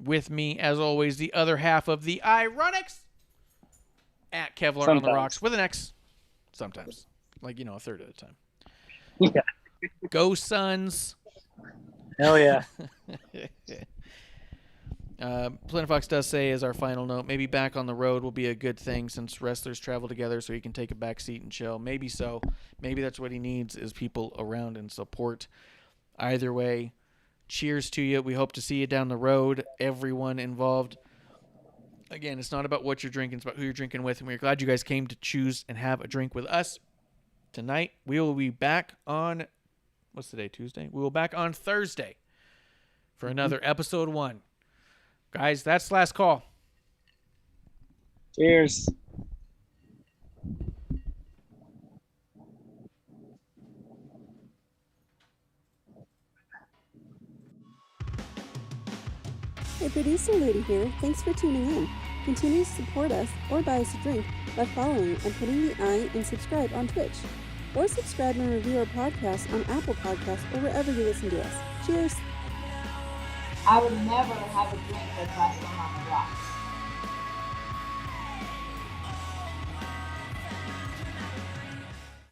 With me, as always, the other half of the IIRonics at Kevlar on the Rocks with an X. Sometimes. Like, a third of the time. Yeah. Go Suns. Hell yeah. Planet Fox does say, as our final note, maybe back on the road will be a good thing since wrestlers travel together so he can take a back seat and chill. Maybe so. Maybe that's what he needs is people around and support. Either way, cheers to you. We hope to see you down the road, everyone involved. Again, it's not about what you're drinking, it's about who you're drinking with, and we're glad you guys came to choose and have a drink with us tonight. We will be back on, what's today, Tuesday? We will be back on Thursday for another episode 1. Guys, that's last call. Cheers. Hey, producer lady here. Thanks for tuning in. Continue to support us or buy us a drink by following and putting the I in subscribe on Twitch. Or subscribe and review our podcast on Apple Podcasts or wherever you listen to us. Cheers! I would never have a drink with wrestling on